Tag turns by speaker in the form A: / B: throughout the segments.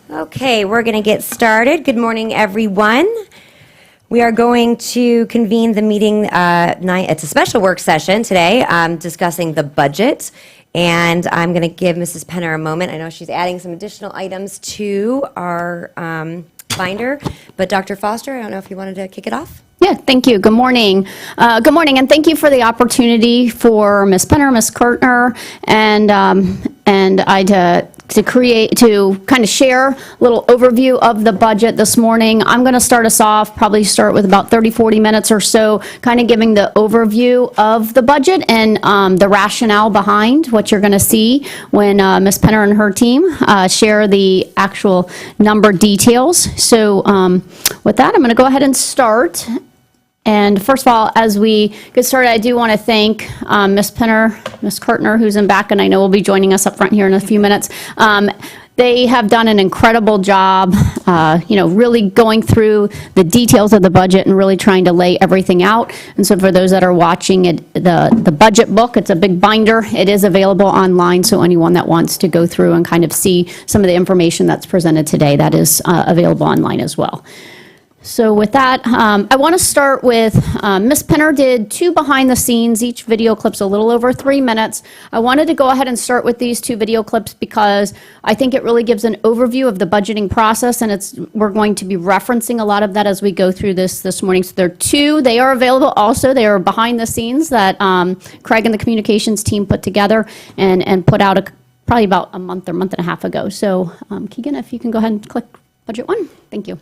A: Okay, we're going to get started. Good morning, everyone. We are going to convene the meeting. It's a special work session today, discussing the budget. And I'm going to give Mrs. Penner a moment. I know she's adding some additional items to our binder. But Dr. Foster, I don't know if you wanted to kick it off?
B: Yeah, thank you. Good morning. Good morning, and thank you for the opportunity for Ms. Penner, Ms. Kurtner, and I to kind of share a little overview of the budget this morning. I'm going to start us off, probably start with about 30-40 minutes or so, kind of giving the overview of the budget and the rationale behind what you're going to see when Ms. Penner and her team share the actual number details. So with that, I'm going to go ahead and start. And first of all, as we get started, I do want to thank Ms. Penner, Ms. Kurtner, who's in back, and I know will be joining us up front here in a few minutes. They have done an incredible job, really going through the details of the budget and really trying to lay everything out. And so for those that are watching it, the budget book, it's a big binder. It is available online, so anyone that wants to go through and kind of see some of the information that's presented today, that is available online as well. So with that, I want to start with Ms. Penner did 2 behind the scenes. Each video clip's a little over 3 minutes. I wanted to go ahead and start with these 2 video clips because I think it really gives an overview of the budgeting process, and we're going to be referencing a lot of that as we go through this morning. So there are 2. They are available also. They are behind the scenes that Craig and the communications team put together and put out probably about a month or month and a half ago. So Keegan, if you can go ahead and click budget 1. Thank you.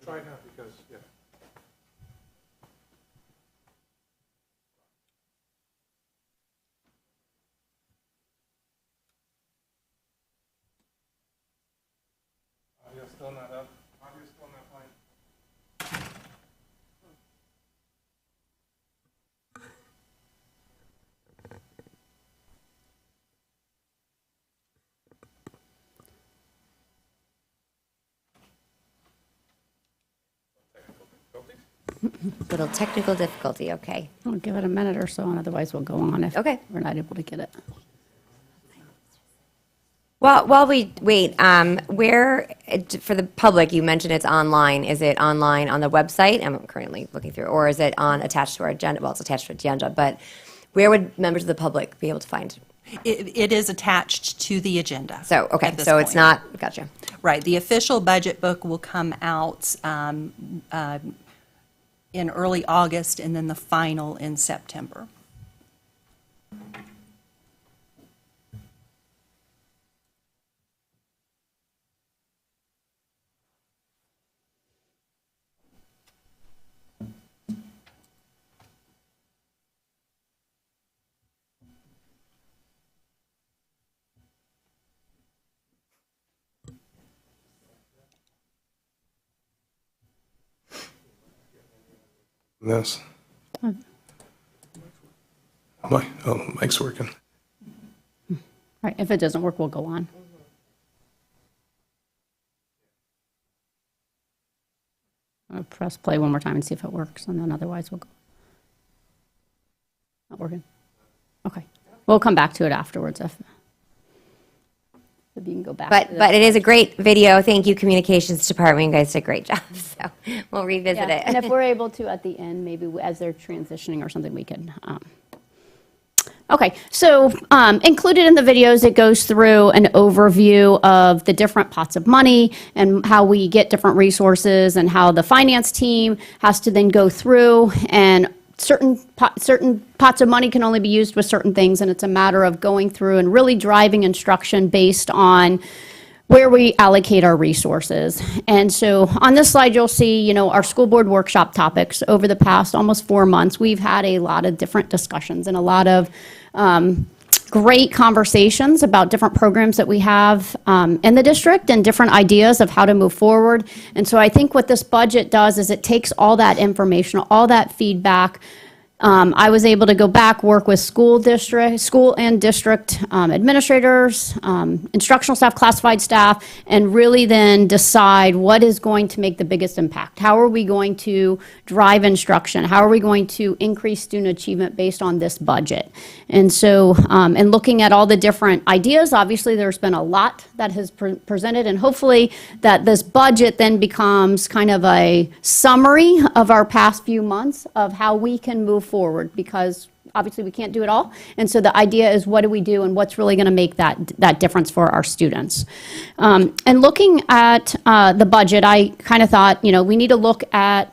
C: Try now because, yeah. Audio's still not up. Audio's still not playing.
A: Little technical difficulty, okay.
B: I'll give it a minute or so, and otherwise we'll go on if
A: Okay.
B: we're not able to get it.
A: Well, while we wait, where, for the public, you mentioned it's online. Is it online on the website? I'm currently looking through. Or is it attached to our agenda? Well, it's attached to our agenda, but where would members of the public be able to find?
D: It is attached to the agenda.
A: So, okay,
D: at this
A: so it's
D: point.
A: not, gotcha.
D: Right. The official budget book will come out in early August, and then the final in September.
C: Yes. Mike's working.
B: All right, if it doesn't work, we'll go on. I'll press play one more time and see if it works, and then otherwise we'll go. Not working? Okay. We'll come back to it afterwards if you can go back.
A: But it is a great video. Thank you, Communications Department. You guys did a great job. So we'll revisit it.
B: And if we're able to at the end, maybe as they're transitioning or something, we can. Okay, so included in the videos, it goes through an overview of the different pots of money and how we get different resources and how the finance team has to then go through and certain pots of money can only be used with certain things, and it's a matter of going through and really driving instruction based on where we allocate our resources. And so on this slide, you'll see, our school board workshop topics. Over the past almost 4 months, we've had a lot of different discussions and a lot of great conversations about different programs that we have in the district and different ideas of how to move forward. And so I think what this budget does is it takes all that information, all that feedback. I was able to go back, work with school and district administrators, instructional staff, classified staff, and really then decide what is going to make the biggest impact. How are we going to drive instruction? How are we going to increase student achievement based on this budget? And so, and looking at all the different ideas, obviously there's been a lot that has presented, and hopefully that this budget then becomes kind of a summary of our past few months of how we can move forward, because obviously we can't do it all. And so the idea is, what do we do and what's really going to make that difference for our students? And looking at the budget, I kind of thought, we need to look at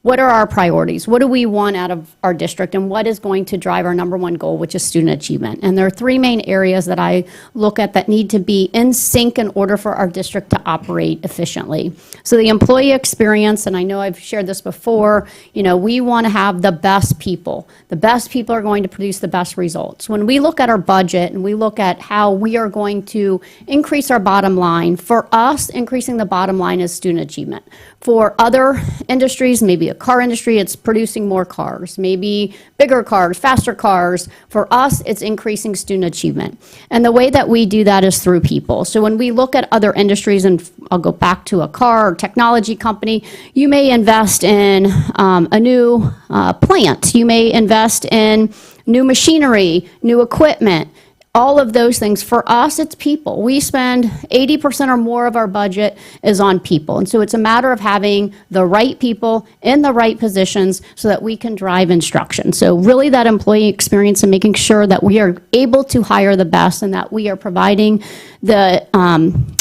B: what are our priorities? What do we want out of our district? And what is going to drive our number one goal, which is student achievement? And there are 3 main areas that I look at that need to be in sync in order for our district to operate efficiently. So the employee experience, and I know I've shared this before, we want to have the best people. The best people are going to produce the best results. When we look at our budget and we look at how we are going to increase our bottom line, for us, increasing the bottom line is student achievement. For other industries, maybe a car industry, it's producing more cars, maybe bigger cars, faster cars. For us, it's increasing student achievement. And the way that we do that is through people. So when we look at other industries, and I'll go back to a car or technology company, you may invest in a new plant. You may invest in new machinery, new equipment. All of those things. For us, it's people. We spend 80% or more of our budget is on people. And so it's a matter of having the right people in the right positions so that we can drive instruction. So really that employee experience and making sure that we are able to hire the best and that we are providing the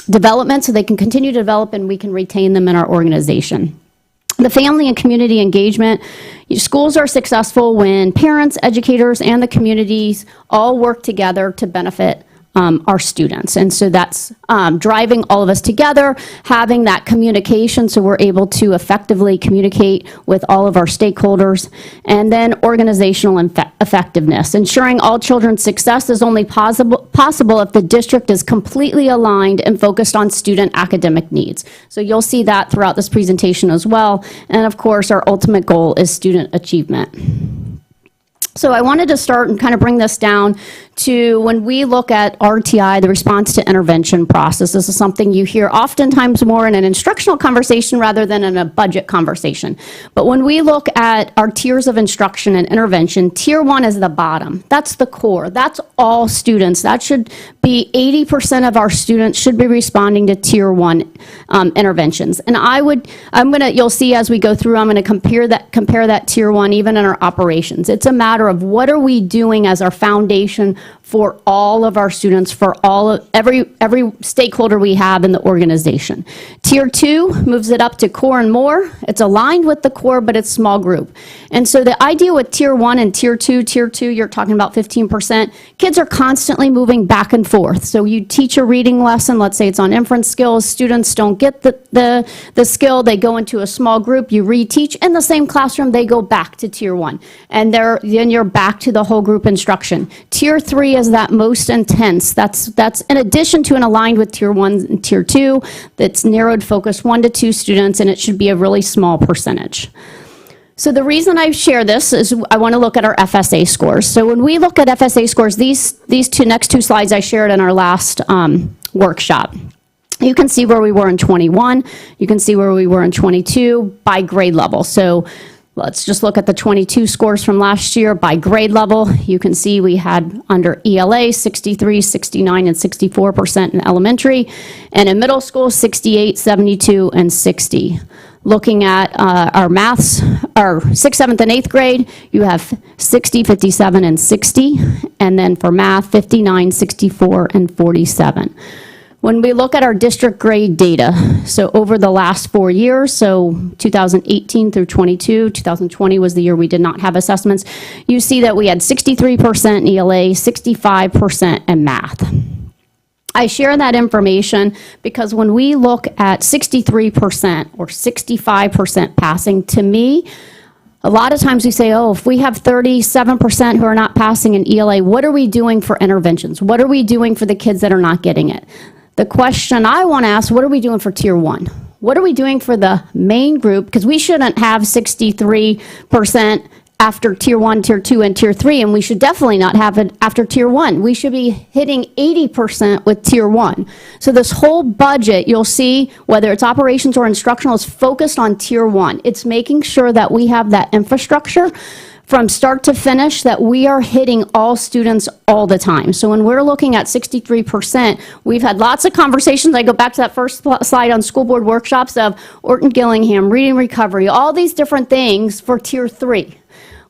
B: development so they can continue to develop and we can retain them in our organization. The family and community engagement. Schools are successful when parents, educators, and the communities all work together to benefit our students. And so that's driving all of us together, having that communication so we're able to effectively communicate with all of our stakeholders. And then organizational effectiveness. Ensuring all children's success is only possible if the district is completely aligned and focused on student academic needs. So you'll see that throughout this presentation as well. And of course, our ultimate goal is student achievement. So I wanted to start and kind of bring this down to when we look at RTI, the response to intervention process. This is something you hear oftentimes more in an instructional conversation rather than in a budget conversation. But when we look at our tiers of instruction and intervention, tier 1 is the bottom. That's the core. That's all students. That should be 80% of our students should be responding to tier 1 interventions. And you'll see as we go through, I'm going to compare that tier 1 even in our operations. It's a matter of what are we doing as our foundation for all of our students, for every stakeholder we have in the organization. Tier 2 moves it up to core and more. It's aligned with the core, but it's small group. And so the idea with tier 1 and tier 2, you're talking about 15%. Kids are constantly moving back and forth. So you teach a reading lesson, let's say it's on inference skills, students don't get the skill, they go into a small group, you reteach in the same classroom, they go back to tier 1. And then you're back to the whole group instruction. Tier 3 is that most intense. That's in addition to and aligned with tier 1 and tier 2. That's narrowed focus 1 to 2 students, and it should be a really small percentage. So the reason I share this is I want to look at our FSA scores. So when we look at FSA scores, these next two slides I shared in our last workshop. You can see where we were in 21. You can see where we were in 22 by grade level. So let's just look at the 22 scores from last year by grade level. You can see we had under ELA 63, 69, and 64% in elementary, and in middle school 68, 72, and 60. Looking at our maths, our 6th, 7th, and 8th grade, you have 60, 57, and 60. And then for math, 59, 64, and 47. When we look at our district grade data, so over the last 4 years, so 2018 through 22, 2020 was the year we did not have assessments, you see that we had 63% in ELA, 65% in math. I share that information because when we look at 63% or 65% passing, to me, a lot of times we say, oh, if we have 37% who are not passing in ELA, what are we doing for interventions? What are we doing for the kids that are not getting it? The question I want to ask, what are we doing for Tier 1? What are we doing for the main group? Because we shouldn't have 63% after Tier 1, Tier 2, and Tier 3, and we should definitely not have it after Tier 1. We should be hitting 80% with Tier 1. So this whole budget, you'll see, whether it's operations or instructional, is focused on Tier 1. It's making sure that we have that infrastructure from start to finish, that we are hitting all students all the time. So when we're looking at 63%, we've had lots of conversations. I go back to that first slide on school board workshops of Orton-Gillingham, reading recovery, all these different things for Tier 3.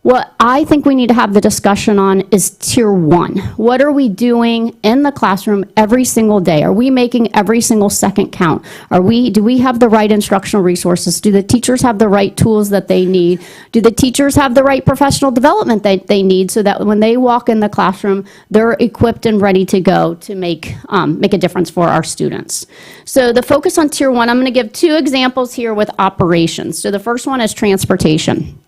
B: What I think we need to have the discussion on is Tier 1. What are we doing in the classroom every single day? Are we making every single second count? Do we have the right instructional resources? Do the teachers have the right tools that they need? Do the teachers have the right professional development that they need so that when they walk in the classroom, they're equipped and ready to go to make a difference for our students? So the focus on Tier 1, I'm going to give two examples here with operations. So the first one is transportation.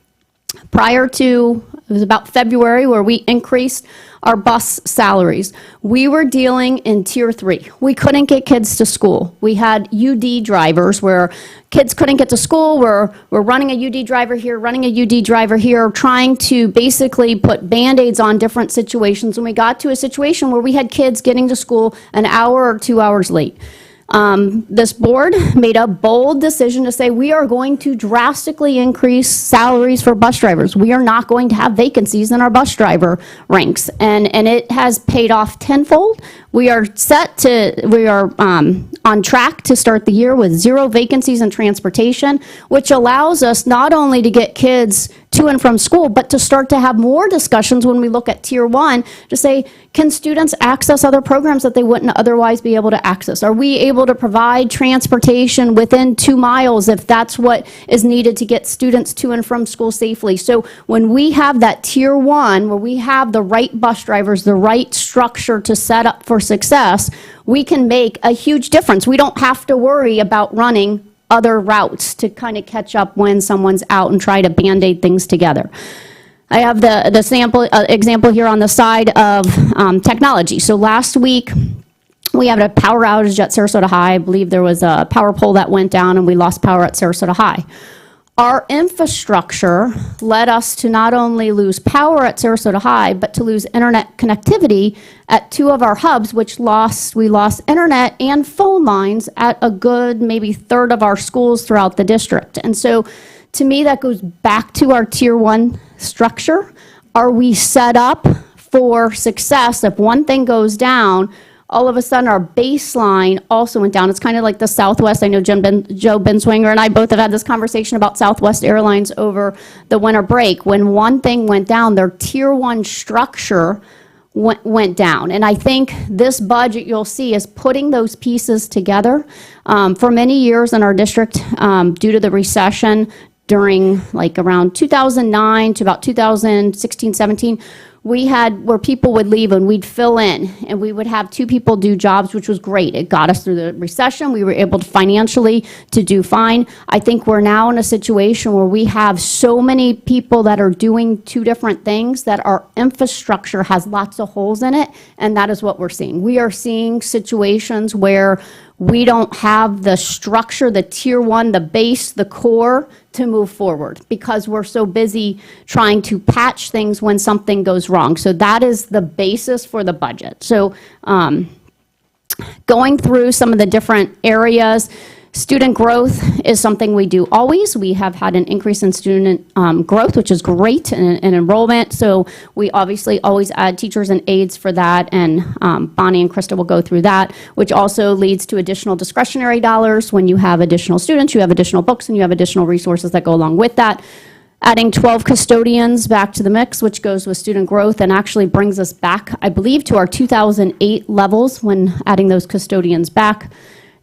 B: Prior to, it was about February where we increased our bus salaries. We were dealing in Tier 3. We couldn't get kids to school. We had UD drivers where kids couldn't get to school. We're running a UD driver here, running a UD driver here, trying to basically put Band-Aids on different situations. And we got to a situation where we had kids getting to school an hour or 2 hours late. This board made a bold decision to say we are going to drastically increase salaries for bus drivers. We are not going to have vacancies in our bus driver ranks, and it has paid off tenfold. We are on track to start the year with 0 vacancies in transportation, which allows us not only to get kids to and from school, but to start to have more discussions when we look at Tier 1 to say, can students access other programs that they wouldn't otherwise be able to access? Are we able to provide transportation within 2 miles if that's what is needed to get students to and from school safely? So when we have that Tier 1, where we have the right bus drivers, the right structure to set up for success, we can make a huge difference. We don't have to worry about running other routes to kind of catch up when someone's out and try to Band-Aid things together. I have the sample example here on the side of technology. So last week, we had a power outage at Sarasota High. I believe there was a power pole that went down and we lost power at Sarasota High. Our infrastructure led us to not only lose power at Sarasota High, but to lose internet connectivity at 2 of our hubs, we lost internet and phone lines at a good maybe third of our schools throughout the district. And so to me, that goes back to our Tier 1 structure. Are we set up for success? If one thing goes down, all of a sudden our baseline also went down. It's kind of like the Southwest. I know Joe Benswinger and I both have had this conversation about Southwest Airlines over the winter break. When one thing went down, their Tier 1 structure went down. And I think this budget you'll see is putting those pieces together. For many years in our district, due to the recession during like around 2009 to about 2016, 17, we had where people would leave and we'd fill in and we would have 2 people do jobs, which was great. It got us through the recession. We were able to financially to do fine. I think we're now in a situation where we have so many people that are doing 2 different things that our infrastructure has lots of holes in it, and that is what we're seeing. We are seeing situations where we don't have the structure, the tier one, the base, the core to move forward because we're so busy trying to patch things when something goes wrong. So that is the basis for the budget. So going through some of the different areas, student growth is something we do always. We have had an increase in student growth, which is great, and enrollment. So we obviously always add teachers and aides for that, and Bonnie and Krista will go through that, which also leads to additional discretionary dollars. When you have additional students, you have additional books, and you have additional resources that go along with that. Adding 12 custodians back to the mix, which goes with student growth and actually brings us back, I believe, to our 2008 levels when adding those custodians back.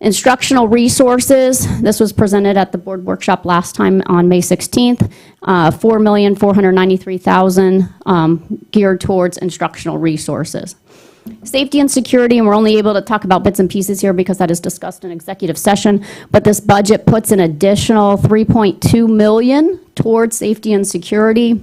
B: Instructional resources, this was presented at the board workshop last time on May 16th, $4,493,000 geared towards instructional resources. Safety and security, and we're only able to talk about bits and pieces here because that is discussed in executive session, but this budget puts an additional $3.2 million towards safety and security,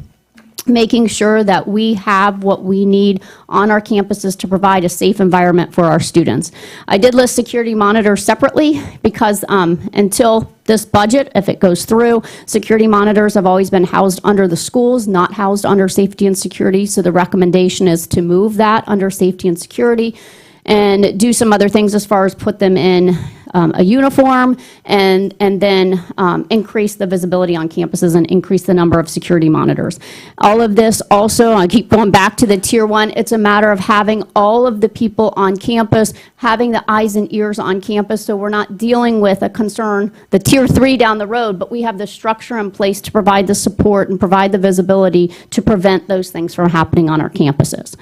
B: making sure that we have what we need on our campuses to provide a safe environment for our students. I did list security monitors separately because until this budget, if it goes through, security monitors have always been housed under the schools, not housed under safety and security. So the recommendation is to move that under safety and security and do some other things as far as put them in a uniform and then increase the visibility on campuses and increase the number of security monitors. All of this also, I keep going back to the tier one, it's a matter of having all of the people on campus, having the eyes and ears on campus, so we're not dealing with a concern, the tier three down the road, but we have the structure in place to provide the support and provide the visibility to prevent those things from happening on our campuses.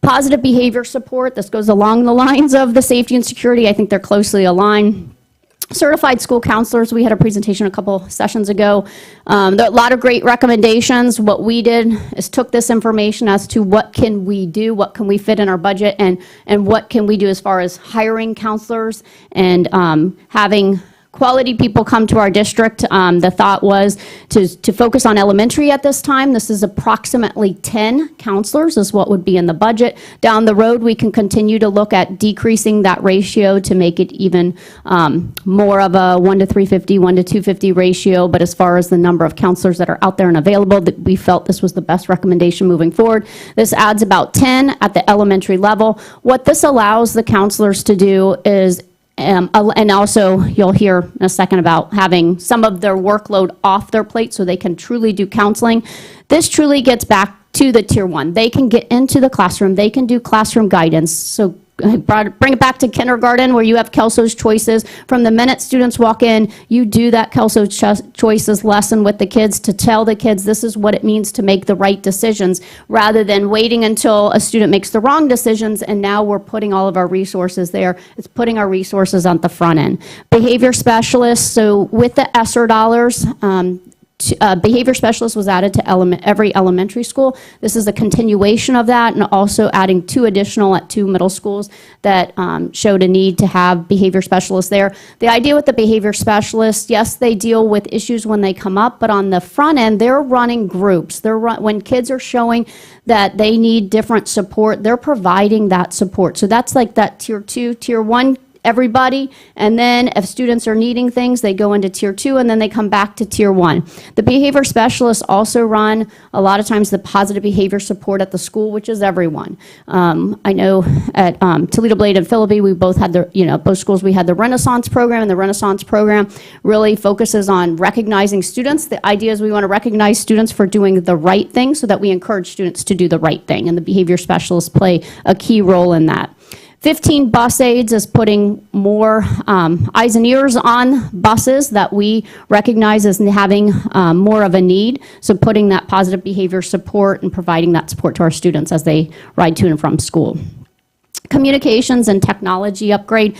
B: Positive behavior support, this goes along the lines of the safety and security. I think they're closely aligned. Certified school counselors, we had a presentation a couple sessions ago. There are a lot of great recommendations. What we did is took this information as to what can we do, what can we fit in our budget, and what can we do as far as hiring counselors and having quality people come to our district. The thought was to focus on elementary at this time. This is approximately 10 counselors is what would be in the budget. Down the road, we can continue to look at decreasing that ratio to make it even more of a 1 to 350, 1 to 250 ratio. But as far as the number of counselors that are out there and available, that we felt this was the best recommendation moving forward. This adds about 10 at the elementary level. What this allows the counselors to do is and also, you'll hear in a second about having some of their workload off their plate so they can truly do counseling. This truly gets back to the tier one. They can get into the classroom. They can do classroom guidance. So bring it back to kindergarten where you have Kelso's Choices. From the minute students walk in, you do that Kelso's Choices lesson with the kids to tell the kids this is what it means to make the right decisions, rather than waiting until a student makes the wrong decisions, and now we're putting all of our resources there. It's putting our resources on the front end. Behavior specialists, so with the ESSER dollars, behavior specialist was added to every elementary school. This is a continuation of that, and also adding 2 additional at 2 middle schools that showed a need to have behavior specialists there. The idea with the behavior specialists, yes, they deal with issues when they come up, but on the front end, they're running groups. When kids are showing that they need different support, they're providing that support. So that's like that tier 2, tier 1, everybody, and then if students are needing things, they go into tier 2, and then they come back to tier 1. The behavior specialists also run a lot of times the positive behavior support at the school, which is everyone. I know at Toledo Blade and Philippi, we both had both schools, we had the Renaissance program, and the Renaissance program really focuses on recognizing students. The idea is we want to recognize students for doing the right thing so that we encourage students to do the right thing, and the behavior specialists play a key role in that. 15 bus aides is putting more eyes and ears on buses that we recognize as having more of a need. So putting that positive behavior support and providing that support to our students as they ride to and from school. Communications and technology upgrade.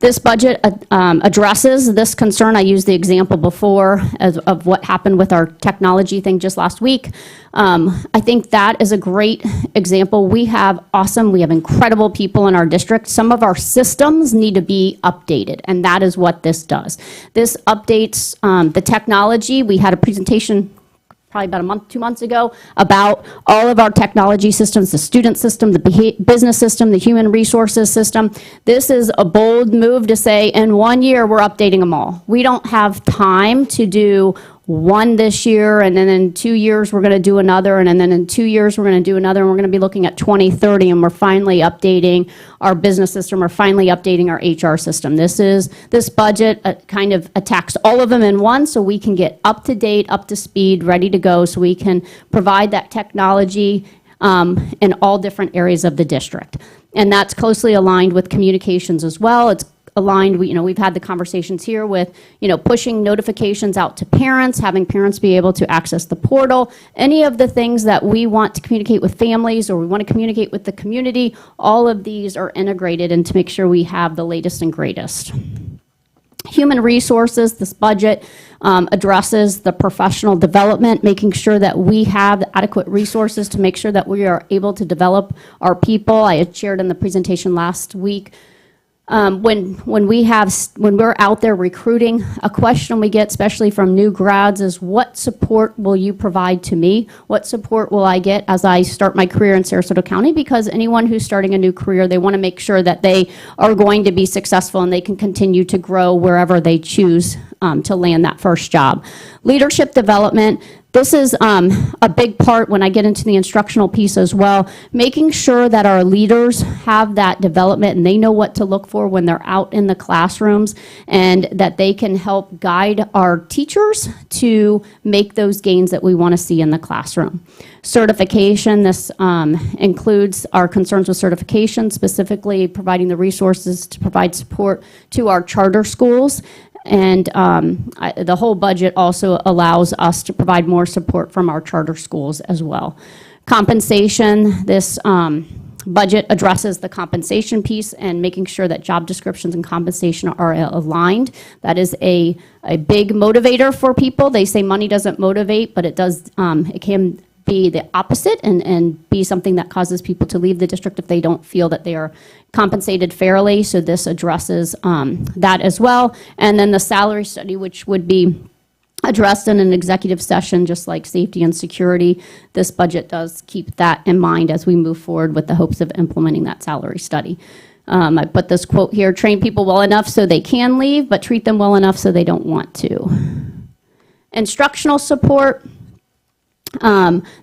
B: This budget addresses this concern. I used the example before of what happened with our technology thing just last week. I think that is a great example. We have incredible people in our district. Some of our systems need to be updated, and that is what this does. This updates the technology. We had a presentation probably about a month, 2 months ago, about all of our technology systems, the student system, the business system, the human resources system. This is a bold move to say in 1 year, we're updating them all. We don't have time to do one this year, and then in 2 years, we're going to do another, and then in 2 years, we're going to do another, and we're going to be looking at 2030, and we're finally updating our business system, we're finally updating our HR system. This budget kind of attacks all of them in one, so we can get up to date, up to speed, ready to go, so we can provide that technology in all different areas of the district. And that's closely aligned with communications as well. It's aligned, we've had the conversations here with, pushing notifications out to parents, having parents be able to access the portal, any of the things that we want to communicate with families or we want to communicate with the community, all of these are integrated and to make sure we have the latest and greatest. Human resources, this budget addresses the professional development, making sure that we have adequate resources to make sure that we are able to develop our people. I had shared in the presentation last week, when we're out there recruiting, a question we get, especially from new grads, is what support will you provide to me? What support will I get as I start my career in Sarasota County? Because anyone who's starting a new career, they want to make sure that they are going to be successful and they can continue to grow wherever they choose to land that first job. Leadership development. This is a big part when I get into the instructional piece as well, making sure that our leaders have that development and they know what to look for when they're out in the classrooms and that they can help guide our teachers to make those gains that we want to see in the classroom. Certification, this includes our concerns with certification, specifically providing the resources to provide support to our charter schools. And the whole budget also allows us to provide more support from our charter schools as well. Compensation, this budget addresses the compensation piece and making sure that job descriptions and compensation are aligned. That is a big motivator for people. They say money doesn't motivate, but it does. It can be the opposite and be something that causes people to leave the district if they don't feel that they are compensated fairly. So this addresses that as well. And then the salary study, which would be addressed in an executive session, just like safety and security. This budget does keep that in mind as we move forward with the hopes of implementing that salary study. I put this quote here: train people well enough so they can leave, but treat them well enough so they don't want to. Instructional support.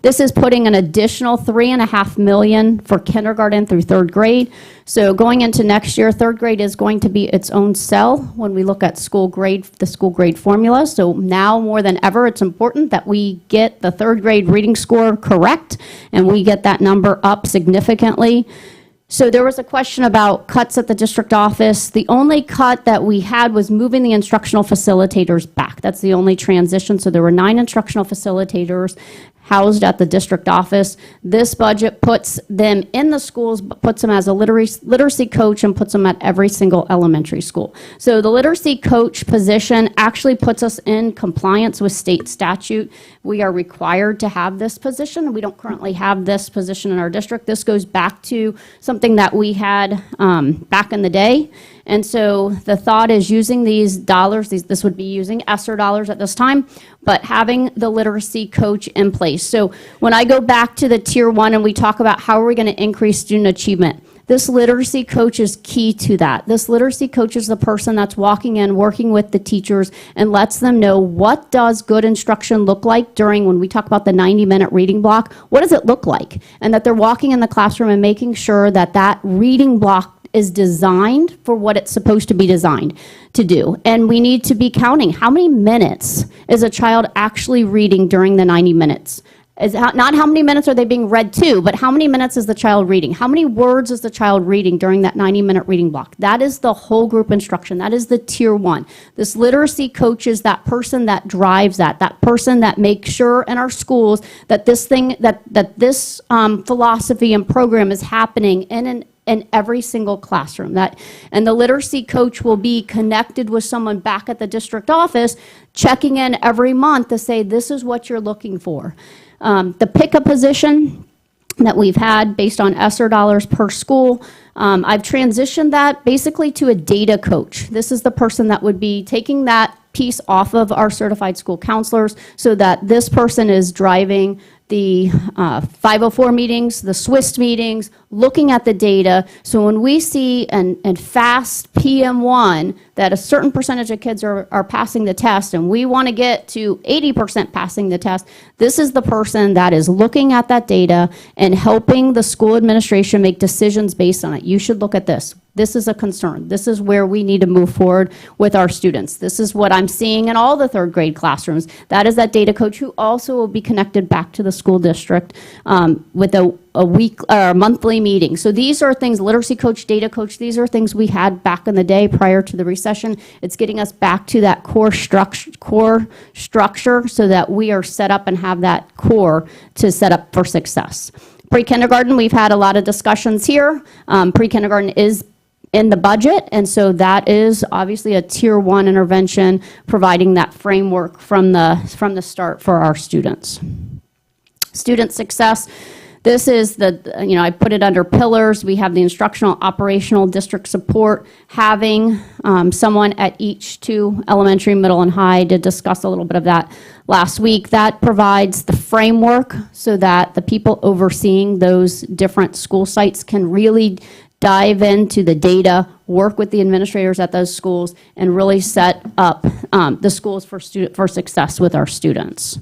B: This is putting an additional $3.5 million for kindergarten through third grade. So going into next year, third grade is going to be its own cell when we look at the school grade formula. So now more than ever, it's important that we get the third grade reading score correct and we get that number up significantly. So there was a question about cuts at the district office. The only cut that we had was moving the instructional facilitators back. That's the only transition. So there were 9 instructional facilitators housed at the district office. This budget puts them in the schools, but puts them as a literacy coach and puts them at every single elementary school. So the literacy coach position actually puts us in compliance with state statute. We are required to have this position. We don't currently have this position in our district. This goes back to something that we had back in the day. And so the thought is using these dollars, this would be using ESSER dollars at this time, but having the literacy coach in place. So when I go back to the tier 1 and we talk about how are we going to increase student achievement, this literacy coach is key to that. This literacy coach is the person that's walking in, working with the teachers, and lets them know what does good instruction look like during, when we talk about the 90-minute reading block, what does it look like? And that they're walking in the classroom and making sure that that reading block is designed for what it's supposed to be designed to do. And we need to be counting how many minutes is a child actually reading during the 90 minutes. Not how many minutes are they being read to, but how many minutes is the child reading? How many words is the child reading during that 90-minute reading block? That is the whole group instruction. That is the tier 1. This literacy coach is that person that drives that person that makes sure in our schools that this thing, that this philosophy and program is happening in every single classroom. And the literacy coach will be connected with someone back at the district office, checking in every month to say, this is what you're looking for. The pick-up position that we've had based on ESSER dollars per school, I've transitioned that basically to a data coach. This is the person that would be taking that piece off of our certified school counselors so that this person is driving the 504 meetings, the SWIST meetings, looking at the data. So when we see and fast PM1 that a certain percentage of kids are passing the test and we want to get to 80% passing the test, this is the person that is looking at that data and helping the school administration make decisions based on it. You should look at this. This is a concern. This is where we need to move forward with our students. This is what I'm seeing in all the third grade classrooms. That is that data coach who also will be connected back to the school district with a week or monthly meeting. So these are things, literacy coach, data coach, these are things we had back in the day prior to the recession. It's getting us back to that core structure so that we are set up and have that core to set up for success. Pre-kindergarten, we've had a lot of discussions here. Pre-kindergarten is in the budget, and so that is obviously a tier 1 intervention, providing that framework from the start for our students. Student success, this is I put it under pillars. We have the instructional, operational, district support, having someone at each 2 elementary, middle, and high. Did discuss a little bit of that last week. That provides the framework so that the people overseeing those different school sites can really dive into the data, work with the administrators at those schools, and really set up the schools for success with our students.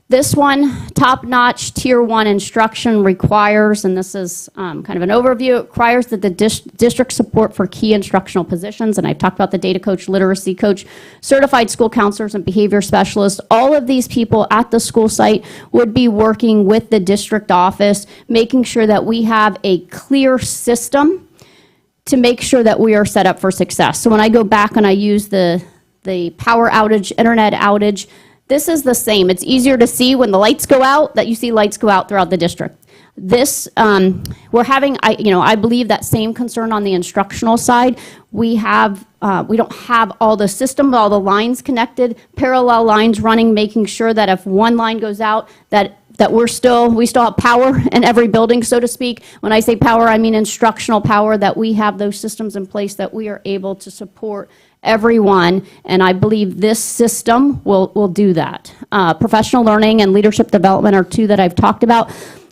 B: This one, top-notch tier 1 instruction requires, and this is kind of an overview, it requires that the district support for key instructional positions, and I've talked about the data coach, literacy coach, certified school counselors, and behavior specialists. All of these people at the school site would be working with the district office, making sure that we have a clear system to make sure that we are set up for success. So when I go back and I use the power outage, internet outage, this is the same. It's easier to see when the lights go out, that you see lights go out throughout the district. This, we're having, I believe that same concern on the instructional side. We don't have all the system, all the lines connected, parallel lines running, making sure that if one line goes out, that we still have power in every building, so to speak. When I say power, I mean instructional power, that we have those systems in place that we are able to support everyone, and I believe this system will do that. Professional learning and leadership development are 2 that I've talked about.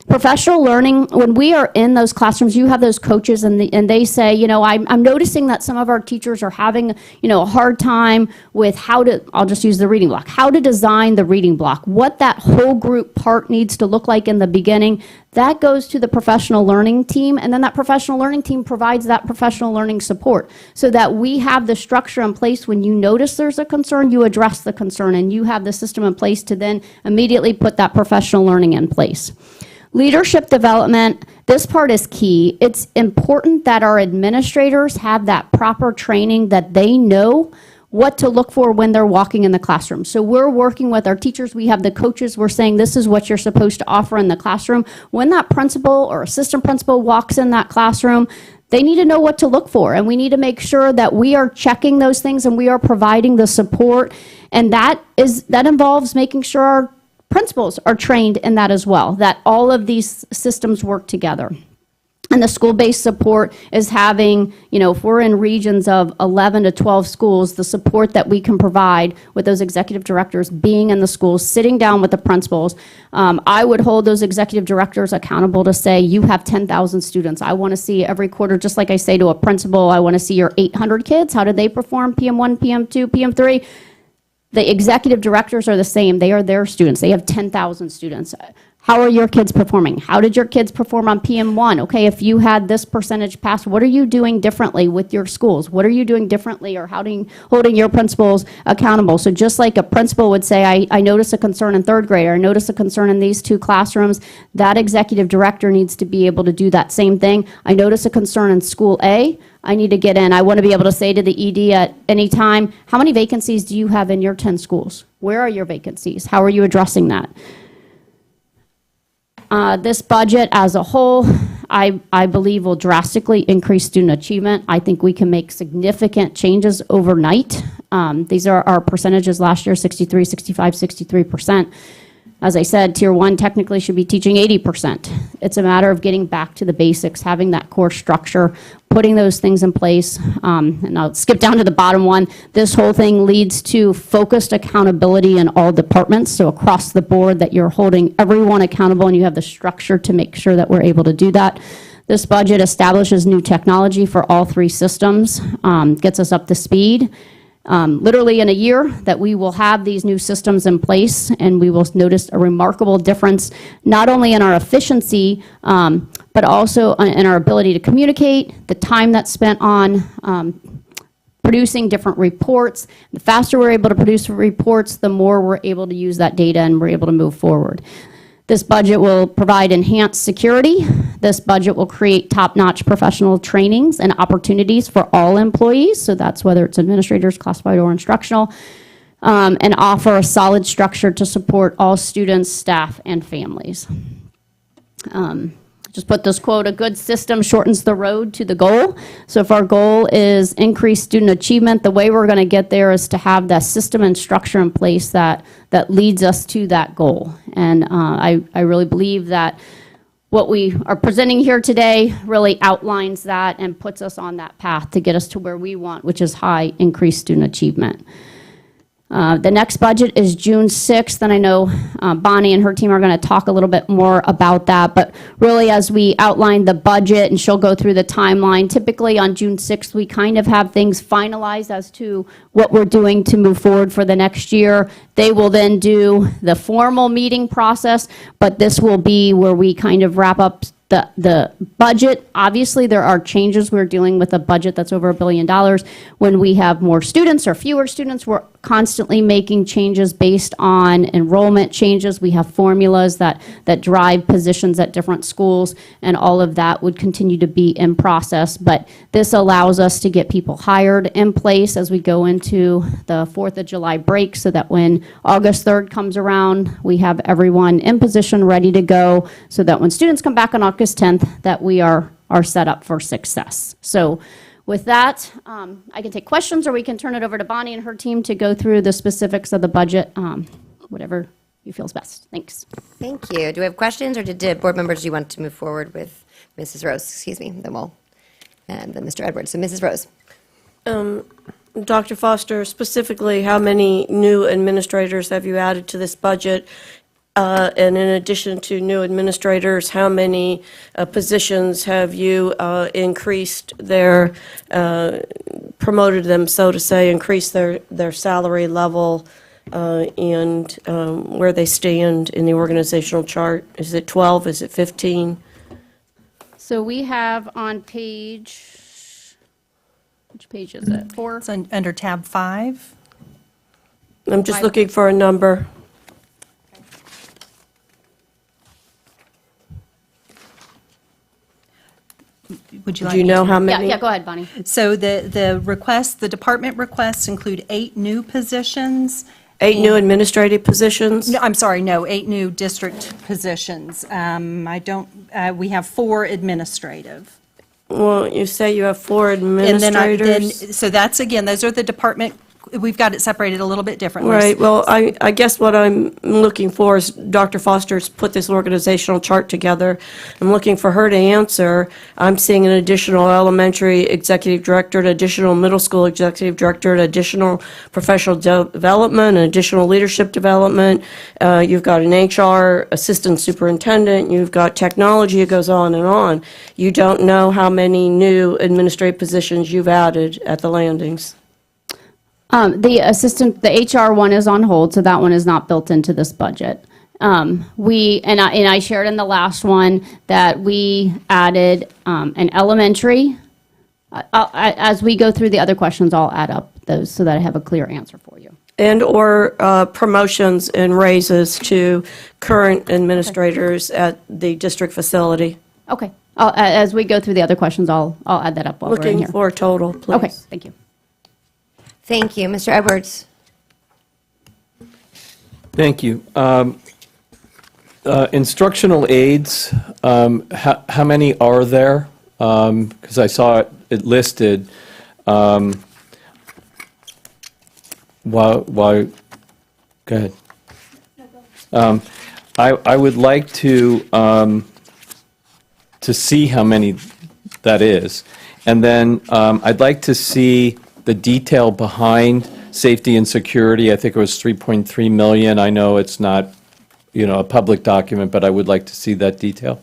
B: Professional learning, when we are in those classrooms, you have those coaches and they say, I'm noticing that some of our teachers are having, a hard time with I'll just use the reading block, how to design the reading block, what that whole group part needs to look like in the beginning. That goes to the professional learning team, and then that professional learning team provides that professional learning support so that we have the structure in place. When you notice there's a concern, you address the concern, and you have the system in place to then immediately put that professional learning in place. Leadership development, this part is key. It's important that our administrators have that proper training, that they know what to look for when they're walking in the classroom. So we're working with our teachers. We have the coaches. We're saying this is what you're supposed to offer in the classroom. When that principal or assistant principal walks in that classroom, they need to know what to look for, and we need to make sure that we are checking those things and we are providing the support, and that involves making sure our principals are trained in that as well, that all of these systems work together. And the school-based support is having, if we're in regions of 11 to 12 schools, the support that we can provide with those executive directors being in the schools, sitting down with the principals. I would hold those executive directors accountable to say, you have 10,000 students. I want to see every quarter, just like I say to a principal, I want to see your 800 kids. How did they perform PM1, PM2, PM3? The executive directors are the same. They are their students. They have 10,000 students. How are your kids performing? How did your kids perform on PM1? Okay, if you had this percentage pass, what are you doing differently with your schools? What are you doing differently, or holding your principals accountable? So just like a principal would say, I notice a concern in 3rd grade, or I notice a concern in these 2 classrooms, that executive director needs to be able to do that same thing. I notice a concern in school A, I need to get in. I want to be able to say to the ED at any time, how many vacancies do you have in your 10 schools? Where are your vacancies? How are you addressing that? This budget as a whole, I believe will drastically increase student achievement. I think we can make significant changes overnight. These are our percentages last year, 63, 65, 63%. As I said, Tier 1 technically should be teaching 80%. It's a matter of getting back to the basics, having that core structure, putting those things in place. And I'll skip down to the bottom one. This whole thing leads to focused accountability in all departments, so across the board that you're holding everyone accountable and you have the structure to make sure that we're able to do that. This budget establishes new technology for all 3 systems, gets us up to speed. Literally in a year that we will have these new systems in place, and we will notice a remarkable difference, not only in our efficiency, but also in our ability to communicate, the time that's spent on producing different reports. The faster we're able to produce reports, the more we're able to use that data and we're able to move forward. This budget will provide enhanced security. This budget will create top-notch professional trainings and opportunities for all employees, so that's whether it's administrators, classified, or instructional, and offer a solid structure to support all students, staff, and families. Just put this quote, "A good system shortens the road to the goal." So if our goal is increased student achievement, the way we're going to get there is to have that system and structure in place that leads us to that goal. And I really believe that what we are presenting here today really outlines that and puts us on that path to get us to where we want, which is high increased student achievement. The next budget is June 6th, and I know Bonnie and her team are going to talk a little bit more about that, but really as we outline the budget, and she'll go through the timeline, typically on June 6th, we kind of have things finalized as to what we're doing to move forward for the next year. They will then do the formal meeting process, but this will be where we kind of wrap up the budget. Obviously, there are changes. We're dealing with a budget that's over $1 billion. When we have more students or fewer students, we're constantly making changes based on enrollment changes. We have formulas that drive positions at different schools, and all of that would continue to be in process. But this allows us to get people hired in place as we go into the 4th of July break, so that when August 3rd comes around, we have everyone in position ready to go, so that when students come back on August 10th, that we are set up for success. So with that, I can take questions, or we can turn it over to Bonnie and her team to go through the specifics of the budget, whatever you feel is best. Thanks.
A: Thank you. Do we have questions, or did board members, do you want to move forward with Mrs. Rose? Excuse me, and then Mr. Edwards. So Mrs. Rose.
E: Dr. Foster, specifically, how many new administrators have you added to this budget? And in addition to new administrators, how many positions have you increased their, promoted them, so to say, increased their salary level and where they stand in the organizational chart? Is it 12? Is it 15?
B: So we have on page, which page is it? 4?
D: It's under tab 5.
E: I'm just looking for a number.
D: Would you like
E: Do you
D: me
E: know
D: to?
E: how many?
B: Yeah, go ahead, Bonnie.
D: So the requests, the department requests include 8 new positions.
E: 8 new administrative positions?
D: No, I'm sorry, no, 8 new district positions. We have 4 administrative.
E: Well, you say you have 4
D: And
E: administrators?
D: so that's, again, those are the department, we've got it separated a little bit differently.
E: Right, well, I guess what I'm looking for is Dr. Foster's put this organizational chart together. I'm looking for her to answer. I'm seeing an additional elementary executive director, an additional middle school executive director, an additional professional development, an additional leadership development. You've got an HR assistant superintendent, you've got technology, it goes on and on. You don't know how many new administrative positions you've added at the landings.
B: The HR one is on hold, so that one is not built into this budget. I shared in the last one that we added an elementary. As we go through the other questions, I'll add up those so that I have a clear answer for you.
E: And/or promotions and raises to current administrators at the district facility.
B: Okay. As we go through the other questions, I'll add that up while we're in
E: Looking
B: here.
E: for a total, please.
B: Okay, thank you.
A: Thank you. Mr. Edwards.
F: Thank you. Instructional aides, how many are there? Because I saw it listed. Why, go ahead. I would like to see how many that is. And then I'd like to see the detail behind safety and security. I think it was 3.3 million. I know it's not, a public document, but I would like to see that detail.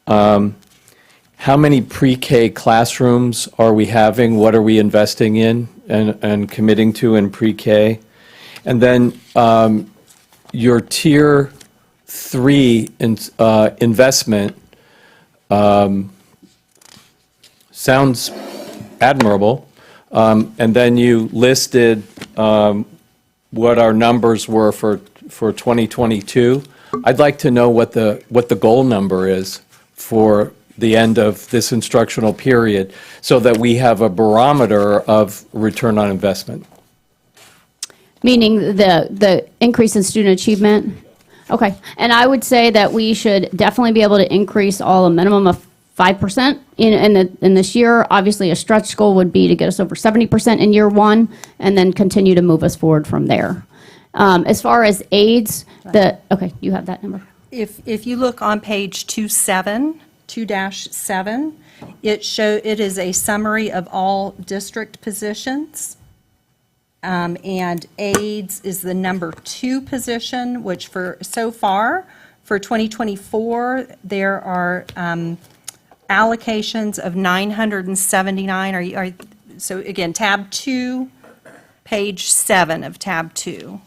F: How many pre-K classrooms are we having? What are we investing in and committing to in pre-K? And then your Tier 3 investment sounds admirable. And then you listed what our numbers were for 2022. I'd like to know what the goal number is for the end of this instructional period so that we have a barometer of return on investment.
B: Meaning the increase in student achievement? Okay, and I would say that we should definitely be able to increase all a minimum of 5% in this year. Obviously, a stretch goal would be to get us over 70% in year one, and then continue to move us forward from there. As far as aides, okay, you have that number.
D: If you look on page 2-7, it is a summary of all district positions. And aides is the number 2 position, which so far, for 2024, there are allocations of 979. So again, tab 2, page 7 of tab 2.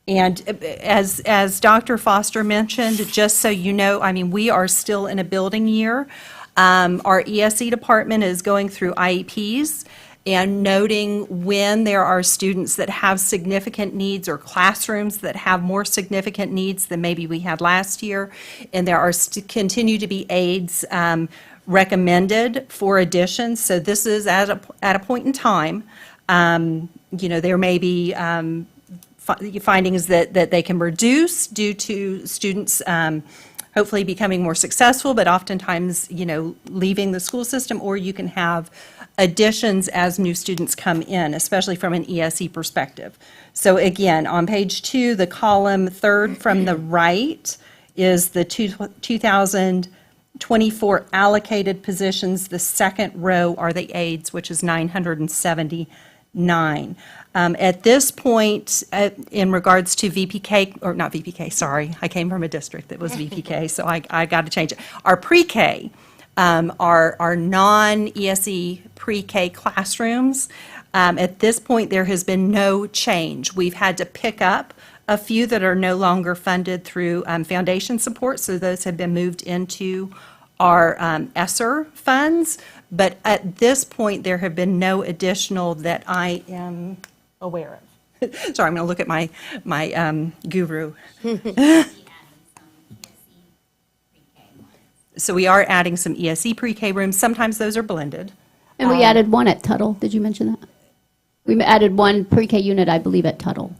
D: And as Dr. Foster mentioned, just so you know, we are still in a building year. Our ESE department is going through IEPs and noting when there are students that have significant needs or classrooms that have more significant needs than maybe we had last year. And there are continue to be aides recommended for additions. So this is at a point in time. There may be findings that they can reduce due to students hopefully becoming more successful, but oftentimes, leaving the school system, or you can have additions as new students come in, especially from an ESE perspective. So again, on page 2, the column third from the right is the 2024 allocated positions. The second row are the aides, which is 979. At this point, in regards to VPK, or not VPK, sorry, I came from a district that was VPK, so I got to change it. Our pre-K, our non-ESE pre-K classrooms, at this point, there has been no change. We've had to pick up a few that are no longer funded through foundation support, so those have been moved into our ESSER funds. But at this point, there have been no additional that I am aware of. Sorry, I'm going to look at my guru. So we are adding some ESE pre-K rooms. Sometimes those are blended.
B: And we added one at Tuttle. Did you mention that? We added one pre-K unit, I believe, at Tuttle.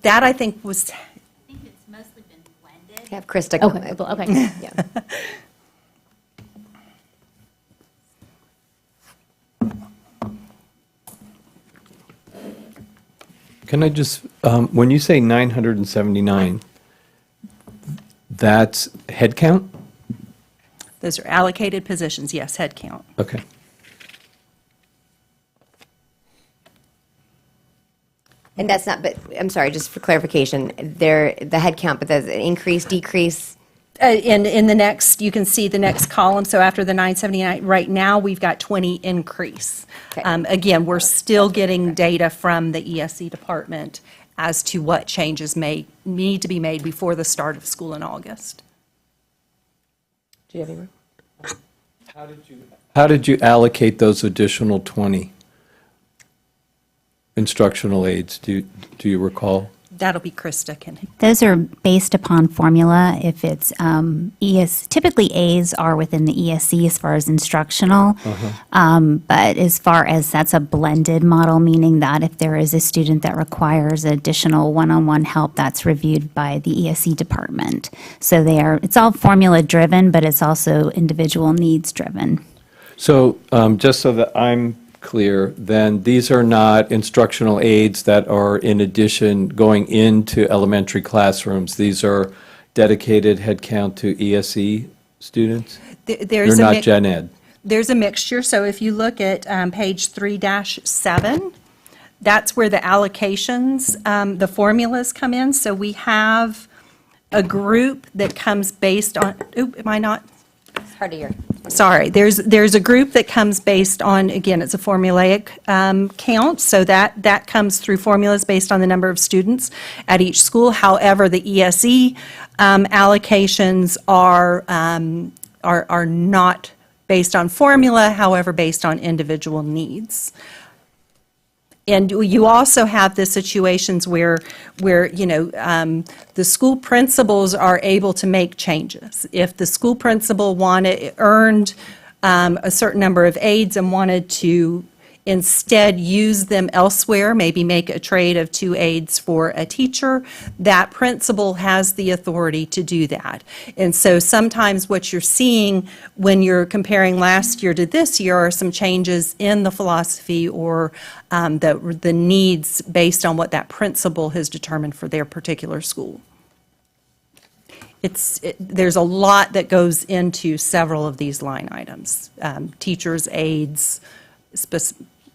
D: That I think was.
G: I think it's mostly been blended.
A: Have Krista
B: Okay,
A: come.
B: okay.
A: Yeah.
F: Can I just, when you say 979, that's head count?
D: Those are allocated positions, yes, head count.
F: Okay.
A: And that's not, but, I'm sorry, just for clarification, the head count, but there's an increase, decrease?
D: In the next, you can see the next column, so after the 979, right now, we've got 20 increase.
A: Okay.
D: Again, we're still getting data from the ESE department as to what changes need to be made before the start of school in August.
A: Do you have any more?
F: How did you allocate those additional 20 instructional aides? Do you recall?
D: That'll be Krista can.
G: Those are based upon formula. If it's typically A's are within the ESC as far as instructional. But as far as that's a blended model, meaning that if there is a student that requires additional one-on-one help, that's reviewed by the ESC department. So it's all formula driven, but it's also individual needs driven.
F: So just so that I'm clear, then these are not instructional aides that are in addition going into elementary classrooms. These are dedicated headcount to ESE students? They're
D: There's a
F: not
D: mix.
F: gen ed?
D: There's a mixture, so if you look at page 3-7, that's where the allocations, the formulas come in. So we have a group that comes based on, am I not?
A: It's hard to hear.
D: Sorry, there's a group that comes based on, again, it's a formulaic count, so that comes through formulas based on the number of students at each school. However, the ESE allocations are not based on formula, however, based on individual needs. And you also have the situations where the school principals are able to make changes. If the school principal earned a certain number of aides and wanted to instead use them elsewhere, maybe make a trade of 2 aides for a teacher, that principal has the authority to do that. And so sometimes what you're seeing when you're comparing last year to this year are some changes in the philosophy or the needs based on what that principal has determined for their particular school. There's a lot that goes into several of these line items, teachers, aides,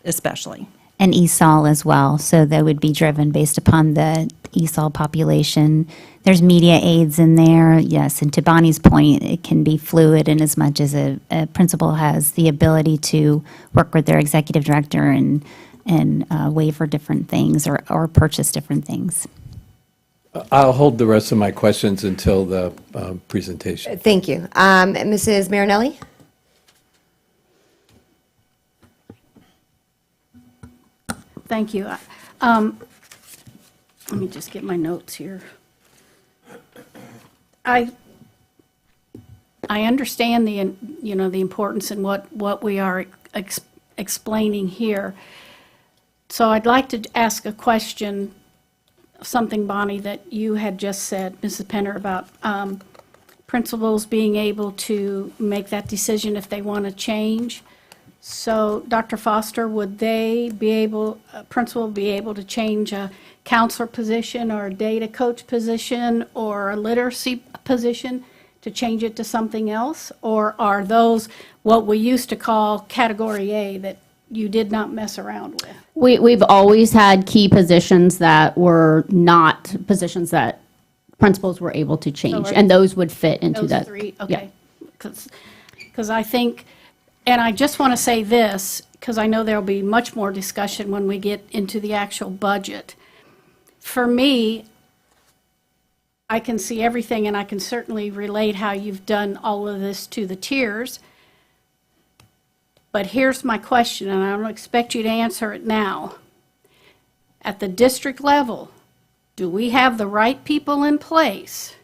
D: especially.
G: And ESOL as well, so that would be driven based upon the ESOL population. There's media aids in there, yes, and to Bonnie's point, it can be fluid in as much as a principal has the ability to work with their executive director and waiver different things or purchase different things.
F: I'll hold the rest of my questions until the presentation.
A: Thank you. Mrs. Marinelli?
B: Thank you. Let me just get my notes here. I understand the importance in what we are explaining here. So I'd like to ask a question, something, Bonnie, that you had just said, Mrs. Penner, about principals being able to make that decision if they want to change. So, Dr. Foster, would a principal be able to change a counselor position or a data coach position or a literacy position to change it to something else? Or are those what we used to call category A that you did not mess around with? We've always had key positions that were not positions that principals were able to change, and those would fit into Those that. three, Yeah. okay. Because I think, and I just want to say this, because I know there'll be much more discussion when we get into the actual budget. For me, I can see everything, and I can certainly relate how you've done all of this to the tiers. But here's my question, and I don't expect you to answer it now. At the district level, do we have the right people in place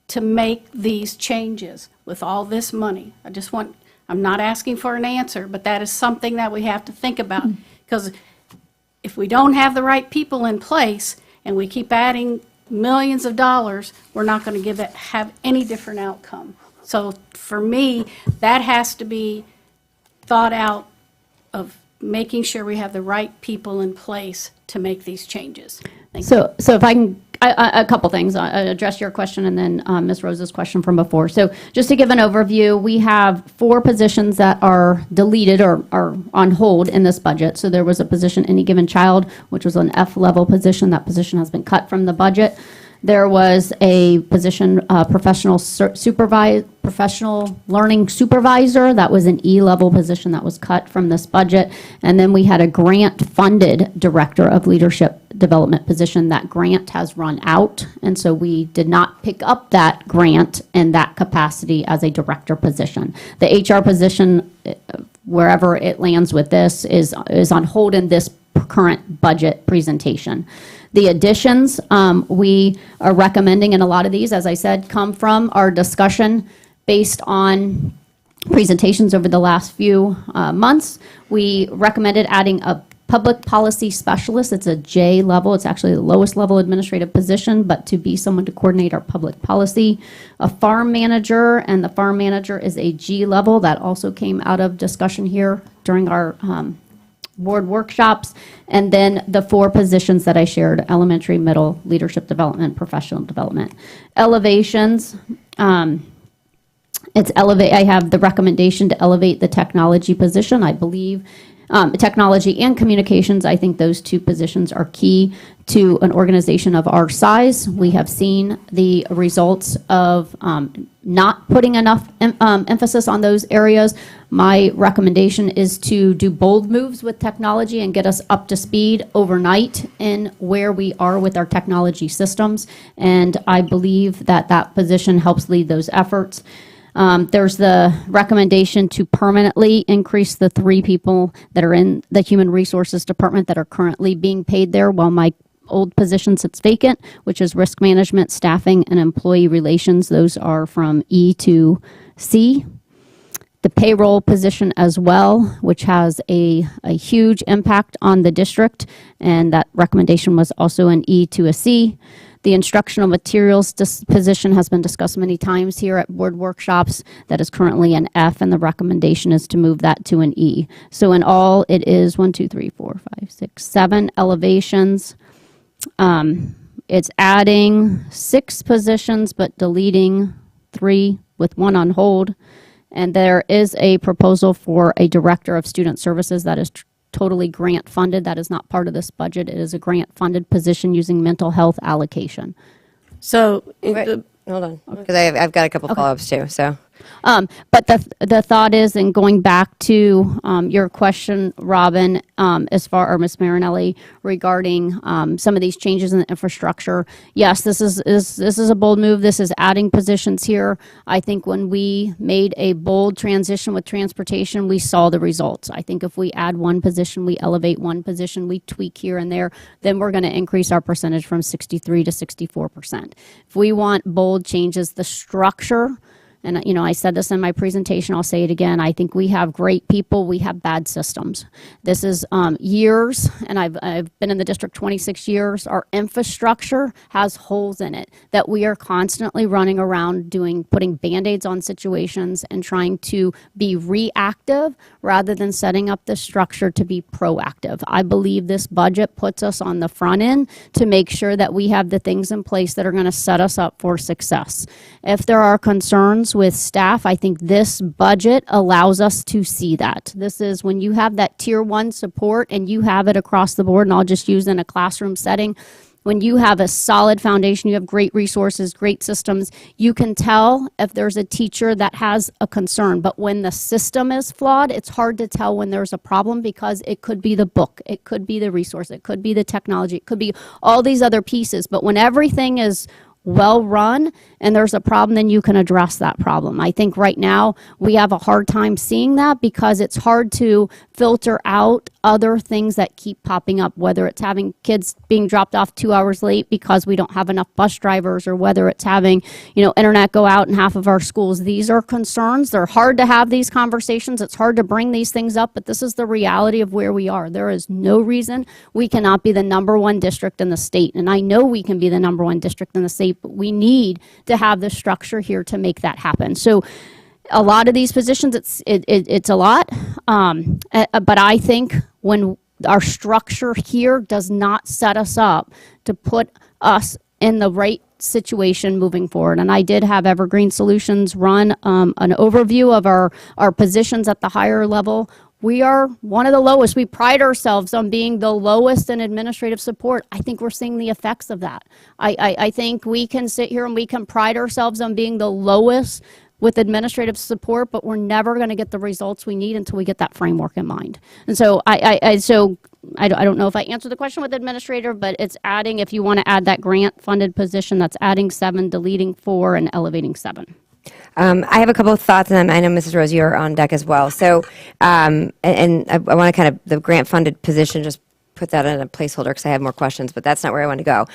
B: to make these changes with all this money? I'm not asking for an answer, but that is something that we have to think about. Because if we don't have the right people in place and we keep adding millions of dollars, we're not going to have any different outcome. So for me, that has to be thought out of making sure we have the right people in place to make these changes. Thank you.
H: So if I can, a couple things. I'll address your question and then Ms. Rose's question from before. So just to give an overview, we have 4 positions that are deleted or are on hold in this budget. So there was a position, any given child, which was an F-level position. That position has been cut from the budget. There was a position, professional learning supervisor. That was an E-level position that was cut from this budget. And then we had a grant-funded director of leadership development position. That grant has run out, and so we did not pick up that grant in that capacity as a director position. The HR position, wherever it lands with this, is on hold in this current budget presentation. The additions we are recommending, and a lot of these, as I said, come from our discussion based on presentations over the last few months. We recommended adding a public policy specialist. It's a J level. It's actually the lowest level administrative position, but to be someone to coordinate our public policy. A farm manager, and the farm manager is a G level. That also came out of discussion here during our board workshops, and then the 4 positions that I shared: elementary, middle, leadership development, professional development. Elevations, I have the recommendation to elevate the technology position. I believe technology and communications, I think those 2 positions are key to an organization of our size. We have seen the results of not putting enough emphasis on those areas. My recommendation is to do bold moves with technology and get us up to speed overnight in where we are with our technology systems. And I believe that that position helps lead those efforts. There's the recommendation to permanently increase the 3 people that are in the Human Resources Department that are currently being paid there while my old position sits vacant, which is risk management, staffing, and employee relations. Those are from E to C. The payroll position as well, which has a huge impact on the district, and that recommendation was also an E to a C. The instructional materials position has been discussed many times here at board workshops. That is currently an F, and the recommendation is to move that to an E. So in all, it is 1, 2, 3, 4, 5, 6, 7 elevations. It's adding 6 positions, but deleting 3 with 1 on hold. And there is a proposal for a director of student services that is totally grant funded. That is not part of this budget. It is a grant funded position using mental health allocation.
E: So,
A: Wait, hold on, because I've got a couple follow-ups too, so.
H: But the thought is, and going back to your question, Robin, as far, or Ms. Marinelli, regarding some of these changes in the infrastructure, yes, this is a bold move. This is adding positions here. I think when we made a bold transition with transportation, we saw the results. I think if we add 1 position, we elevate 1 position, we tweak here and there, then we're going to increase our percentage from 63 to 64%. If we want bold changes, the structure. And, you know, I said this in my presentation, I'll say it again. I think we have great people, we have bad systems. This is years, and I've been in the district 26 years. Our infrastructure has holes in it that we are constantly running around putting Band-Aids on situations and trying to be reactive rather than setting up the structure to be proactive. I believe this budget puts us on the front end to make sure that we have the things in place that are going to set us up for success. If there are concerns with staff, I think this budget allows us to see that. This is when you have that tier 1 support and you have it across the board, and I'll just use in a classroom setting. When you have a solid foundation, you have great resources, great systems, you can tell if there's a teacher that has a concern. But when the system is flawed, it's hard to tell when there's a problem, because it could be the book, it could be the resource, it could be the technology, it could be all these other pieces. But when everything is well run and there's a problem, then you can address that problem. I think right now we have a hard time seeing that because it's hard to filter out other things that keep popping up, whether it's having kids being dropped off 2 hours late because we don't have enough bus drivers, or whether it's having, internet go out in half of our schools. These are concerns. They're hard to have these conversations. It's hard to bring these things up, but this is the reality of where we are. There is no reason we cannot be the #1 district in the state. And I know we can be the #1 district in the state, but we need to have the structure here to make that happen. So a lot of these positions, it's a lot, but I think when our structure here does not set us up to put us in the right situation moving forward. And I did have Evergreen Solutions run an overview of our positions at the higher level. We are one of the lowest. We pride ourselves on being the lowest in administrative support. I think we're seeing the effects of that. I think we can sit here and we can pride ourselves on being the lowest with administrative support, but we're never going to get the results we need until we get that framework in mind. And so I don't know if I answered the question with administrator, but it's adding, if you want to add that grant funded position, that's adding 7, deleting 4, and elevating 7.
A: I have a couple of thoughts, and I know Mrs. Rose, you're on deck as well. So, and I want to kind of, the grant funded position, just put that in a placeholder because I have more questions, but that's not where I want to go.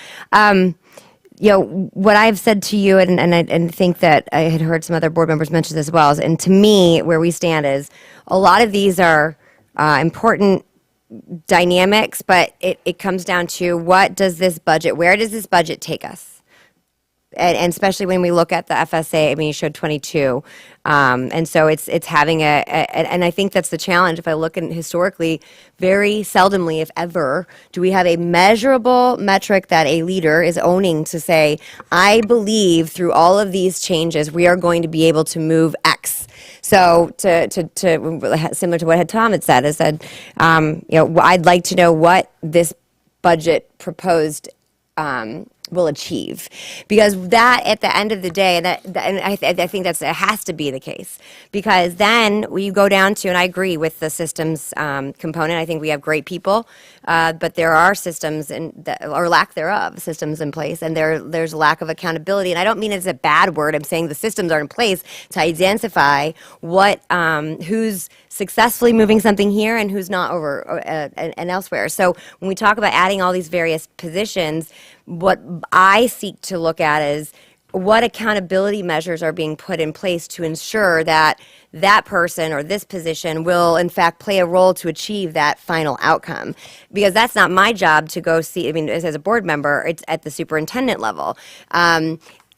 A: What I've said to you, and I think that I had heard some other board members mention this as well, and to me, where we stand is a lot of these are important dynamics, but it comes down to where does this budget take us? and especially when we look at the FSA, I mean, you showed 22. And so it's having and I think that's the challenge. If I look at historically, very seldomly, if ever, do we have a measurable metric that a leader is owning to say, I believe through all of these changes, we are going to be able to move X. So similar to what Tom had said, I'd like to know what this budget proposed will achieve, because that at the end of the day, and I think it has to be the case, because then you go down to, and I agree with the systems component. I think we have great people, but there are systems or lack thereof systems in place, and there's a lack of accountability. And I don't mean it's a bad word. I'm saying the systems are in place to identify what who's successfully moving something here and who's not over and elsewhere. So when we talk about adding all these various positions, what I seek to look at is what accountability measures are being put in place to ensure that that person or this position will in fact play a role to achieve that final outcome. Because that's not my job to go see, I mean, as a board member, it's at the superintendent level.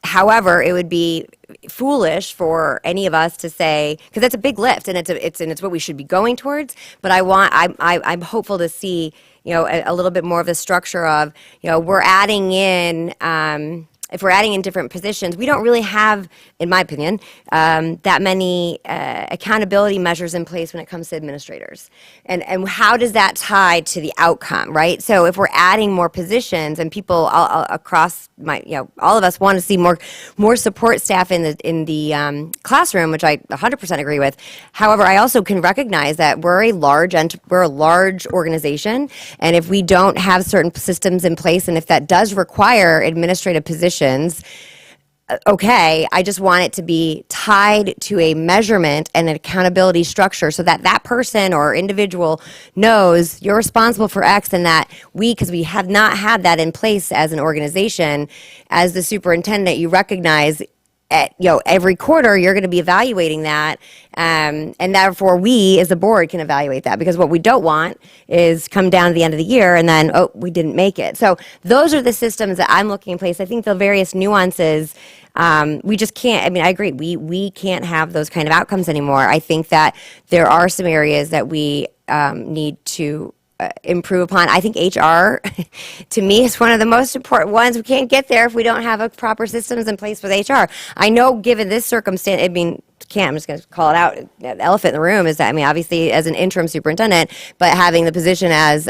A: However, it would be foolish for any of us to say, because that's a big lift, and it's what we should be going towards. But I'm hopeful to see, a little bit more of the structure of, we're adding in. If we're adding in different positions, we don't really have, in my opinion, that many accountability measures in place when it comes to administrators. And how does that tie to the outcome, right? So if we're adding more positions and people across all of us want to see more support staff in the classroom, which I 100% agree with. However, I also can recognize that we're a large organization, and if we don't have certain systems in place, and if that does require administrative positions, okay, I just want it to be tied to a measurement and an accountability structure so that that person or individual knows you're responsible for X, and that because we have not had that in place as an organization, as the superintendent, you recognize every quarter you're going to be evaluating that, and therefore we as a board can evaluate that, because what we don't want is come down to the end of the year and then, we didn't make it. So those are the systems that I'm looking in place. I think the various nuances, we just can't, I mean, I agree, we can't have those kind of outcomes anymore. I think that there are some areas that we need to improve upon. I think HR, to me, is one of the most important ones. We can't get there if we don't have a proper systems in place with HR. I know, given this circumstance, I mean, I'm just going to call it out. The elephant in the room is that, I mean, obviously, as an interim superintendent, but having the position as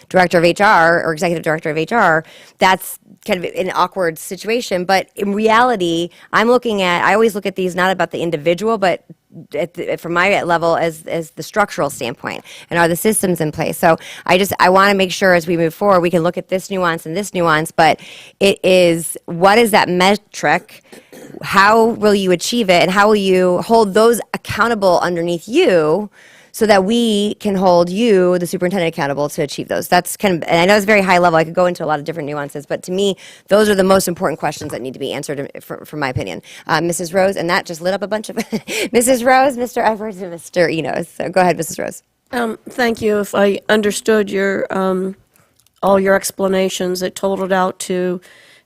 A: director of HR or executive director of HR, that's kind of an awkward situation. But in reality, I always look at these not about the individual, but from my level as the structural standpoint, and are the systems in place. So I want to make sure as we move forward, we can look at this nuance and this nuance, but it is, what is that metric? How will you achieve it? And how will you hold those accountable underneath you so that we can hold you, the superintendent, accountable to achieve those? That's kind of, and I know it's very high level. I could go into a lot of different nuances, but to me, those are the most important questions that need to be answered, from my opinion. Mrs. Rose, and that just lit up a bunch of Mrs. Rose, Mr. Edwards, and Mr. Enos. So go ahead, Mrs. Rose.
E: Thank you. If I understood your all your explanations, it totaled out to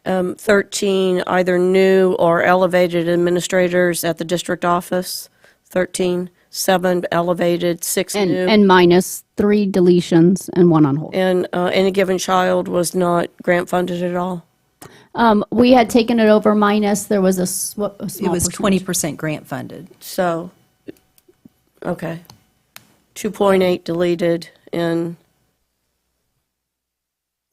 E: 13 either new or elevated administrators at the district office. 13. 7 elevated, 6 new.
H: And minus 3 deletions and 1 on hold.
E: And any given child was not grant funded at all?
H: We had taken it over minus, there was a small
D: It was
H: percentage.
D: 20% grant funded.
E: So, okay. 2.8 deleted and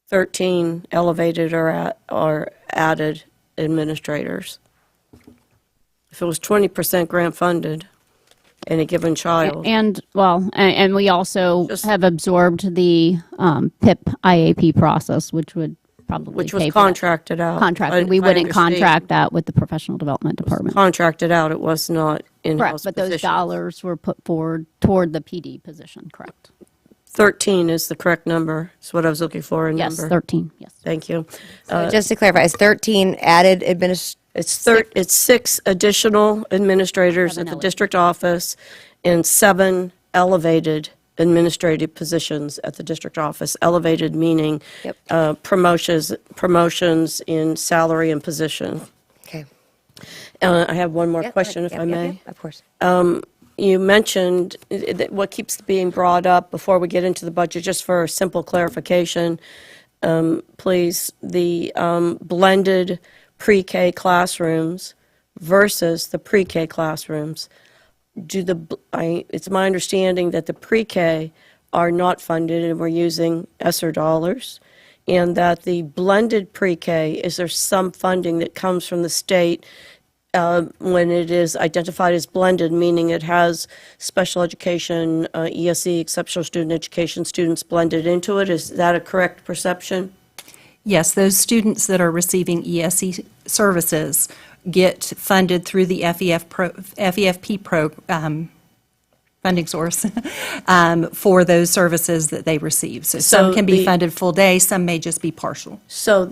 E: 13 elevated or added administrators. If it was 20% grant funded, any given child.
H: And we also
E: Just-
H: have absorbed the PIP IAP process, which would probably
E: Which was
H: pay for that.
E: contracted out.
H: Contracted. We
E: I
H: wouldn't
E: understand.
H: contract that with the professional development department.
E: Contracted out, it was not in-house
H: Correct, but those
E: positions.
H: dollars were put forward toward the PD position, correct?
E: 13 is the correct number, is what I was looking for, a
H: Yes,
E: number.
H: 13, yes.
E: Thank you.
A: Just to clarify, is 13 added
E: It's 6 additional administrators at the
H: elevated.
E: district office and 7 elevated administrative positions at the district office. Elevated meaning promotions in salary and position.
A: Okay.
E: I have one more
A: Yep,
E: question, if
A: yep,
E: I
A: yep,
E: may.
A: yep, of course.
E: You mentioned that what keeps being brought up before we get into the budget, just for simple clarification, please, the blended pre-K classrooms versus the pre-K classrooms. It's my understanding that the pre-K are not funded and we're using ESSER dollars, and that the blended pre-K, is there some funding that comes from the state when it is identified as blended, meaning it has special education, ESE, exceptional student education students blended into it? Is that a correct perception?
D: Yes, those students that are receiving ESE services get funded through the FEFP funding source for those services that they receive. So some can be funded full day, some may just be partial.
E: So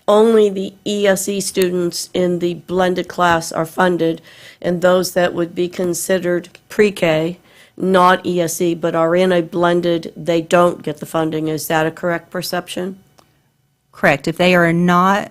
E: only the ESE students in the blended class are funded, and those that would be considered pre-K, not ESE, but are in a blended, they don't get the funding. Is that a correct perception?
D: Correct. If they are not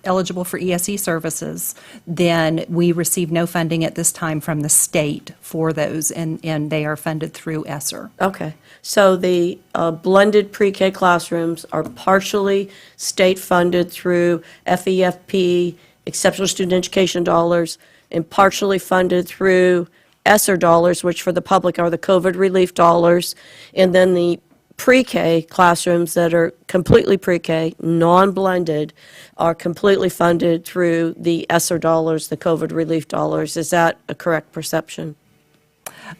D: eligible for ESE services, then we receive no funding at this time from the state for those, and they are funded through ESSER.
E: Okay. So the blended pre-K classrooms are partially state-funded through FEFP, exceptional student education dollars, and partially funded through ESSER dollars, which for the public are the COVID relief dollars, and then the pre-K classrooms that are completely pre-K, non-blended, are completely funded through the ESSER dollars, the COVID relief dollars. Is that a correct perception?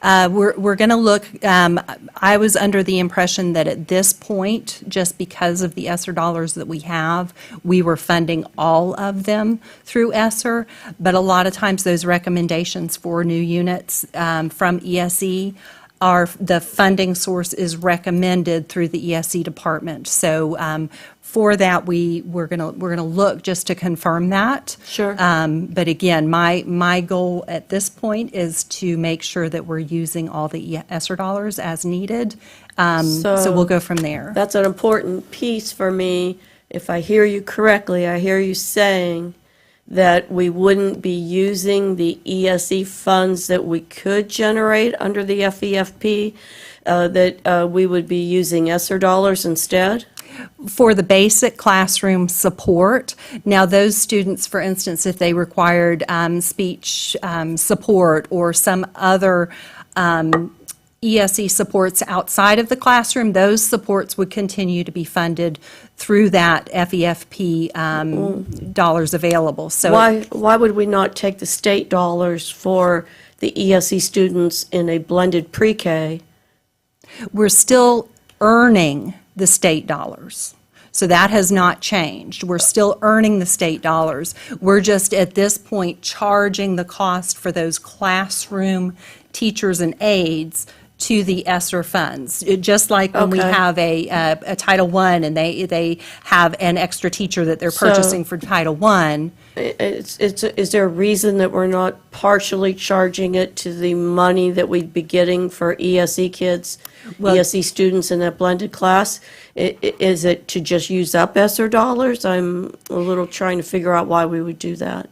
D: We're going to look, I was under the impression that at this point, just because of the ESSER dollars that we have, we were funding all of them through ESSER, but a lot of times those recommendations for new units from ESE the funding source is recommended through the ESE department. So for that, we're gonna look just to confirm that.
E: Sure.
D: But again, my goal at this point is to make sure that we're using all the ESSER dollars as needed. So we'll go from there.
E: That's an important piece for me. If I hear you correctly, I hear you saying that we wouldn't be using the ESE funds that we could generate under the FEFP, that we would be using ESSER dollars instead?
D: For the basic classroom support. Now, those students, for instance, if they required speech support or some other ESE supports outside of the classroom, those supports would continue to be funded through that FEFP dollars available. So
E: Why would we not take the state dollars for the ESE students in a blended pre-K?
D: we're still earning the state dollars. So that has not changed. We're still earning the state dollars. We're just at this point charging the cost for those classroom teachers and aides to the ESSER funds. Just like when we
E: Okay.
D: have a Title I and they have an extra teacher that they're purchasing for Title I.
E: Is there a reason that we're not partially charging it to the money that we'd be getting for ESE kids, ESE students in that blended class? Is it to just use up ESSER dollars? I'm a little trying to figure out why we would do that.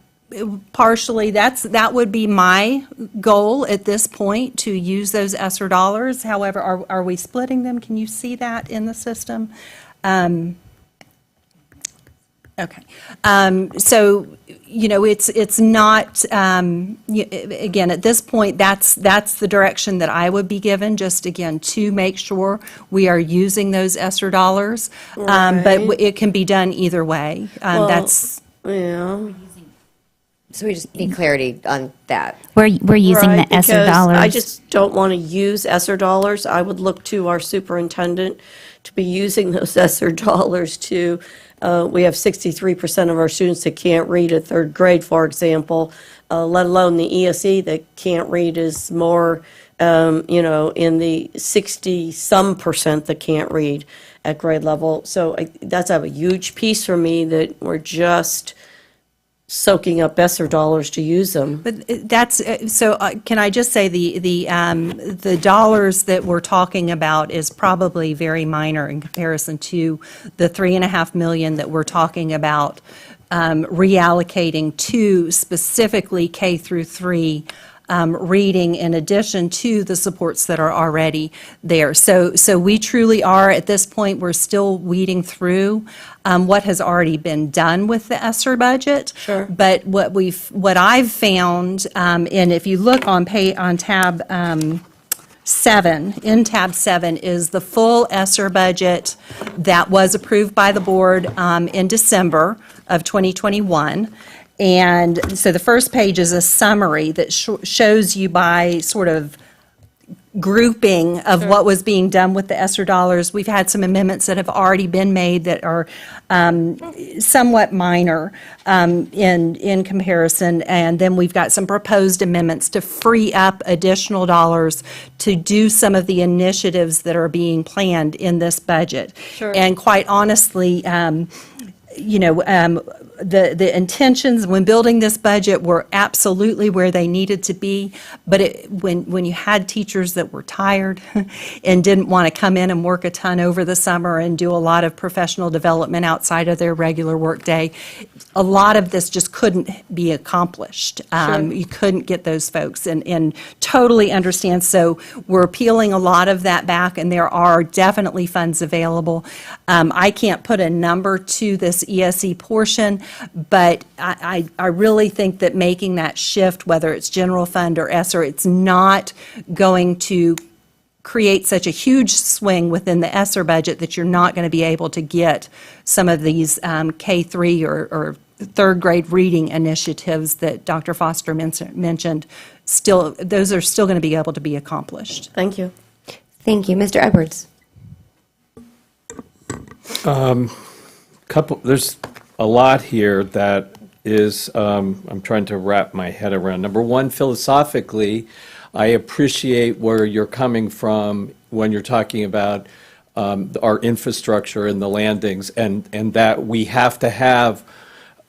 D: Partially, that would be my goal at this point, to use those ESSER dollars. However, are we splitting them? Can you see that in the system? Okay. So, it's not, again, at this point, that's the direction that I would be given, just again, to make sure we are using those ESSER dollars. But
E: Right.
D: it can be done either way.
E: Yeah.
A: So we just need clarity on that.
G: We're using
E: Right,
G: the ESSER
E: because
G: dollars.
E: I just don't want to use ESSER dollars. I would look to our superintendent to be using those ESSER dollars to, we have 63% of our students that can't read at third grade, for example, let alone the ESE that can't read is more, in the 60-some percent that can't read at grade level. So that's a huge piece for me, that we're just soaking up ESSER dollars to use them.
D: But that's, so can I just say the dollars that we're talking about is probably very minor in comparison to the 3.5 million that we're talking about reallocating to specifically K through 3 reading in addition to the supports that are already there. So we truly are, at this point, we're still weeding through what has already been done with the ESSER budget.
E: Sure.
D: But what I've found, and if you look on tab 7, in tab 7 is the full ESSER budget that was approved by the board in December of 2021. And so the first page is a summary that shows you by sort of grouping of what was being done with the ESSER dollars. We've had some amendments that have already been made that are somewhat minor in comparison. And then we've got some proposed amendments to free up additional dollars to do some of the initiatives that are being planned in this budget.
E: Sure.
D: And quite honestly, the intentions when building this budget were absolutely where they needed to be, but when you had teachers that were tired and didn't want to come in and work a ton over the summer and do a lot of professional development outside of their regular workday, a lot of this just couldn't be accomplished. You couldn't get those folks, and totally understand. So we're peeling a lot of that back, and there are definitely funds available. I can't put a number to this ESE portion, but I really think that making that shift, whether it's general fund or ESSER, it's not going to create such a huge swing within the ESSER budget that you're not going to be able to get some of these K-3 or third grade reading initiatives that Dr. Foster mentioned. Still, those are still going to be able to be accomplished.
E: Thank you.
A: Thank you. Mr. Edwards?
F: There's a lot here that is, I'm trying to wrap my head around. Number one, philosophically, I appreciate where you're coming from when you're talking about our infrastructure and the landings, and that we have to have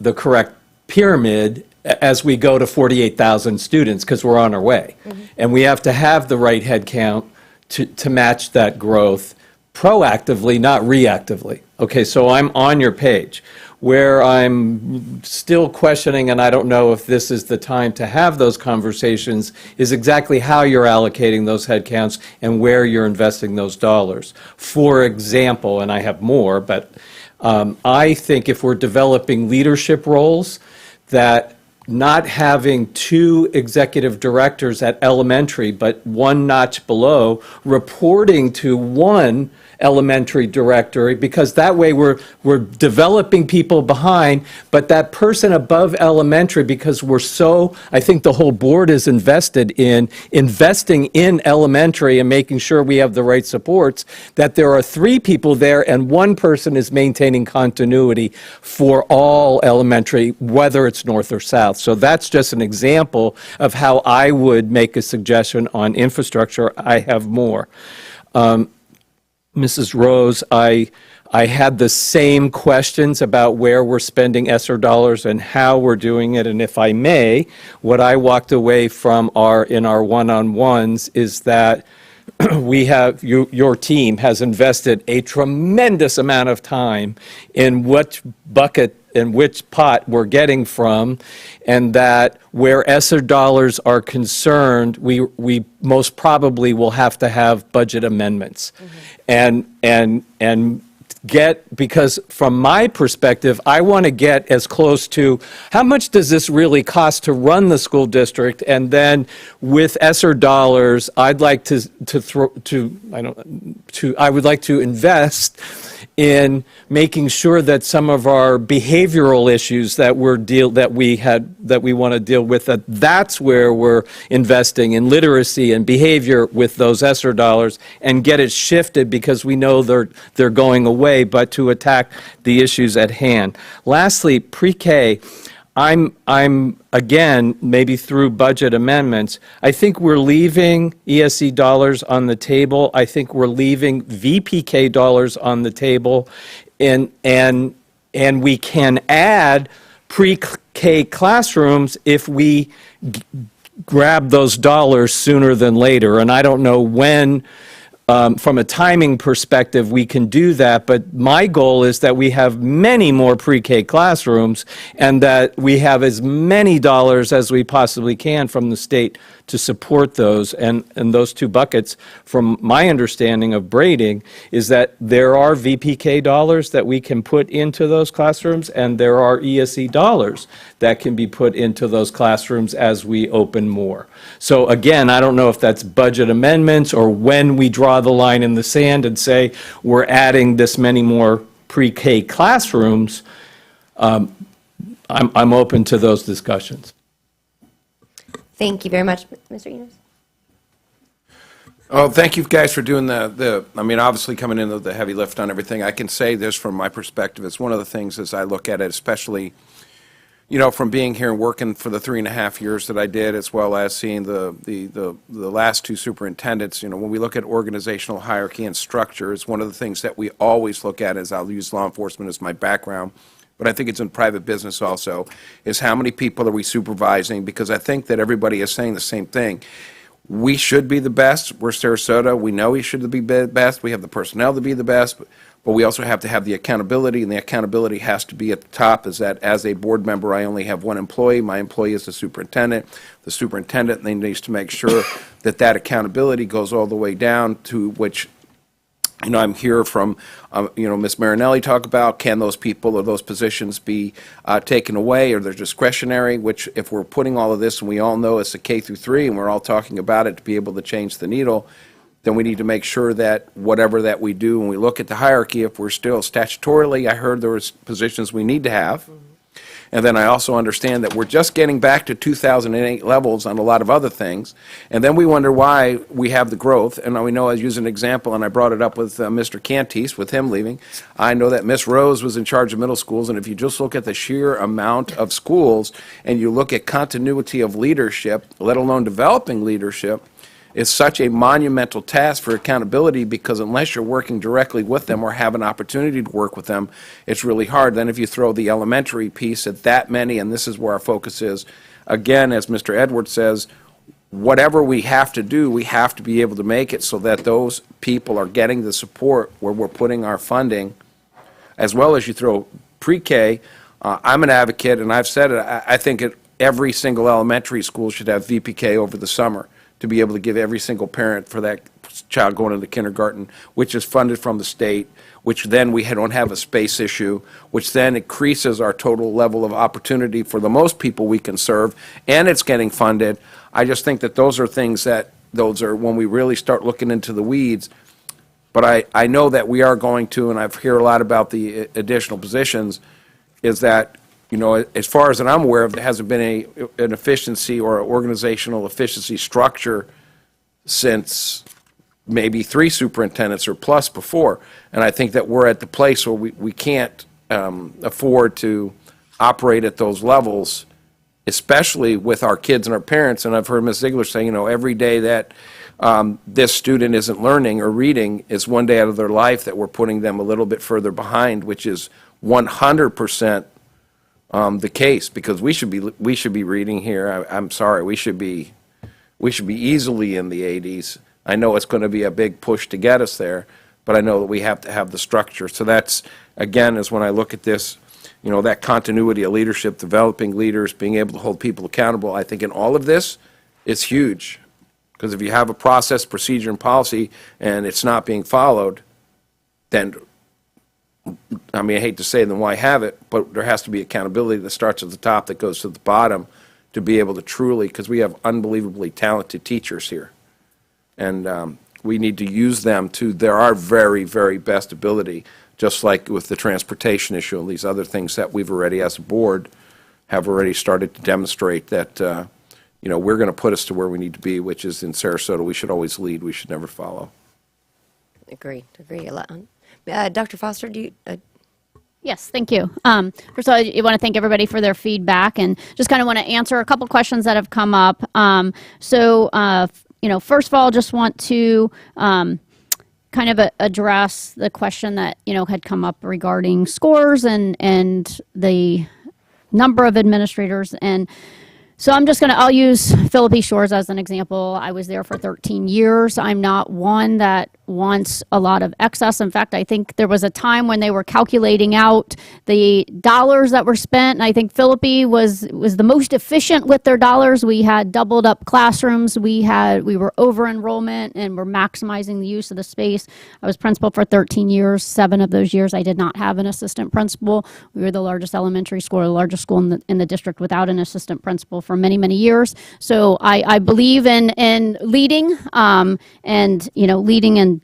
F: the correct pyramid as we go to 48,000 students, because we're on our way. And we have to have the right head count to match that growth proactively, not reactively. Okay, so I'm on your page. Where I'm still questioning, and I don't know if this is the time to have those conversations, is exactly how you're allocating those headcounts and where you're investing those dollars. For example, and I have more, but I think if we're developing leadership roles, that not having 2 executive directors at elementary, but one notch below, reporting to one elementary director, because that way we're developing people behind, but that person above elementary, because I think the whole board is invested in investing in elementary and making sure we have the right supports, that there are 3 people there and one person is maintaining continuity for all elementary, whether it's north or south. So that's just an example of how I would make a suggestion on infrastructure. I have more. Mrs. Rose, I had the same questions about where we're spending ESSER dollars and how we're doing it. And if I may, what I walked away from in our one-on-ones is that your team has invested a tremendous amount of time in which bucket and which pot we're getting from, and that where ESSER dollars are concerned, we most probably will have to have budget amendments. And because from my perspective, I want to get as close to how much does this really cost to run the school district, and then with ESSER dollars, I'd like I would like to invest in making sure that some of our behavioral issues that we want to deal with, that's where we're investing in literacy and behavior with those ESSER dollars, and get it shifted because we know they're going away, but to attack the issues at hand. Lastly, pre-K, I'm again, maybe through budget amendments, I think we're leaving ESE dollars on the table. I think we're leaving VPK dollars on the table, and we can add pre-K classrooms if we grab those dollars sooner than later. And I don't know when, from a timing perspective, we can do that, but my goal is that we have many more pre-K classrooms and that we have as many dollars as we possibly can from the state to support those. And those two buckets, from my understanding of braiding, is that there are VPK dollars that we can put into those classrooms, and there are ESE dollars that can be put into those classrooms as we open more. So again, I don't know if that's budget amendments or when we draw the line in the sand and say we're adding this many more pre-K classrooms. I'm open to those discussions.
A: Thank you very much, Mr. Enos.
I: Oh, thank you guys for doing I mean, obviously coming into the heavy lift on everything. I can say this from my perspective. It's one of the things as I look at it, especially, you know, from being here and working for the 3.5 years that I did, as well as seeing the last two superintendents. You know, when we look at organizational hierarchy and structure, it's one of the things that we always look at, as I'll use law enforcement as my background, but I think it's in private business also, is how many people are we supervising? Because I think that everybody is saying the same thing. We should be the best. We're Sarasota. We know we should be the best. We have the personnel to be the best, but we also have to have the accountability, and the accountability has to be at the top, is that as a board member, I only have one employee. My employee is the superintendent. The superintendent then needs to make sure that that accountability goes all the way down to which, you know, I'm here from, you know, Ms. Marinelli talk about, can those people or those positions be taken away, or they're discretionary, which if we're putting all of this, and we all know it's a K through 3, and we're all talking about it to be able to change the needle, then we need to make sure that whatever that we do, when we look at the hierarchy, if we're still statutorily, I heard there was positions we need to have. And then I also understand that we're just getting back to 2008 levels on a lot of other things. And then we wonder why we have the growth. And we know, I use an example, and I brought it up with Mr. Cantis, with him leaving. I know that Miss Rose was in charge of middle schools, and if you just look at the sheer amount of schools, and you look at continuity of leadership, let alone developing leadership, is such a monumental task for accountability, because unless you're working directly with them or have an opportunity to work with them, it's really hard. Then if you throw the elementary piece at that many, and this is where our focus is, again, as Mr. Edwards says, whatever we have to do, we have to be able to make it so that those people are getting the support where we're putting our funding, as well as you throw pre-K. I'm an advocate, and I've said it, I think every single elementary school should have VPK over the summer, to be able to give every single parent for that child going into kindergarten, which is funded from the state, which then we don't have a space issue, which then increases our total level of opportunity for the most people we can serve, and it's getting funded. I just think that those are things that, those are when we really start looking into the weeds. But I know that we are going to, and I've heard a lot about the additional positions, is that, you know, as far as I'm aware of, there hasn't been an efficiency or organizational efficiency structure since maybe 3 superintendents or plus before. And I think that we're at the place where we can't afford to operate at those levels, especially with our kids and our parents. And I've heard Ms. Ziegler say, you know, every day that this student isn't learning or reading is one day out of their life that we're putting them a little bit further behind, which is 100% the case, because we should be reading here. I'm sorry, we should be easily in the 80s. I know it's going to be a big push to get us there, but I know that we have to have the structure. So that's, again, is when I look at this, you know, that continuity of leadership, developing leaders, being able to hold people accountable. I think in all of this, it's huge, because if you have a process, procedure, and policy, and it's not being followed, then, I mean, I hate to say, then why have it? But there has to be accountability that starts at the top, that goes to the bottom, to be able to truly, because we have unbelievably talented teachers here. And we need to use them to our very, very best ability, just like with the transportation issue and these other things that we've already, as a board, have already started to demonstrate that, you know, we're going to put us to where we need to be, which is in Sarasota. We should always lead. We should never follow.
A: Agree a lot. Dr. Foster, do you?
B: Yes, thank you. First of all, I want to thank everybody for their feedback, and just kind of want to answer a couple questions that have come up. You know, first of all, just want to kind of address the question that, you know, had come up regarding scores and the
H: number of administrators. And so I'll use Philippi Shores as an example. I was there for 13 years. I'm not one that wants a lot of excess. In fact, I think there was a time when they were calculating out the dollars that were spent, and I think Philippi was the most efficient with their dollars. We had doubled up classrooms. We were over enrollment, and we're maximizing the use of the space. I was principal for 13 years. 7 of those years, I did not have an assistant principal. We were the largest elementary school, the largest school in the district without an assistant principal for many, many years. So I believe in leading, and leading and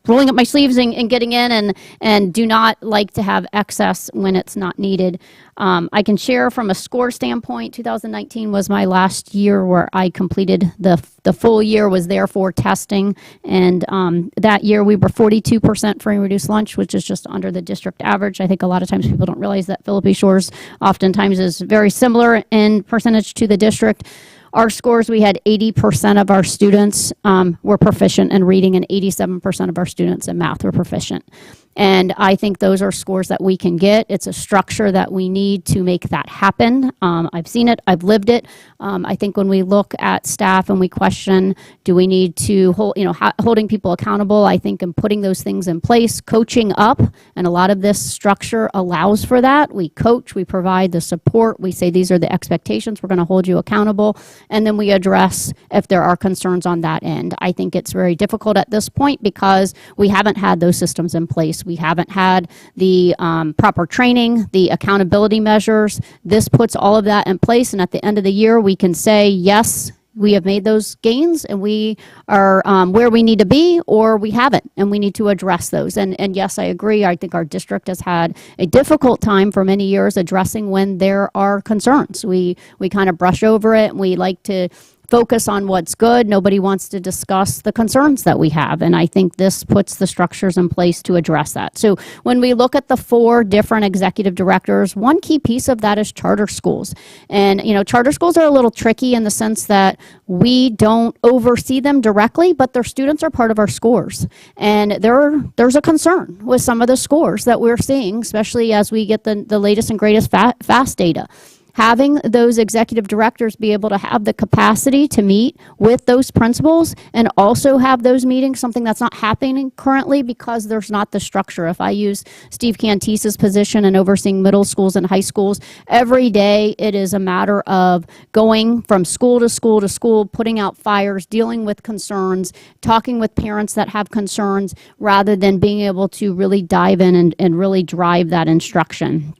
H: rolling up my sleeves and getting in, and do not like to have excess when it's not needed. I can share from a score standpoint, 2019 was my last year where I completed the full year, was there for testing, and that year we were 42% free and reduced lunch, which is just under the district average. I think a lot of times people don't realize that Philippi Shores oftentimes is very similar in percentage to the district. Our scores, we had 80% of our students were proficient in reading, and 87% of our students in math were proficient. And I think those are scores that we can get. It's a structure that we need to make that happen. I've seen it. I've lived it. I think when we look at staff and we question, do we need to holding people accountable, I think in putting those things in place, coaching up, and a lot of this structure allows for that. We coach, we provide the support, we say these are the expectations, we're going to hold you accountable, and then we address if there are concerns on that end. I think it's very difficult at this point because we haven't had those systems in place. We haven't had the proper training, the accountability measures. This puts all of that in place, and at the end of the year, we can say, yes, we have made those gains, and we are where we need to be, or we haven't, and we need to address those. And yes, I agree. I think our district has had a difficult time for many years addressing when there are concerns. We kind of brush over it, and we like to focus on what's good. Nobody wants to discuss the concerns that we have. And I think this puts the structures in place to address that. So when we look at the 4 different executive directors, one key piece of that is charter schools. And, charter schools are a little tricky in the sense that we don't oversee them directly, but their students are part of our scores. And there's a concern with some of the scores that we're seeing, especially as we get the latest and greatest FAST data. Having those executive directors be able to have the capacity to meet with those principals and also have those meetings, something that's not happening currently because there's not the structure. If I use Steve Cantise's position in overseeing middle schools and high schools, every day it is a matter of going from school to school to school, putting out fires, dealing with concerns, talking with parents that have concerns, rather than being able to really dive in and really drive that instruction.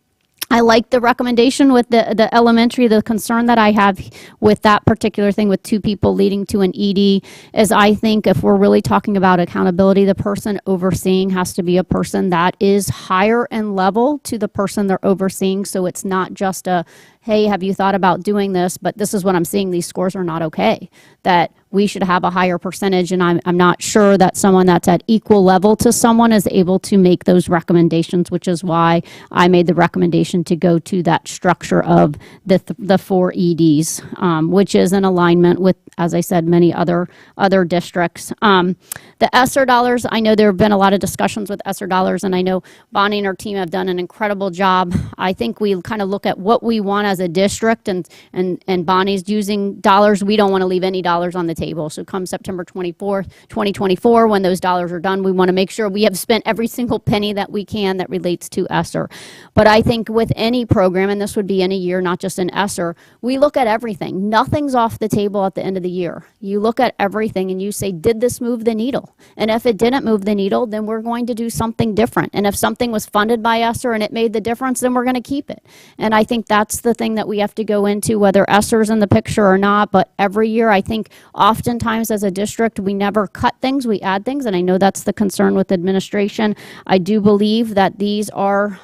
H: I like the recommendation with the elementary. The concern that I have with that particular thing with 2 people leading to an ED is I think if we're really talking about accountability, the person overseeing has to be a person that is higher in level to the person they're overseeing. So it's not just a, hey, have you thought about doing this? But this is what I'm seeing. These scores are not okay. That we should have a higher percentage, and I'm not sure that someone that's at equal level to someone is able to make those recommendations, which is why I made the recommendation to go to that structure of the 4 EDs, which is in alignment with, as I said, many other districts. The ESSER dollars, I know there have been a lot of discussions with ESSER dollars, and I know Bonnie and her team have done an incredible job. I think we kind of look at what we want as a district, and Bonnie's using dollars. We don't want to leave any dollars on the table. So come September 24th, 2024, when those dollars are done, we want to make sure we have spent every single penny that we can that relates to ESSER. But I think with any program, and this would be any year, not just in ESSER, we look at everything. Nothing's off the table at the end of the year. You look at everything and you say, did this move the needle? And if it didn't move the needle, then we're going to do something different. And if something was funded by ESSER and it made the difference, then we're going to keep it. And I think that's the thing that we have to go into, whether ESSER's in the picture or not. But every year, I think oftentimes as a district, we never cut things, we add things. And I know that's the concern with administration. I do believe that these are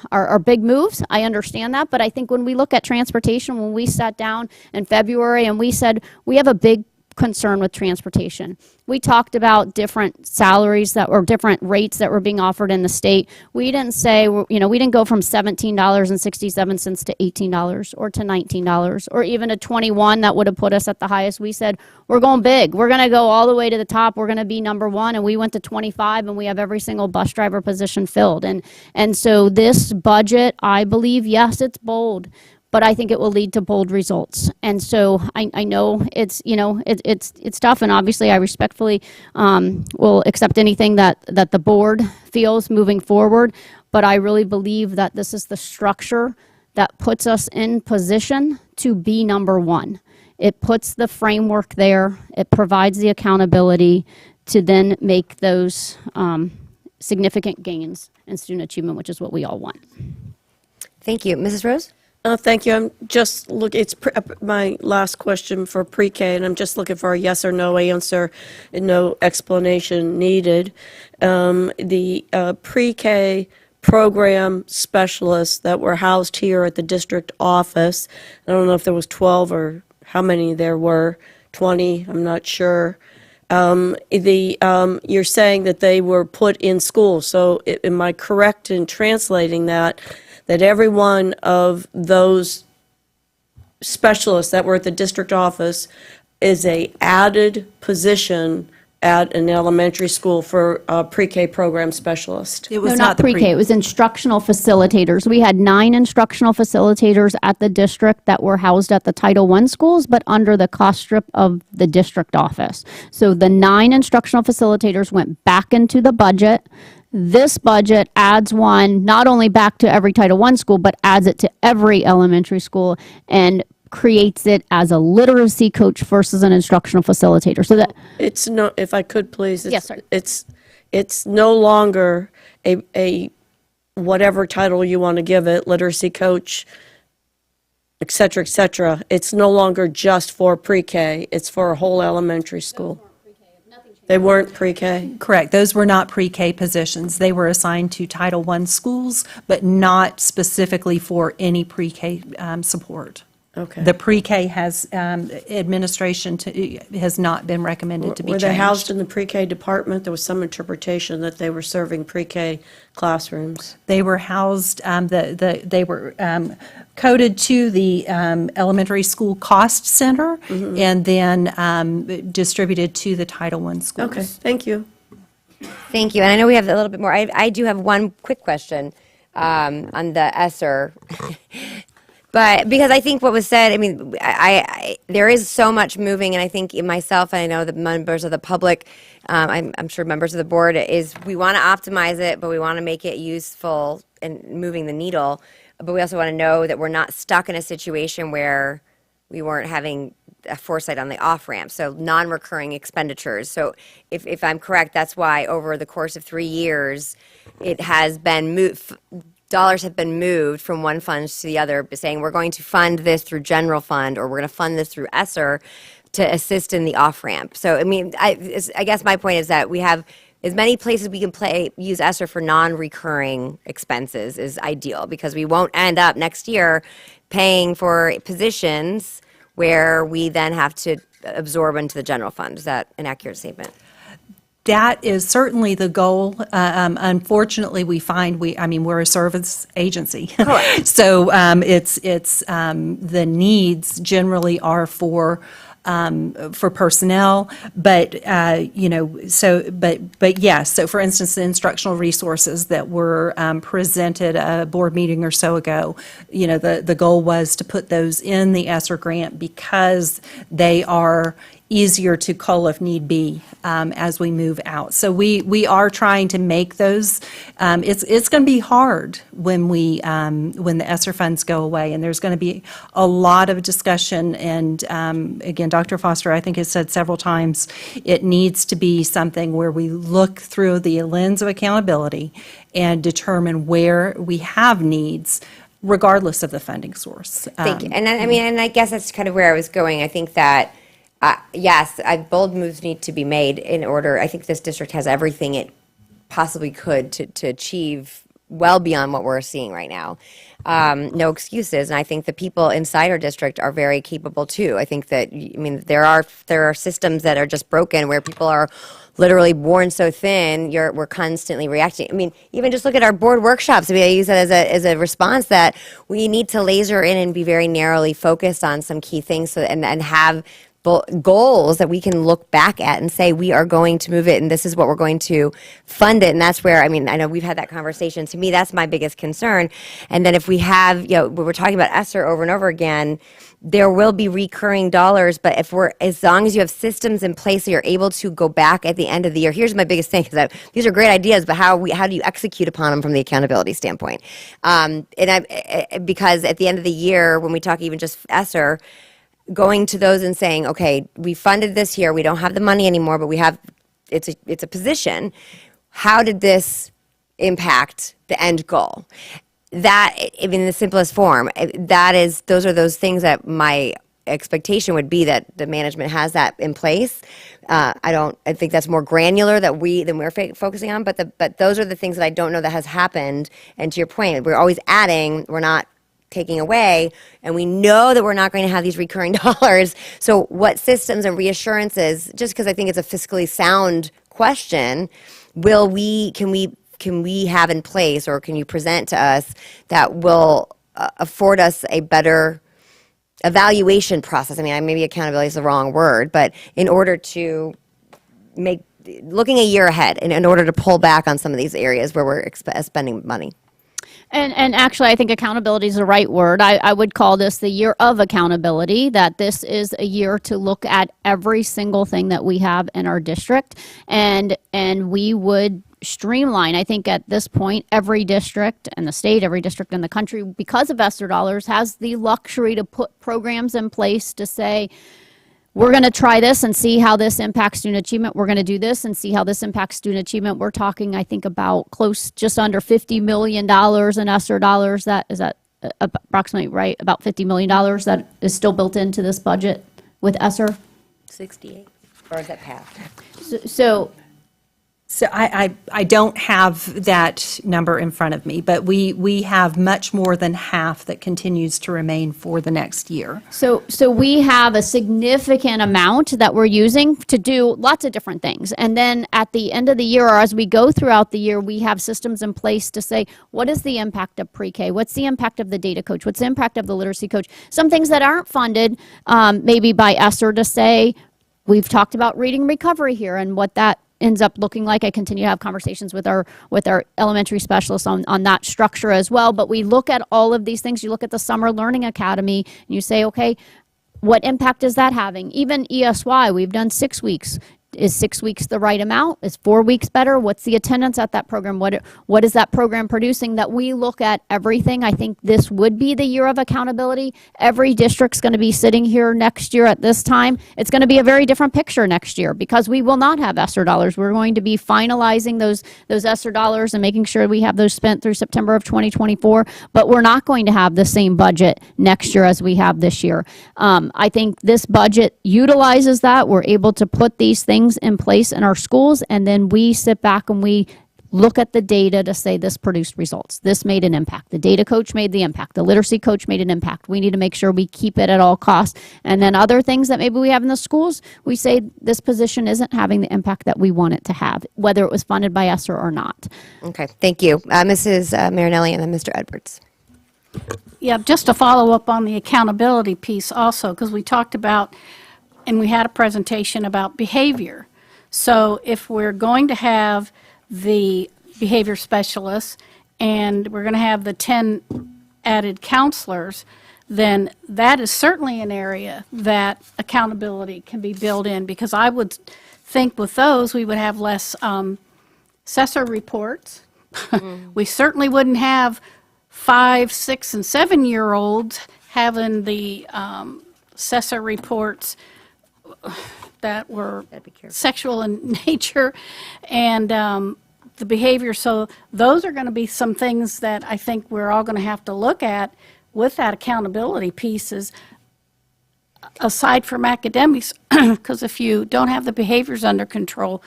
H: big moves. I understand that. But I think when we look at transportation, when we sat down in February and we said, we have a big concern with transportation. We talked about different salaries that were different rates that were being offered in the state. We didn't say, we didn't go from $17.67 to $18 or to $19 or even to $21 that would have put us at the highest. We said, we're going big. We're going to go all the way to the top. We're going to be number 1. And we went to 25 and we have every single bus driver position filled. And so this budget, I believe, yes, it's bold. but I think it will lead to bold results. And so I know it's, it's tough, and obviously I respectfully will accept anything that the board feels moving forward, but I really believe that this is the structure that puts us in position to be number one. It puts the framework there. It provides the accountability to then make those significant gains in student achievement, which is what we all want.
A: Thank you. Mrs. Rose?
E: Thank you. I'm just it's my last question for pre-K, and I'm just looking for a yes or no answer, and no explanation needed. The pre-K program specialists that were housed here at the district office, I don't know if there was 12 or how many there were, 20, I'm not sure. You're saying that they were put in school, so am I correct in translating that every one of those specialists that were at the district office is a added position at an elementary school for a pre-K program specialist?
D: It was
H: No,
D: not the
H: pre-K, it was instructional facilitators. We had 9 instructional facilitators at the district that were housed at the Title I schools, but under the cost strip of the district office. So the 9 instructional facilitators went back into the budget. This budget adds one, not only back to every Title I school, but adds it to every elementary school and creates it as a literacy coach versus an instructional facilitator. So that
E: It's no, if I could please.
H: Yes, sir.
E: It's no longer a whatever title you want to give it, literacy coach, et cetera, et cetera. It's no longer just for pre-K, it's for a whole elementary school. They weren't pre-K?
D: Correct. Those were not pre-K positions. They were assigned to Title I schools, but not specifically for any pre-K support.
E: Okay.
D: The pre-K has, administration has not been recommended to be
E: Were
D: changed.
E: they housed in the pre-K department? There was some interpretation that they were serving pre-K classrooms.
D: They were housed, they were coded to the elementary school cost center and then distributed to the Title I schools.
E: Okay, thank you.
A: Thank you. And I know we have a little bit more. I do have one quick question on the ESSER. But because I think what was said, I mean, there is so much moving, and I think myself, and I know the members of the public, I'm sure members of the board, is we want to optimize it, but we want to make it useful and moving the needle. But we also want to know that we're not stuck in a situation where we weren't having a foresight on the off-ramp, so non-recurring expenditures. So if I'm correct, that's why over the course of 3 years, it has been moved. Dollars have been moved from one fund to the other, saying we're going to fund this through general fund, or we're going to fund this through ESSER to assist in the off-ramp. So, I mean, I guess my point is that we have as many places we can use ESSER for non-recurring expenses is ideal, because we won't end up next year paying for positions where we then have to absorb into the general fund. Is that an accurate statement?
D: That is certainly the goal. Unfortunately, we find we're a service agency.
A: Correct.
D: So it's the needs generally are for personnel, but but yes. So for instance, the instructional resources that were presented a board meeting or so ago, the goal was to put those in the ESSER grant because they are easier to cull if need be as we move out. So we are trying to make those. It's going to be hard when when the ESSER funds go away, and there's going to be a lot of discussion. And again, Dr. Foster, I think, has said several times, it needs to be something where we look through the lens of accountability and determine where we have needs, regardless of the funding source.
A: Thank you. And I guess that's kind of where I was going. I think that yes, bold moves need to be made in order. I think this district has everything it possibly could to achieve well beyond what we're seeing right now. No excuses, and I think the people inside our district are very capable too. I think that, there are systems that are just broken where people are literally born so thin, we're constantly reacting. Even just look at our board workshops. I use that as a response that we need to laser in and be very narrowly focused on some key things and have goals that we can look back at and say, we are going to move it and this is what we're going to fund it. And that's where, I mean, I know we've had that conversation. To me, that's my biggest concern. And then if we have, we're talking about ESSER over and over again, there will be recurring dollars, but as long as you have systems in place that you're able to go back at the end of the year, here's my biggest thing, because these are great ideas, but how do you execute upon them from the accountability standpoint? Because at the end of the year, when we talk even just ESSER, going to those and saying, okay, we funded this year, we don't have the money anymore, but it's a position. How did this impact the end goal? That, in the simplest form, those are those things that my expectation would be that the management has that in place. I think that's more granular than we're focusing on, but those are the things that I don't know that has happened. And to your point, we're always adding, we're not taking away, and we know that we're not going to have these recurring dollars. So what systems and reassurances, just because I think it's a fiscally sound question, can we have in place, or can you present to us that will afford us a better evaluation process? I mean, maybe accountability is the wrong word, but in order to looking a year ahead, and in order to pull back on some of these areas where we're spending money.
B: And actually, I think accountability is the right word. I would call this the year of accountability, that this is a year to look at every single thing that we have in our district, and we would streamline. I think at this point, every district in the state, every district in the country, because of ESSER dollars, has the luxury to put programs in place to say, we're going to try this and see how this impacts student achievement. We're going to do this and see how this impacts student achievement. We're talking, I think, about just under $50 million in ESSER dollars. Is that approximately right? About $50 million that is still built into this budget with ESSER?
A: 68, or is that passed?
D: So I don't have that number in front of me, but we have much more than half that continues to remain for the next year.
B: So we have a significant amount that we're using to do lots of different things. And then at the end of the year, or as we go throughout the year, we have systems in place to say, what is the impact of pre-K? What's the impact of the data coach? What's the impact of the literacy coach? Some things that aren't funded, maybe by ESSER, to say, we've talked about reading recovery here and what that ends up looking like. I continue to have conversations with our elementary specialists on that structure as well. But we look at all of these things. You look at the Summer Learning Academy and you say, okay, what impact is that having? Even ESY, we've done 6 weeks. Is 6 weeks the right amount? Is 4 weeks better? What's the attendance at that program? What is that program producing? That we look at everything. I think this would be the year of accountability. Every district's going to be sitting here next year at this time. It's going to be a very different picture next year because we will not have ESSER dollars. We're going to be finalizing those ESSER dollars and making sure we have those spent through September of 2024, but we're not going to have the same budget next year as we have this year. I think this budget utilizes that. We're able to put these things in place in our schools, and then we sit back and we look at the data to say this produced results. This made an impact. The data coach made the impact. The literacy coach made an impact. We need to make sure we keep it at all costs. And then other things that maybe we have in the schools, we say this position isn't having the impact that we want it to have, whether it was funded by ESSER or not.
A: Okay, thank you. Mrs. Marinelli and then Mr. Edwards.
J: Yeah, just to follow up on the accountability piece also, because we talked about, and we had a presentation about behavior. So if we're going to have the behavior specialists and we're going to have the 10 added counselors, then that is certainly an area that accountability can be built in, because I would think with those we would have less SESR reports. We certainly wouldn't have 5, 6, and 7-year-olds having the SESR reports that were sexual in nature and the behavior. So those are going to be some things that I think we're all going to have to look at with that accountability pieces, aside from academics, because if you don't have the behaviors under control,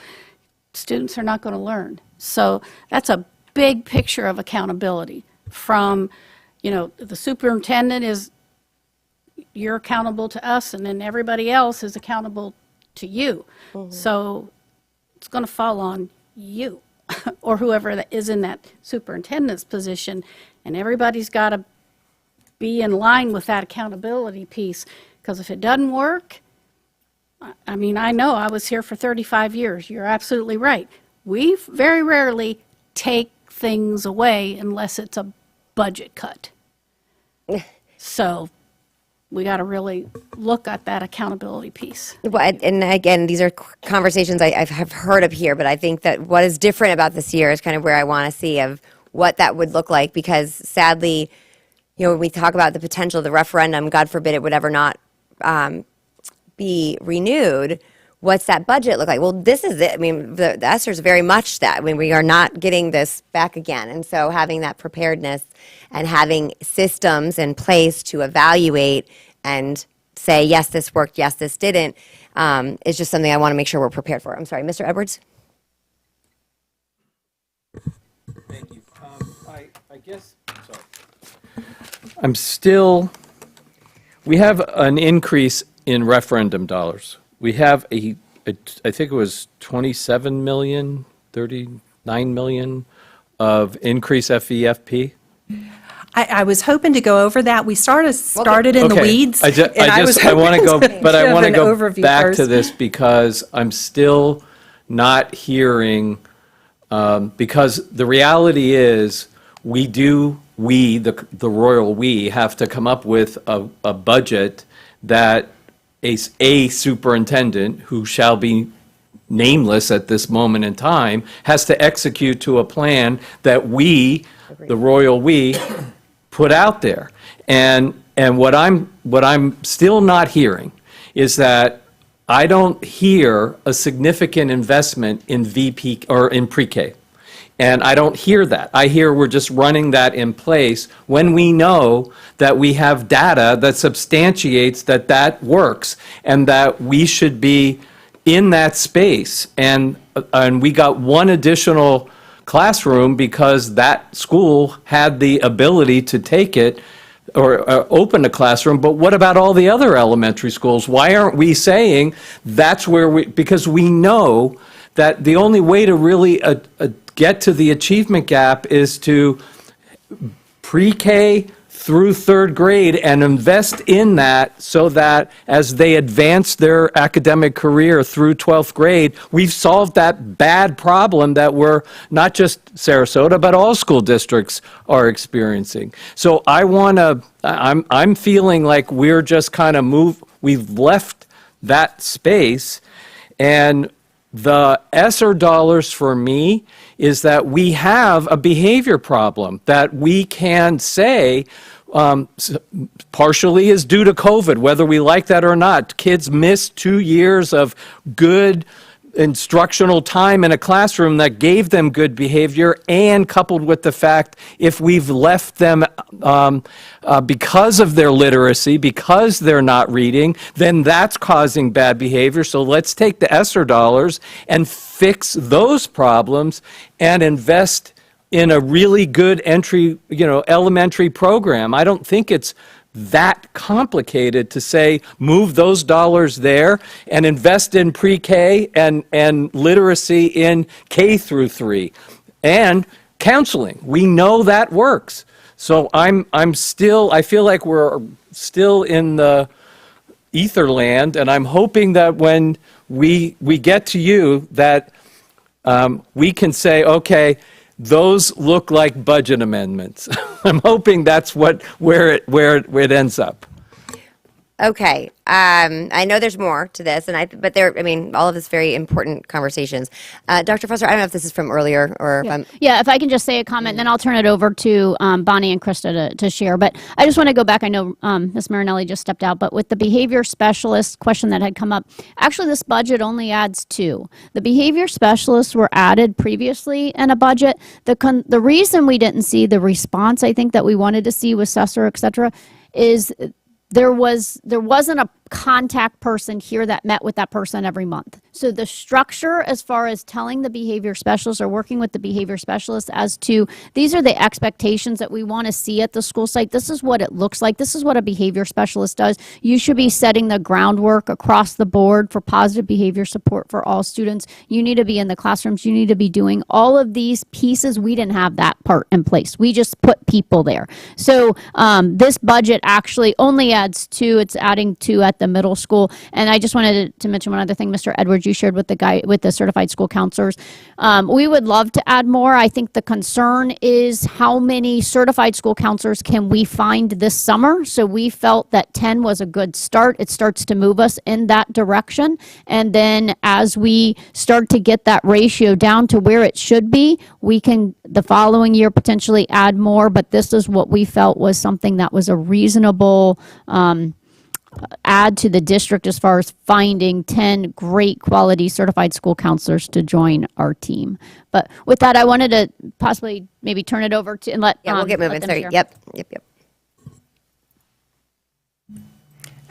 J: students are not going to learn. So that's a big picture of accountability from, the superintendent is, you're accountable to us, and then everybody else is accountable to you. Mm-hmm. So it's going to fall on you or whoever that is in that superintendent's position, and everybody's got to be in line with that accountability piece, because if it doesn't work, I mean, I know, I was here for 35 years. You're absolutely right. We very rarely take things away unless it's a budget cut. So we got to really look at that accountability piece.
A: Well, and again, these are conversations I have heard of here, but I think that what is different about this year is kind of where I want to see of what that would look like, because sadly, when we talk about the potential of the referendum, God forbid it would ever not be renewed, what's that budget look like? Well, this is it. I mean, the ESSER is very much that. I mean, we are not getting this back again. And so having that preparedness and having systems in place to evaluate and say, yes, this worked, yes, this didn't, is just something I want to make sure we're prepared for. I'm sorry, Mr. Edwards?
F: Thank you. I guess, sorry. We have an increase in referendum dollars. We have I think it was 27 million, 39 million of increase FEFP.
D: I was hoping to go over that. We started in the weeds.
F: I want to go, but I want to go
D: overview
F: back
D: first.
F: to this because I'm still not hearing, because the reality is the royal we, have to come up with a budget that a superintendent, who shall be nameless at this moment in time, has to execute to a plan that we, the royal we, put out there. And what I'm still not hearing is that I don't hear a significant investment in VP or in pre-K. And I don't hear that. I hear we're just running that in place when we know that we have data that substantiates that that works and that we should be in that space. And we got one additional classroom because that school had the ability to take it or open a classroom. But what about all the other elementary schools? Why aren't we saying that's where because we know that the only way to really get to the achievement gap is to pre-K through third grade and invest in that so that as they advance their academic career through 12th grade, we've solved that bad problem that we're not just Sarasota, but all school districts are experiencing. So I'm feeling like we're just kind of we've left that space, and the ESSER dollars for me is that we have a behavior problem that we can say partially is due to COVID, whether we like that or not. Kids missed 2 years of good instructional time in a classroom that gave them good behavior, and coupled with the fact if we've left them because of their literacy, because they're not reading, then that's causing bad behavior. So let's take the ESSER dollars and fix those problems and invest in a really good elementary program. I don't think it's that complicated to say move those dollars there and invest in pre-K and literacy in K through 3 and counseling. We know that works. So I feel like we're still in the ether land, and I'm hoping that when we get to you that we can say, okay, those look like budget amendments. I'm hoping that's where it ends up.
A: Okay, I know there's more to this, but all of this very important conversations. Dr. Foster, I don't know if this is from earlier or
B: Yeah, if I can just say a comment, then I'll turn it over to Bonnie and Krista to share. But I just want to go back. I know Ms. Marinelli just stepped out, but with the behavior specialist question that had come up, actually this budget only adds 2. The behavior specialists were added previously in a budget. The reason we didn't see the response, I think, that we wanted to see with Susser, et cetera, is there wasn't a contact person here that met with that person every month. So the structure as far as telling the behavior specialists or working with the behavior specialists as to these are the expectations that we want to see at the school site. This is what it looks like. This is what a behavior specialist does. You should be setting the groundwork across the board for positive behavior support for all students. You need to be in the classrooms. You need to be doing all of these pieces. We didn't have that part in place. We just put people there. So this budget actually only adds 2. It's adding 2 at
H: at the middle school. And I just wanted to mention one other thing, Mr. Edwards, you shared with the certified school counselors. We would love to add more. I think the concern is how many certified school counselors can we find this summer? So we felt that 10 was a good start. It starts to move us in that direction. And then as we start to get that ratio down to where it should be, we can the following year potentially add more, but this is what we felt was something that was a reasonable add to the district as far as finding 10 great quality certified school counselors to join our team. But with that, I wanted to possibly maybe turn it over to and let
A: Yeah, we'll get
H: let
A: moving.
H: them
A: Sorry.
H: share.
A: Yep.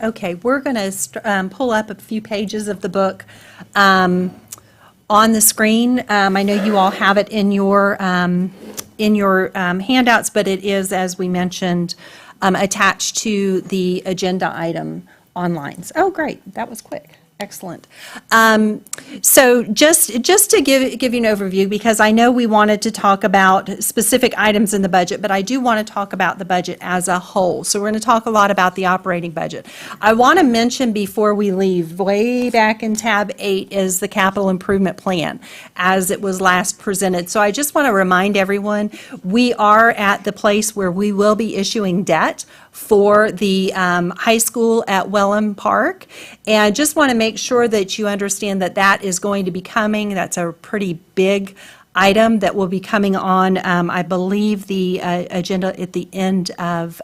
D: Okay, we're going to pull up a few pages of the book on the screen. I know you all have it in your handouts, but it is, as we mentioned, attached to the agenda item online. Oh, great, that was quick. Excellent. So just to give you an overview, because I know we wanted to talk about specific items in the budget, but I do want to talk about the budget as a whole. So we're going to talk a lot about the operating budget. I want to mention before we leave, way back in tab 8 is the capital improvement plan as it was last presented. So I just want to remind everyone, we are at the place where we will be issuing debt for the high school at Wellham Park. And just want to make sure that you understand that that is going to be coming. That's a pretty big item that will be coming on, I believe, the agenda at the end of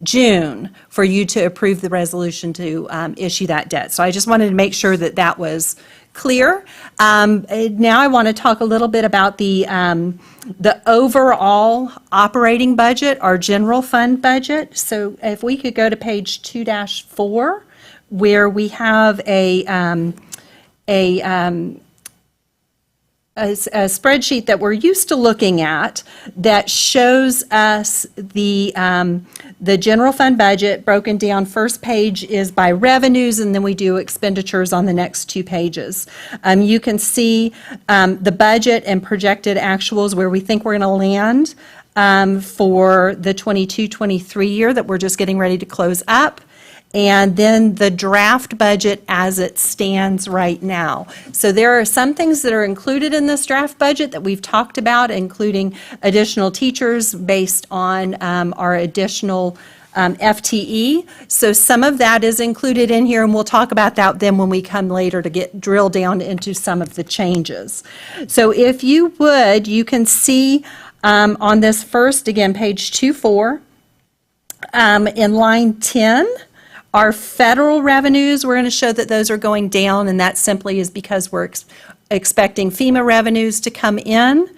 D: June for you to approve the resolution to issue that debt. So I just wanted to make sure that that was clear. Now I want to talk a little bit about the overall operating budget, our general fund budget. So if we could go to page 2-4, where we have a spreadsheet that we're used to looking at that shows us the general fund budget broken down. First page is by revenues, and then we do expenditures on the next 2 pages. You can see the budget and projected actuals where we think we're going to land for the 22-23 year that we're just getting ready to close up. And then the draft budget as it stands right now. So there are some things that are included in this draft budget that we've talked about, including additional teachers based on our additional FTE. So some of that is included in here, and we'll talk about that then when we come later to drill down into some of the changes. So if you would, you can see on this first, again, page 2-4, in line 10, our federal revenues, we're going to show that those are going down, and that simply is because we're expecting FEMA revenues to come in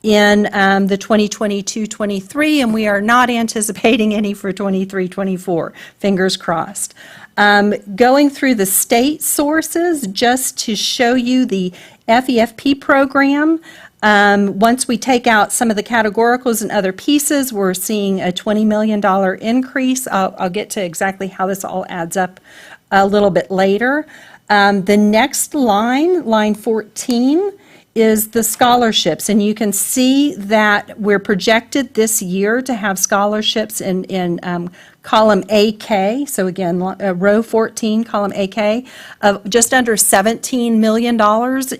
D: the 2022-23, and we are not anticipating any for 23-24. Fingers crossed. Going through the state sources, just to show you the FEFP program, once we take out some of the categoricals and other pieces, we're seeing a $20 million increase. I'll get to exactly how this all adds up a little bit later. The next line, line 14, is the scholarships. And you can see that we're projected this year to have scholarships in column AK. So again, row 14, column AK, of just under $17 million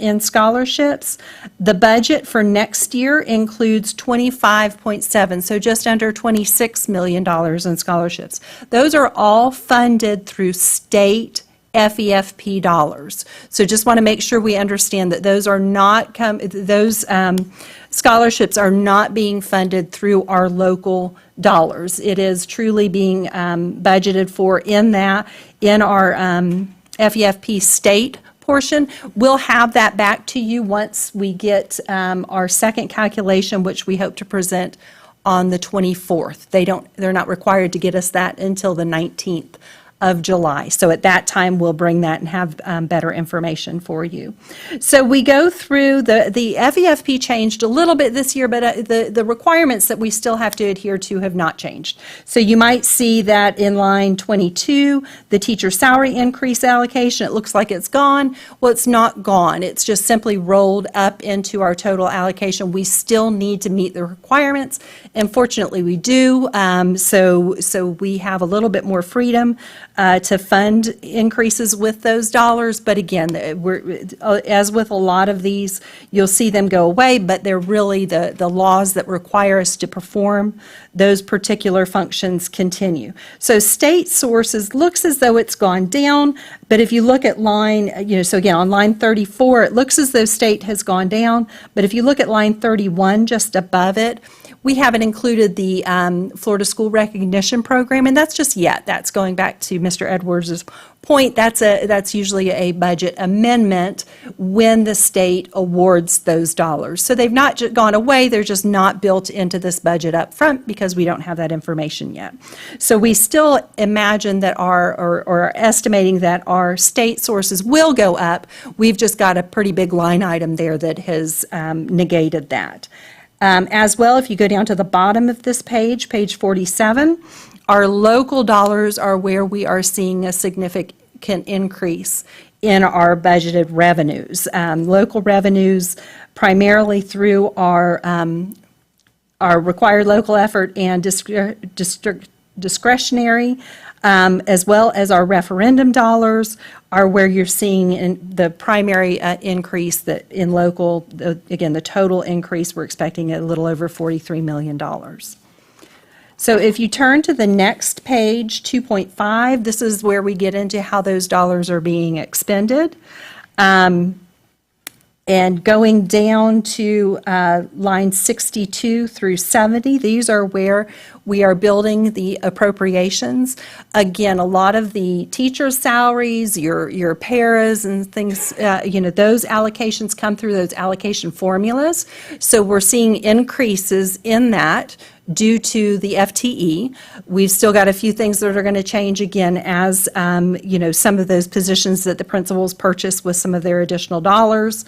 D: in scholarships. The budget for next year includes 25.7, so just under $26 million in scholarships. Those are all funded through state FEFP dollars. So just want to make sure we understand that those are not scholarships are not being funded through our local dollars. It is truly being budgeted for in our FEFP state portion. We'll have that back to you once we get our second calculation, which we hope to present on the 24th. They're not required to get us that until the 19th of July. So at that time, we'll bring that and have better information for you. So we go through, the FEFP changed a little bit this year, but the requirements that we still have to adhere to have not changed. So you might see that in line 22, the teacher salary increase allocation, it looks like it's gone. Well, it's not gone. It's just simply rolled up into our total allocation. We still need to meet the requirements, and fortunately we do. So we have a little bit more freedom to fund increases with those dollars. But again, as with a lot of these, you'll see them go away, but they're really the laws that require us to perform those particular functions continue. So state sources looks as though it's gone down, but if you look at line, so again, on line 34, it looks as though state has gone down, but if you look at line 31, just above it, we haven't included the Florida School Recognition Program, and that's just yet. That's going back to Mr. Edwards' point. That's usually a budget amendment when the state awards those dollars. So they've not gone away, they're just not built into this budget up front because we don't have that information yet. So we still imagine that or are estimating that our state sources will go up. We've just got a pretty big line item there that has negated that. As well, if you go down to the bottom of this page, page 47, our local dollars are where we are seeing a significant increase in our budgeted revenues. Local revenues primarily through our required local effort and discretionary, as well as our referendum dollars, are where you're seeing the primary increase that in local, again, the total increase, we're expecting a little over $43 million. So if you turn to the next page, 2.5, this is where we get into how those dollars are being expended. And going down to line 62 through 70, these are where we are building the appropriations. Again, a lot of the teachers' salaries, your paras and things, those allocations come through those allocation formulas. So we're seeing increases in that due to the FTE. We've still got a few things that are going to change again as, some of those positions that the principals purchase with some of their additional dollars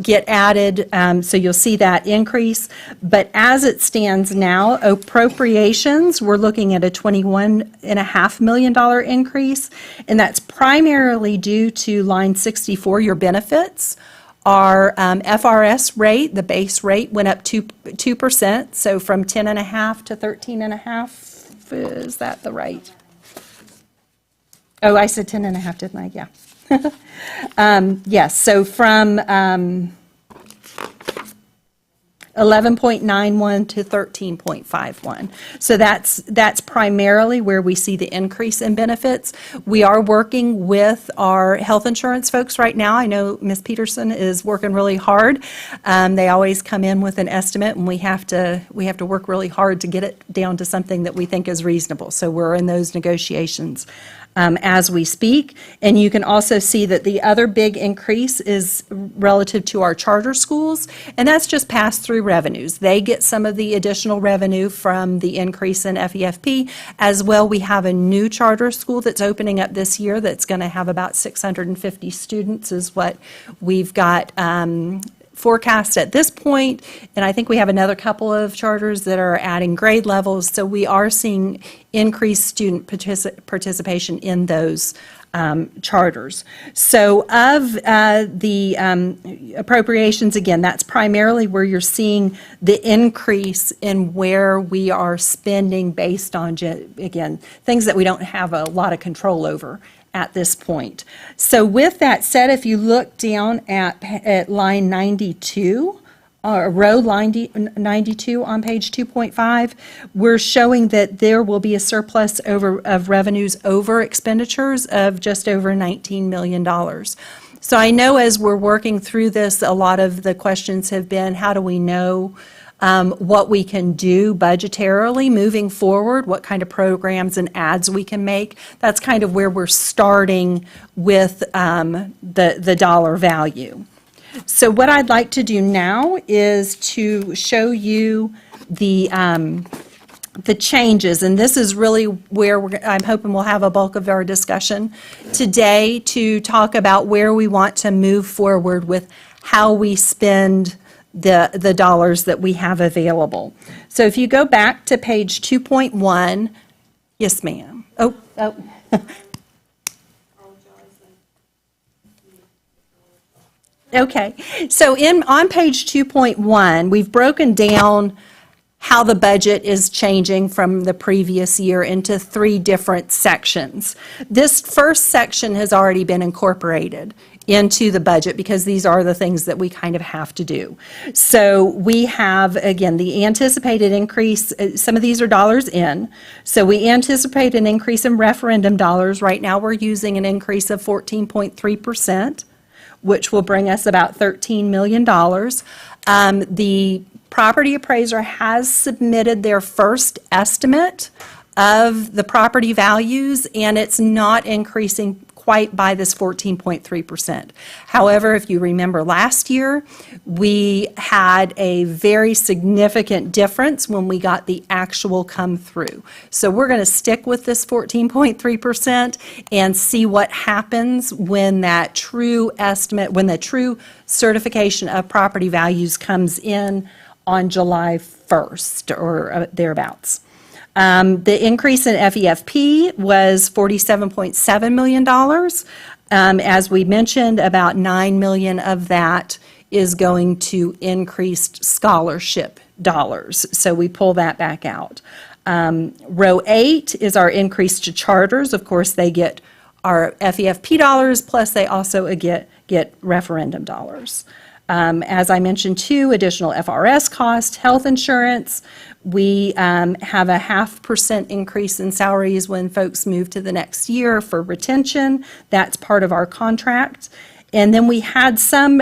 D: get added, so you'll see that increase. But as it stands now, appropriations, we're looking at a $21.5 million increase, and that's primarily due to line 64, your benefits. Our FRS rate, the base rate, went up 2%, so from 10.5 to 13.5. Is that the right? Oh, I said 10.5, didn't I? Yeah. Yes, so from 11.91 to 13.51. So that's primarily where we see the increase in benefits. We are working with our health insurance folks right now. I know Ms. Peterson is working really hard. They always come in with an estimate, and we have to work really hard to get it down to something that we think is reasonable. So we're in those negotiations as we speak. And you can also see that the other big increase is relative to our charter schools, and that's just pass-through revenues. They get some of the additional revenue from the increase in FEFP. As well, we have a new charter school that's opening up this year that's going to have about 650 students is what we've got forecast at this point, and I think we have another couple of charters that are adding grade levels, so we are seeing increased student participation in those charters. So of the appropriations, again, that's primarily where you're seeing the increase in where we are spending based on, again, things that we don't have a lot of control over at this point. So with that said, if you look down at line 92, or row 92 on page 2.5, we're showing that there will be a surplus of revenues over expenditures of just over $19 million. So I know as we're working through this, a lot of the questions have been, how do we know what we can do budgetarily moving forward, what kind of programs and ads we can make. That's kind of where we're starting with the dollar value. So what I'd like to do now is to show you the changes, and this is really where I'm hoping we'll have a bulk of our discussion today to talk about where we want to move forward with how we spend the dollars that we have available. So if you go back to page 2.1, yes, ma'am. Oh. Okay, so on page 2.1, we've broken down how the budget is changing from the previous year into 3 different sections. This first section has already been incorporated into the budget because these are the things that we kind of have to do. So we have, again, the anticipated increase, some of these are dollars in. So we anticipate an increase in referendum dollars. Right now, we're using an increase of 14.3%, which will bring us about $13 million. The property appraiser has submitted their first estimate of the property values, and it's not increasing quite by this 14.3%. However, if you remember last year, we had a very significant difference when we got the actual come through. So we're going to stick with this 14.3% and see what happens when that true estimate, when the true certification of property values comes in on July 1st or thereabouts. The increase in FEFP was $47.7 million. As we mentioned, about $9 million of that is going to increased scholarship dollars. So we pull that back out. Row 8 is our increase to charters. Of course, they get our FEFP dollars, plus they also get referendum dollars. As I mentioned, too, additional FRS cost, health insurance. We have a 0.5% increase in salaries when folks move to the next year for retention. That's part of our contract. And then we had some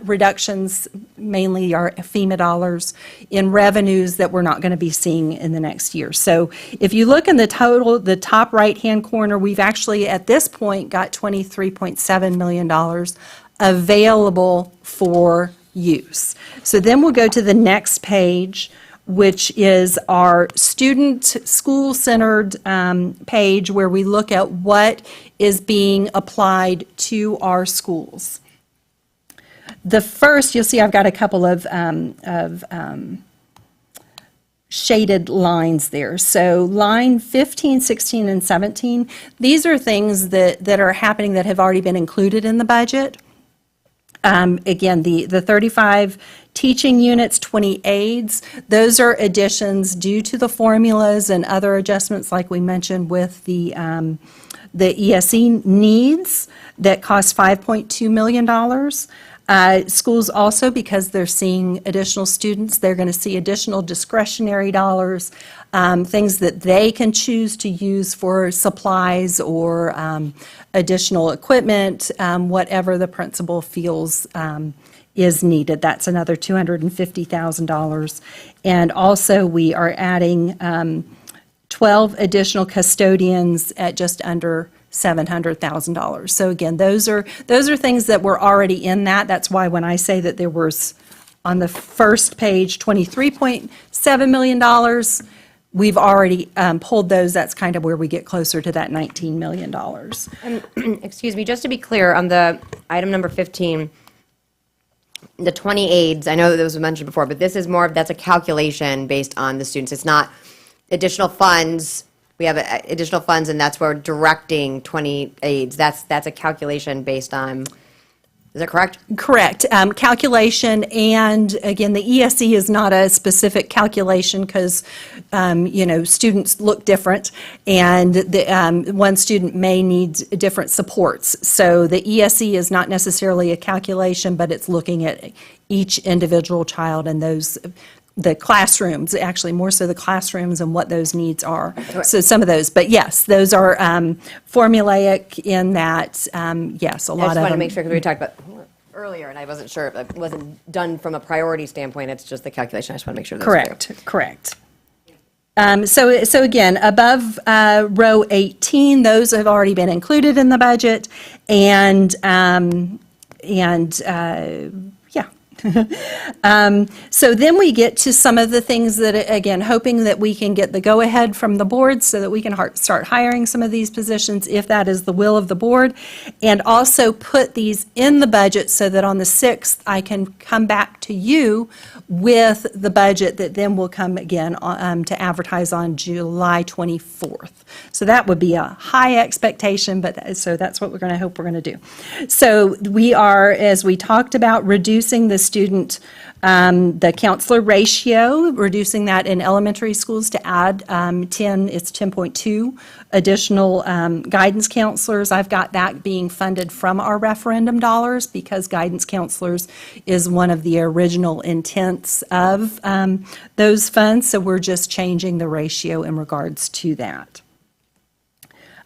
D: reductions, mainly our FEMA dollars, in revenues that we're not going to be seeing in the next year. So if you look in the total, the top right-hand corner, we've actually at this point got $23.7 million available for use. So then we'll go to the next page, which is our student school-centered page where we look at what is being applied to our schools. The first, you'll see I've got a couple of shaded lines there. So line 15, 16, and 17, these are things that are happening that have already been included in the budget. Again, the 35 teaching units, 20 aides, those are additions due to the formulas and other adjustments like we mentioned with the ESE needs that cost $5.2 million. Schools also, because they're seeing additional students, they're going to see additional discretionary dollars, things that they can choose to use for supplies or additional equipment, whatever the principal feels is needed. That's another $250,000. And also, we are adding 12 additional custodians at just under $700,000. So again, those are things that were already in that. That's why when I say that there was on the first page $23.7 million, we've already pulled those. That's kind of where we get closer to that $19 million.
A: Excuse me, just to be clear, on the item number 15, the 20 aides, I know that was mentioned before, but this is more of, that's a calculation based on the students. It's not additional funds. We have additional funds, and that's where we're directing 20 aides. That's a calculation based on, is that correct?
D: Correct. Calculation, and again, the ESE is not a specific calculation because, students look different, and one student may need different supports. So the ESE is not necessarily a calculation, but it's looking at each individual child and the classrooms, actually more so the classrooms and what those needs are. So some of those, but yes, those are formulaic in that, yes, a lot of them.
A: I just want to make sure, because we talked about earlier, and I wasn't sure, if it wasn't done from a priority standpoint, it's just the calculation. I just want to make sure that's clear.
D: Correct. So again, above row 18, those have already been included in the budget, and so then we get to some of the things that, again, hoping that we can get the go-ahead from the board so that we can start hiring some of these positions if that is the will of the board, and also put these in the budget so that on the 6th I can come back to you with the budget that then will come again to advertise on July 24th. So that would be a high expectation, but so that's what we're going to hope we're going to do. So we are, as we talked about, reducing the student, the counselor ratio, reducing that in elementary schools to add 10, it's 10.2 additional guidance counselors. I've got that being funded from our referendum dollars because guidance counselors is one of the original intents of those funds, so we're just changing the ratio in regards to that.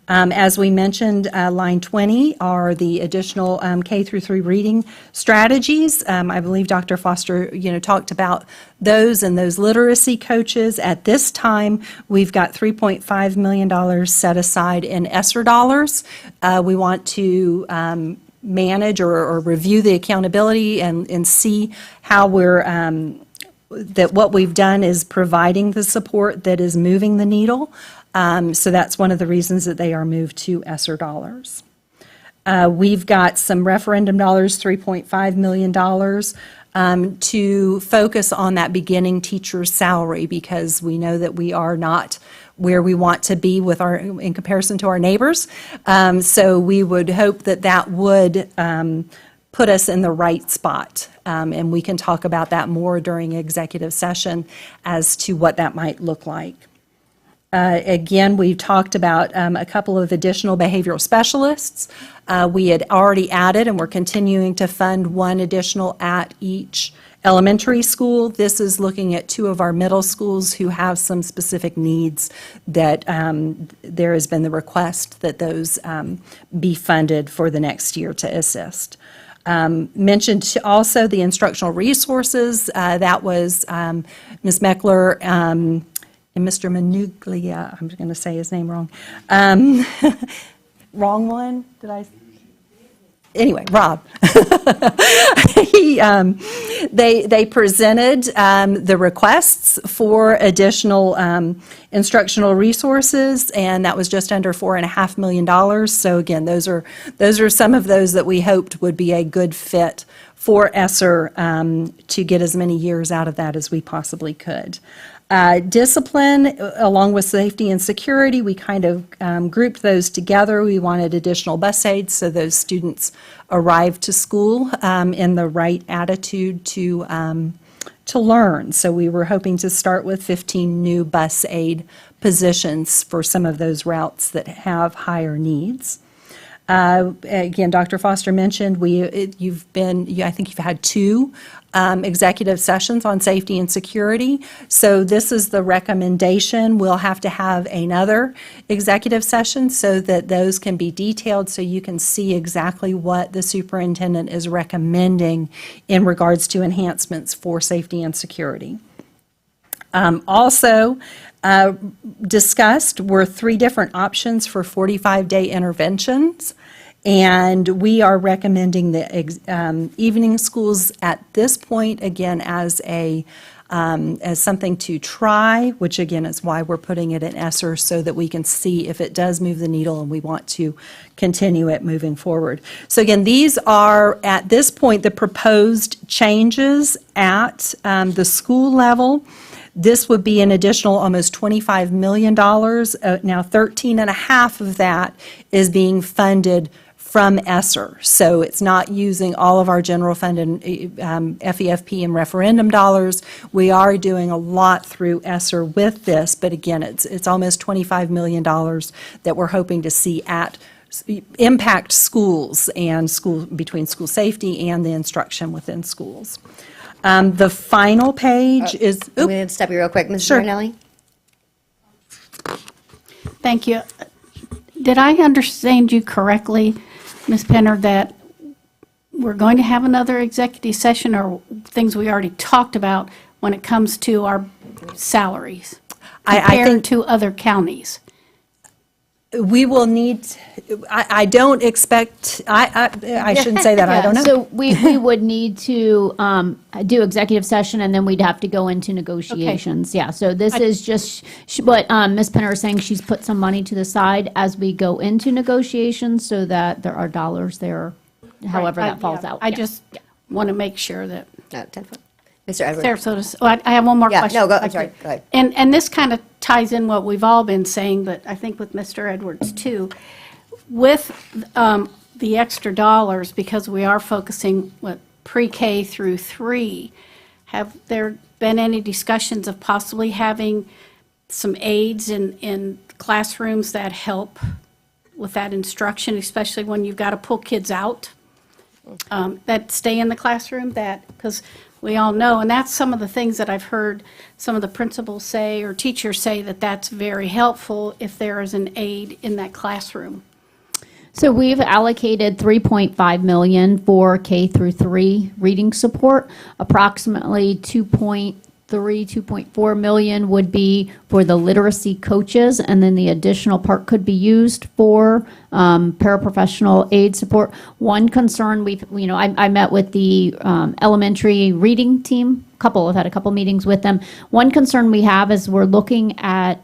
D: As we mentioned, line 20 are the additional K through 3 reading strategies. I believe Dr. Foster, talked about those and those literacy coaches. At this time, we've got $3.5 million set aside in ESSER dollars. We want to manage or review the accountability and see how we're that what we've done is providing the support that is moving the needle. So that's one of the reasons that they are moved to ESSER dollars. We've got some referendum dollars, $3.5 million, to focus on that beginning teacher's salary because we know that we are not where we want to be in comparison to our neighbors. So we would hope that that would put us in the right spot. And we can talk about that more during executive session as to what that might look like. Again, we've talked about a couple of additional behavioral specialists. We had already added, and we're continuing to fund one additional at each elementary school. This is looking at 2 of our middle schools who have some specific needs that there has been the request that those be funded for the next year to assist. Mentioned also the instructional resources. That was Ms. Meckler and Mr. Manuglia. I'm going to say his name wrong. Wrong one? Did I? Anyway, Rob. They presented the requests for additional instructional resources, and that was just under $4.5 million. So again, those are some of those that we hoped would be a good fit for ESSER to get as many years out of that as we possibly could. Discipline, along with safety and security, we kind of grouped those together. We wanted additional bus aids so those students arrived to school in the right attitude to learn. So we were hoping to start with 15 new bus aid positions for some of those routes that have higher needs. Again, Dr. Foster mentioned I think you've had 2 executive sessions on safety and security. So this is the recommendation. We'll have to have another executive session so that those can be detailed so you can see exactly what the superintendent is recommending in regards to enhancements for safety and security. Also discussed were 3 different options for 45-day interventions, and we are recommending the evening schools at this point, again, as something to try, which again is why we're putting it in ESSER so that we can see if it does move the needle and we want to continue it moving forward. So again, these are, at this point, the proposed changes at the school level. This would be an additional almost $25 million. Now, 13.5 of that is being funded from ESSER. So it's not using all of our general fund and FEFP and referendum dollars. We are doing a lot through ESSER with this, but again, it's almost $25 million that we're hoping to see impact schools and between school safety and the instruction within schools. The final page is.
A: I'm going to stop you real quick, Ms.
D: Sure.
A: Marinelli.
J: Thank you. Did I understand you correctly, Ms. Penner, that we're going to have another executive session or things we already talked about when it comes to our salaries compared to other counties?
D: We will need, I don't expect, I shouldn't say that, I don't know.
H: So we would need to do executive session, and then we'd have to go into negotiations. Yeah, so this is just what Ms. Penner is saying. She's put some money to the side as we go into negotiations so that there are dollars there, however that falls out.
J: I just want to make sure that.
A: 10 foot. Mr. Edwards.
J: Sarasota, I have one more
A: Yeah,
J: question.
A: no, I'm sorry, go ahead.
J: And this kind of ties in what we've all been saying, but I think with Mr. Edwards too. With the extra dollars, because we are focusing, what pre-K through 3. Have there been any discussions of possibly having some aides in classrooms that help with that instruction, especially when you've got to pull kids out that stay in the classroom? Because we all know, and that's some of the things that I've heard some of the principals say or teachers say, that that's very helpful if there is an aide in that classroom.
H: So we've allocated 3.5 million for K through 3 reading support. Approximately 2.4 million would be for the literacy coaches, and then the additional part could be used for paraprofessional aid support. One concern I met with the elementary reading team. I've had a couple meetings with them. One concern we have is we're looking at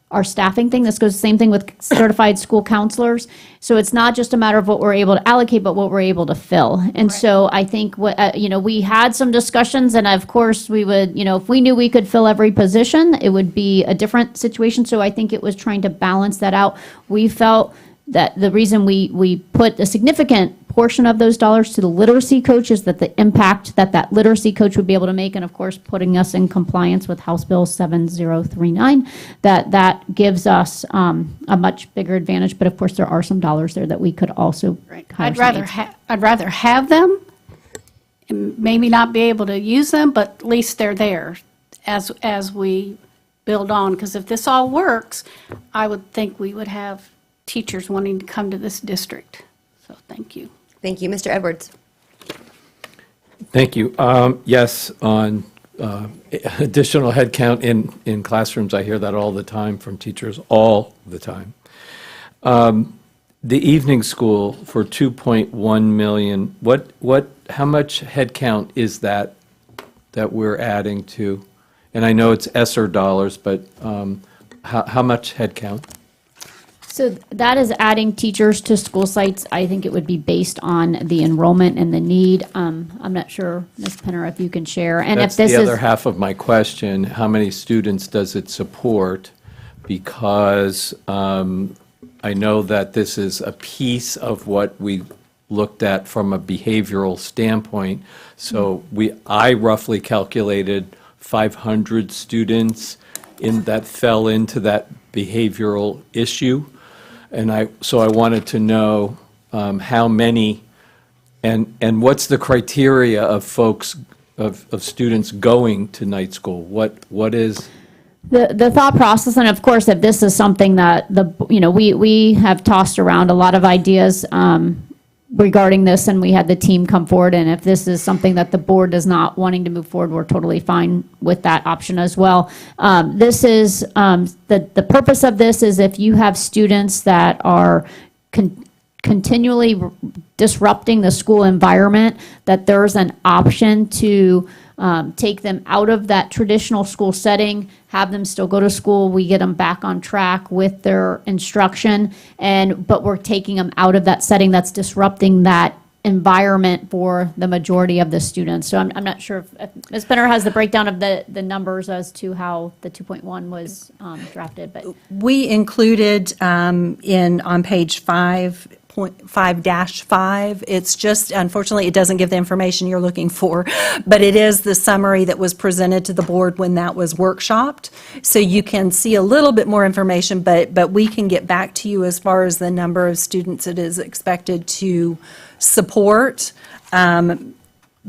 H: our staffing thing. This goes the same thing with certified school counselors. So it's not just a matter of what we're able to allocate, but what we're able to fill. And so I think we had some discussions, and of course we would, if we knew we could fill every position, it would be a different situation. So I think it was trying to balance that out. We felt that the reason we put a significant portion of those dollars to the literacy coach is that the impact that literacy coach would be able to make, and of course putting us in compliance with House Bill 7039, that gives us a much bigger advantage. But of course there are some dollars there that we could also hire
J: I'd rather have them, and maybe not be able to use them, but at least they're there as we build on. Because if this all works, I would think we would have teachers wanting to come to this district. So thank you.
A: Thank you. Mr. Edwards?
F: Thank you. Yes, on additional headcount in classrooms, I hear that all the time from teachers, all the time. The evening school for 2.1 million, how much headcount is that we're adding to? And I know it's ESSER dollars, but how much headcount?
H: So that is adding teachers to school sites. I think it would be based on the enrollment and the need. I'm not sure, Ms. Penner, if you can share. And
F: That's
H: if this
F: the
H: is
F: other half of my question. How many students does it support? Because I know that this is a piece of what we looked at from a behavioral standpoint. So I roughly calculated 500 students that fell into that behavioral issue. And so I wanted to know how many, and what's the criteria of folks, of students going to night school? What is?
H: the thought process, and of course, if this is something that we have tossed around a lot of ideas regarding this, and we had the team come forward, and if this is something that the board is not wanting to move forward, we're totally fine with that option as well. This is, the purpose of this is if you have students that are continually disrupting the school environment, that there's an option to take them out of that traditional school setting, have them still go to school. We get them back on track with their instruction, but we're taking them out of that setting that's disrupting that environment for the majority of the students. So I'm not sure if Ms. Penner has the breakdown of the numbers as to how the 2.1 was drafted, but
D: We included on page 5.5-5, it's just, unfortunately, it doesn't give the information you're looking for, but it is the summary that was presented to the board when that was workshopped. So you can see a little bit more information, but we can get back to you as far as the number of students it is expected to support. But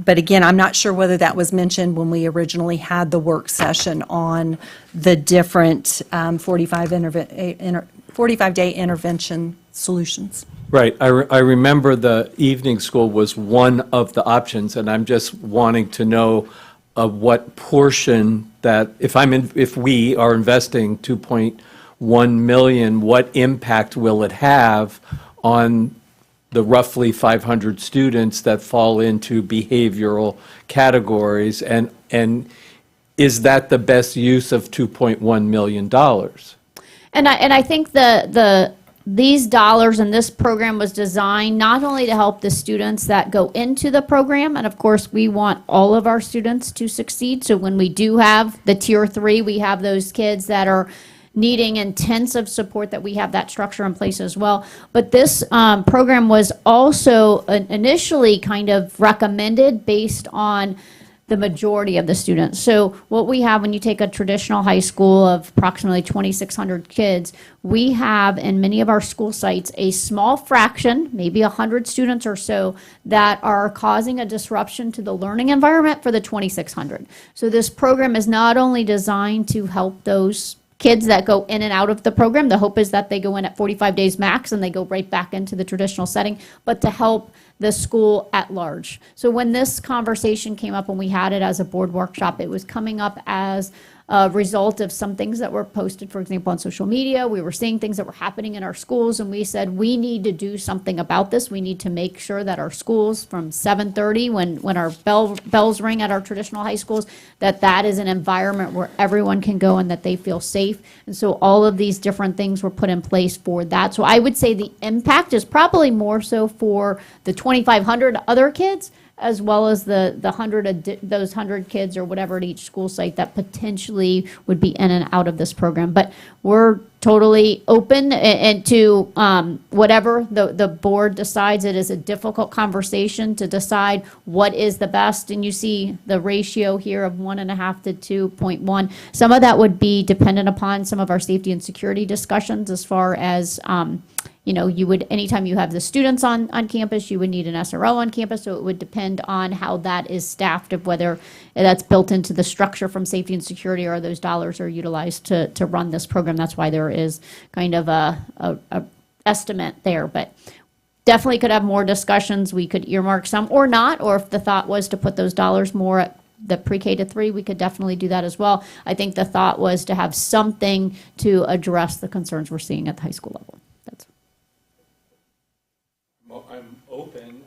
D: again, I'm not sure whether that was mentioned when we originally had the work session on the different 45-day intervention solutions.
F: Right. I remember the evening school was one of the options, and I'm just wanting to know what portion that, if we are investing 2.1 million, what impact will it have on the roughly 500 students that fall into behavioral categories, and is that the best use of $2.1 million?
H: And I think these dollars and this program was designed not only to help the students that go into the program, and of course we want all of our students to succeed. So when we do have the tier 3, we have those kids that are needing intensive support, that we have that structure in place as well. But this program was also initially kind of recommended based on the majority of the students. So what we have when you take a traditional high school of approximately 2,600 kids, we have in many of our school sites a small fraction, maybe 100 students or so, that are causing a disruption to the learning environment for the 2,600. So this program is not only designed to help those kids that go in and out of the program. The hope is that they go in at 45 days max and they go right back into the traditional setting, but to help the school at large. So when this conversation came up, when we had it as a board workshop, it was coming up as a result of some things that were posted, for example, on social media. We were seeing things that were happening in our schools, and we said, we need to do something about this. We need to make sure that our schools from 7:30, when our bells ring at our traditional high schools, that is an environment where everyone can go and that they feel safe. And so all of these different things were put in place for that. So I would say the impact is probably more so for the 2,500 other kids, as well as the those 100 kids or whatever at each school site that potentially would be in and out of this program. But we're totally open and to whatever the board decides. It is a difficult conversation to decide what is the best, and you see the ratio here of 1.5 to 2.1. Some of that would be dependent upon some of our safety and security discussions, as far as you would, anytime you have the students on campus, you would need an SRO on campus, so it would depend on how that is staffed, of whether that's built into the structure from safety and security, or those dollars are utilized to run this program. That's why there is kind of a estimate there, but definitely could have more discussions. We could earmark some or not, or if the thought was to put those dollars more at the pre-K to 3, we could definitely do that as well. I think the thought was to have something to address the concerns we're seeing at the high school level.
F: Well, I'm open,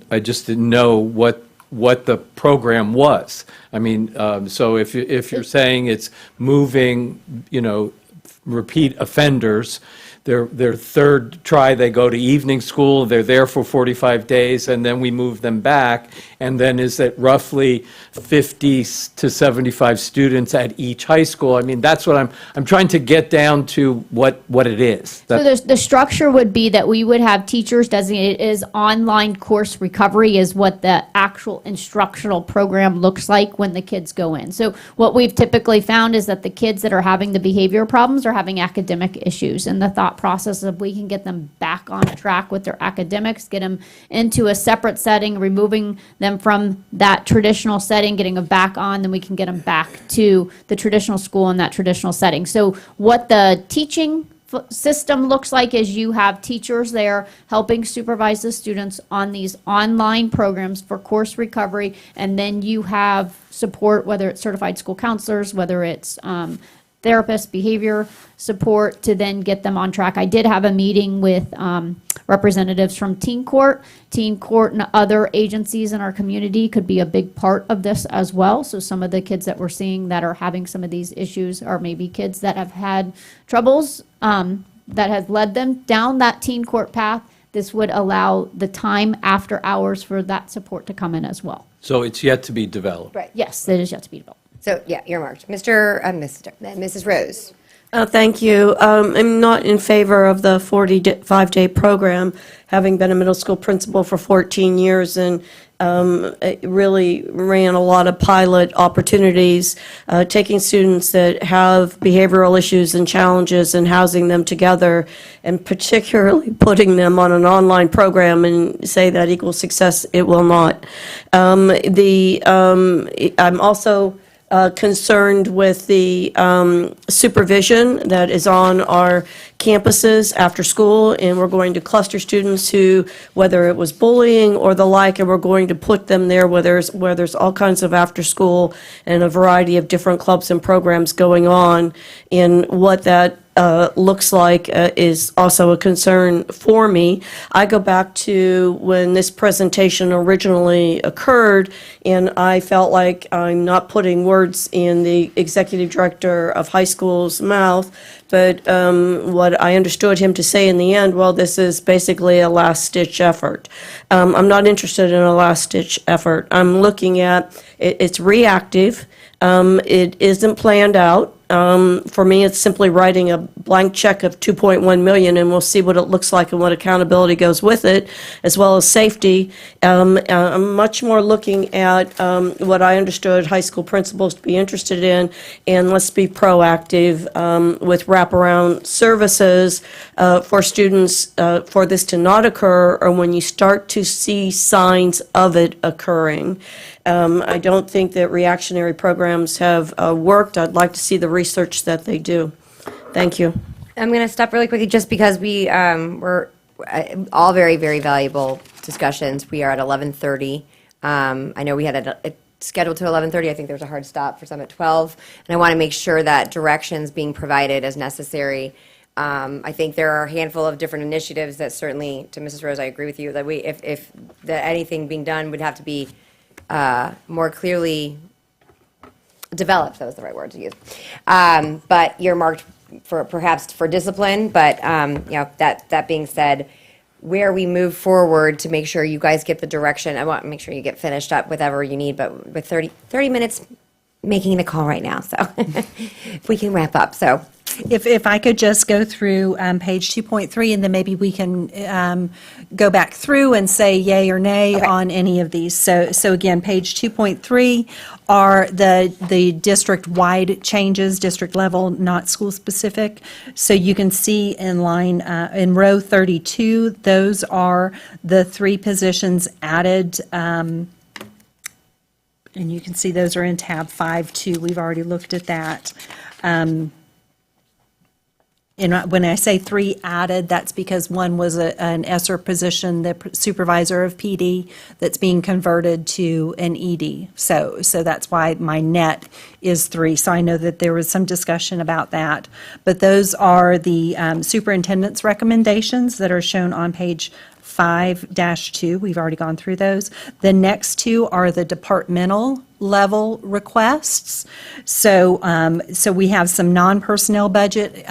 F: I just didn't know what the program was. I mean, so if you're saying it's moving, repeat offenders, their third try, they go to evening school, they're there for 45 days, and then we move them back, and then is it roughly 50 to 75 students at each high school? I mean, that's what I'm trying to get down to what it is.
H: So the structure would be that we would have teachers designated as online course recovery, is what the actual instructional program looks like when the kids go in. So what we've typically found is that the kids that are having the behavior problems are having academic issues, and the thought process of we can get them back on track with their academics, get them into a separate setting, removing them from that traditional setting, getting them back on, then we can get them back to the traditional school in that traditional setting. So what the teaching system looks like is you have teachers there helping supervise the students on these online programs for course recovery, and then you have support, whether it's certified school counselors, whether it's therapists, behavior support, to then get them on track. I did have a meeting with representatives from Teen Court. Teen Court and other agencies in our community could be a big part of this as well. So some of the kids that we're seeing that are having some of these issues are maybe kids that have had troubles that has led them down that Teen Court path. This would allow the time after hours for that support to come in as well.
F: So it's yet to be developed.
A: Right.
H: Yes, it is yet to be developed.
A: So, yeah, earmarked. Mrs. Rose.
E: Thank you. I'm not in favor of the 45-day program, having been a middle school principal for 14 years, and it really ran a lot of pilot opportunities, taking students that have behavioral issues and challenges and housing them together, and particularly putting them on an online program and say that equals success. It will not. I'm also concerned with the supervision that is on our campuses after school, and we're going to cluster students who, whether it was bullying or the like, and we're going to put them there where there's all kinds of after school and a variety of different clubs and programs going on. And what that looks like is also a concern for me. I go back to when this presentation originally occurred, and I felt like I'm not putting words in the executive director of high school's mouth, but what I understood him to say in the end, well, this is basically a last-ditch effort. I'm not interested in a last-ditch effort. I'm looking at, it's reactive. It isn't planned out. For me, it's simply writing a blank check of 2.1 million, and we'll see what it looks like and what accountability goes with it, as well as safety. I'm much more looking at what I understood high school principals to be interested in, and let's be proactive with wraparound services for students for this to not occur, or when you start to see signs of it occurring. I don't think that reactionary programs have worked. I'd like to see the research that they do. Thank you.
A: I'm going to stop really quickly just because we were all very, very valuable discussions. We are at 11:30. I know we had it scheduled to 11:30. I think there's a hard stop for some at 12. And I want to make sure that direction's being provided as necessary. I think there are a handful of different initiatives that certainly, to Mrs. Rose, I agree with you, that if anything being done would have to be more clearly developed, that was the right word to use. But earmarked for perhaps for discipline, but that being said, where we move forward to make sure you guys get the direction, I want to make sure you get finished up whatever you need, but with 30 minutes making the call right now, so if we can wrap up, so.
D: If I could just go through page 2.3, and then maybe we can go back through and say yay or nay on any of these. So again, page 2.3 are the district-wide changes, district level, not school-specific. So you can see in line, in row 32, those are the 3 positions added, and you can see those are in tab 5-2. We've already looked at that. And when I say 3 added, that's because one was an ESSER position, the supervisor of PD, that's being converted to an ED. So that's why my net is 3. So I know that there was some discussion about that. But those are the superintendent's recommendations that are shown on page 5-2. We've already gone through those. The next 2 are the departmental level requests. So we have some non-personnel budget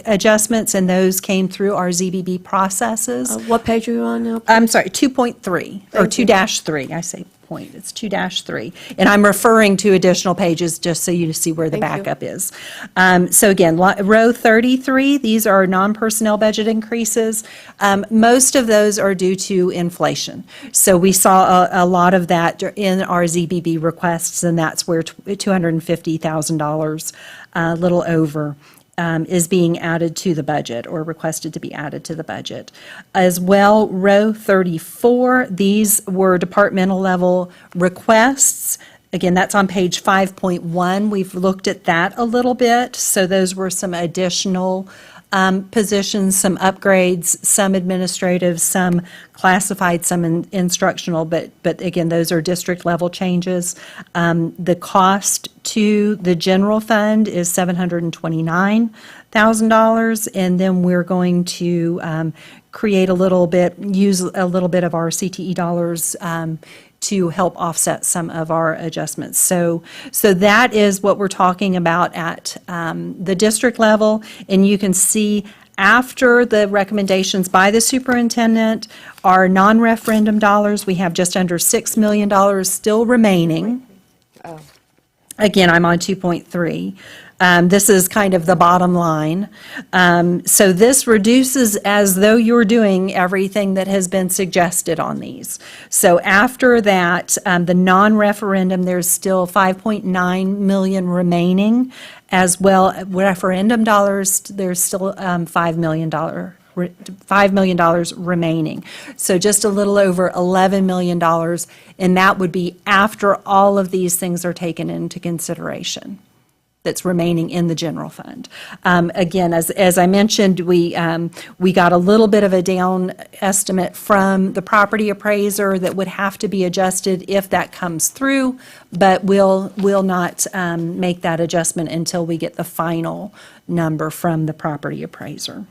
D: adjustments, and those came through our ZBB processes.
E: What page are you on now?
D: I'm sorry, 2.3, or 2-3, I say point, it's 2-3. And I'm referring to additional pages just so you see where the backup is. So again, row 33, these are non-personnel budget increases. Most of those are due to inflation. So we saw a lot of that in our ZBB requests, and that's where $250,000, a little over, is being added to the budget or requested to be added to the budget. As well, row 34, these were departmental level requests. Again, that's on page 5.1. We've looked at that a little bit. So those were some additional positions, some upgrades, some administrative, some classified, some instructional, but again, those are district level changes. The cost to the general fund is $729,000, and then we're going to create use a little bit of our CTE dollars to help offset some of our adjustments. So that is what we're talking about at the district level, and you can see after the recommendations by the superintendent, our non-referendum dollars, we have just under $6 million still remaining. Again, I'm on 2.3. This is kind of the bottom line. So this reduces as though you're doing everything that has been suggested on these. So after that, the non-referendum, there's still 5.9 million remaining. As well, referendum dollars, there's still $5 million remaining. So just a little over $11 million, and that would be after all of these things are taken into consideration. That's remaining in the general fund. Again, as I mentioned, we got a little bit of a down estimate from the property appraiser that would have to be adjusted if that comes through, but we'll not make that adjustment until we get the final number from the property appraiser.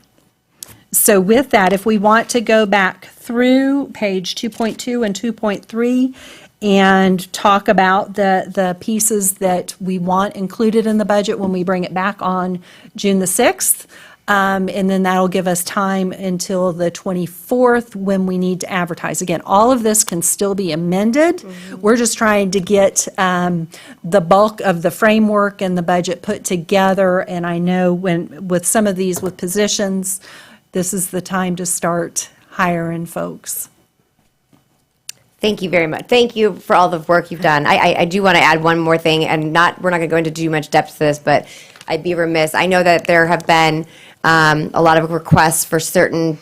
D: So with that, if we want to go back through page 2.2 and 2.3 and talk about the pieces that we want included in the budget when we bring it back on June the 6th, And then that'll give us time until the 24th when we need to advertise. Again, all of this can still be amended. We're just trying to get the bulk of the framework and the budget put together. And I know with some of these with positions, this is the time to start hiring folks.
A: Thank you very much. Thank you for all the work you've done. I do want to add one more thing, and we're not going to go into too much depth to this, but I'd be remiss. I know that there have been a lot of requests for certain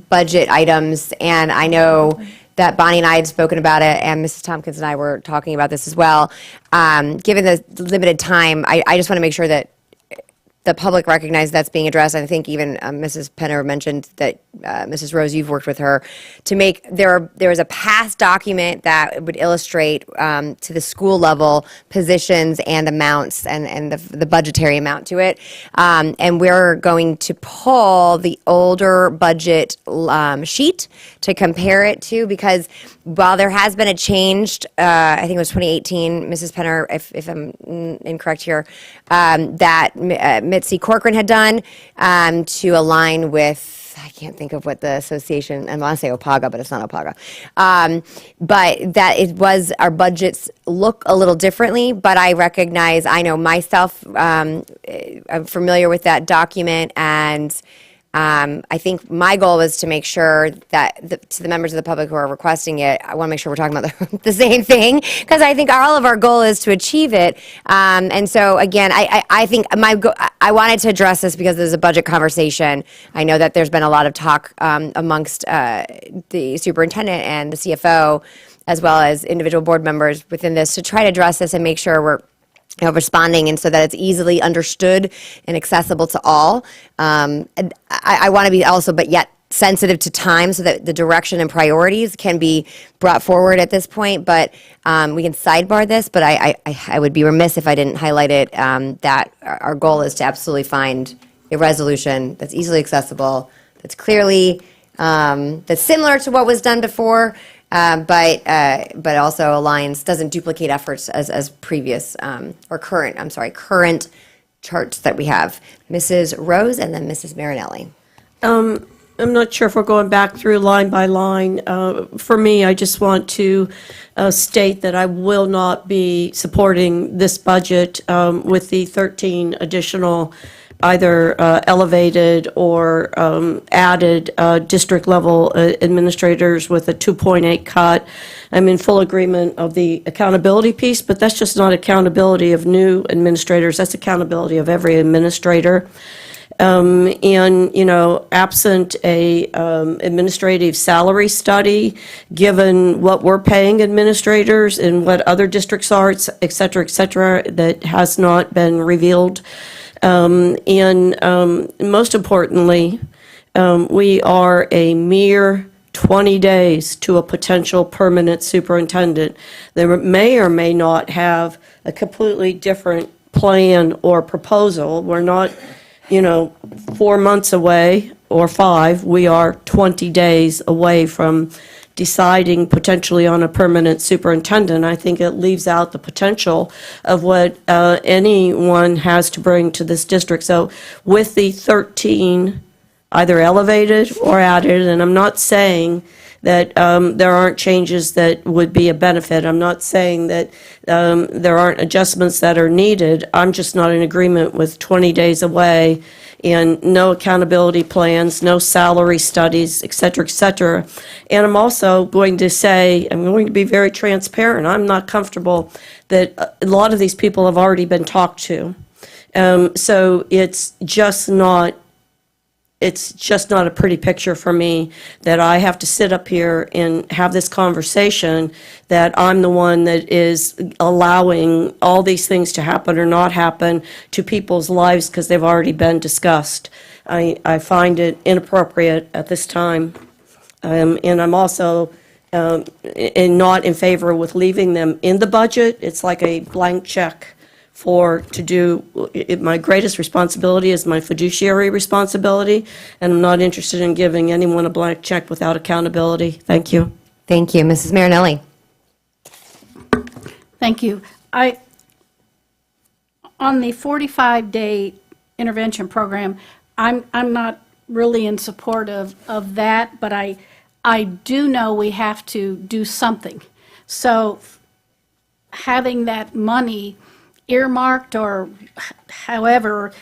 A: budget items, and I know that Bonnie and I had spoken about it, and Mrs. Tompkins and I were talking about this as well. Given the limited time, I just want to make sure that the public recognize that's being addressed. I think even Mrs. Penner mentioned that, Mrs. Rose, you've worked with her to make, there is a past document that would illustrate to the school level positions and amounts and the budgetary amount to it. And we're going to pull the older budget sheet to compare it to, because while there has been a change, I think it was 2018, Mrs. Penner, if I'm incorrect here, that Mitzi Corcoran had done to align with, I can't think of what the association, I want to say OPAGA, but it's not OPAGA. But that it was, our budgets look a little differently, but I recognize, I know myself, I'm familiar with that document, and I think my goal is to make sure that to the members of the public who are requesting it, I want to make sure we're talking about the same thing, because I think all of our goal is to achieve it. And so again, I think I wanted to address this because there's a budget conversation. I know that there's been a lot of talk amongst the superintendent and the CFO, as well as individual board members within this, to try to address this and make sure we're responding, and so that it's easily understood and accessible to all. And I want to be also, but yet sensitive to time, so that the direction and priorities can be brought forward at this point. But we can sidebar this, but I would be remiss if I didn't highlight it, that our goal is to absolutely find a resolution that's easily accessible, that's clearly, that's similar to what was done before, but also aligns, doesn't duplicate efforts as previous, or current charts that we have. Mrs. Rose and then Mrs. Marinelli.
E: I'm not sure if we're going back through line by line. For me, I just want to state that I will not be supporting this budget with the 13 additional either elevated or added district-level administrators with a 2.8 cut. I'm in full agreement of the accountability piece, but that's just not accountability of new administrators. That's accountability of every administrator. And, absent a administrative salary study, given what we're paying administrators and what other districts are, et cetera, that has not been revealed. And most importantly, we are a mere 20 days to a potential permanent superintendent. They may or may not have a completely different plan or proposal. We're not 4 months away or 5. We are 20 days away from deciding potentially on a permanent superintendent. I think it leaves out the potential of what anyone has to bring to this district. So with the 13 either elevated or added, and I'm not saying that there aren't changes that would be a benefit. I'm not saying that there aren't adjustments that are needed. I'm just not in agreement with 20 days away and no accountability plans, no salary studies, et cetera, And I'm also going to say, I'm going to be very transparent. I'm not comfortable that a lot of these people have already been talked to. So it's just not a pretty picture for me that I have to sit up here and have this conversation, that I'm the one that is allowing all these things to happen or not happen to people's lives because they've already been discussed. I find it inappropriate at this time. And I'm also not in favor with leaving them in the budget. It's like a blank check. My greatest responsibility is my fiduciary responsibility, and I'm not interested in giving anyone a blank check without accountability. Thank you.
A: Thank you. Mrs. Marinelli.
J: Thank you. On the 45-day intervention program, I'm not really in support of that, but I do know we have to do something. So having that money earmarked or however,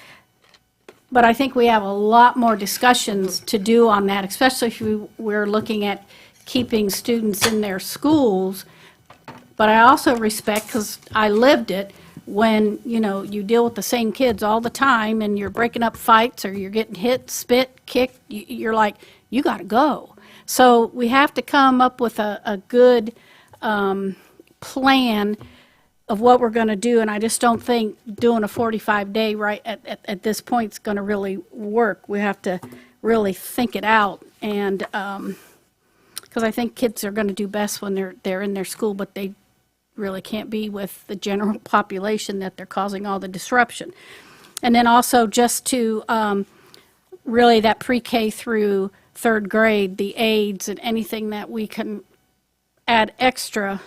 J: but I think we have a lot more discussions to do on that, especially if we're looking at keeping students in their schools. But I also respect, because I lived it, when, you deal with the same kids all the time and you're breaking up fights or you're getting hit, spit, kicked, you're like, you got to go. So we have to come up with a good plan of what we're going to do, and I just don't think doing a 45-day right at this point is going to really work. We have to really think it out, and because I think kids are going to do best when they're in their school, but they really can't be with the general population that they're causing all the disruption. And then also just to really that pre-K through third grade, the aides and anything that we can add extra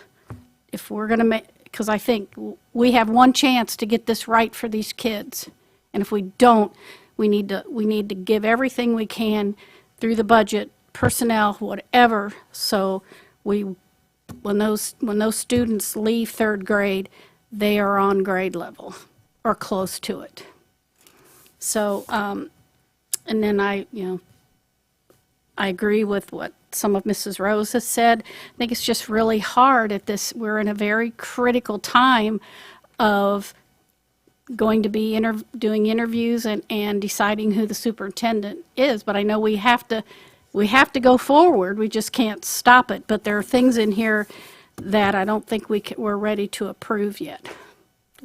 J: if we're going to make, because I think we have one chance to get this right for these kids. And if we don't, we need to give everything we can through the budget, personnel, whatever, so when those students leave third grade, they are on grade level or close to it. So, and then I agree with what some of Mrs. Rose has said. I think it's just really hard at this. We're in a very critical time of going to be doing interviews and deciding who the superintendent is. But I know we have to go forward. We just can't stop it. But there are things in here that I don't think we're ready to approve yet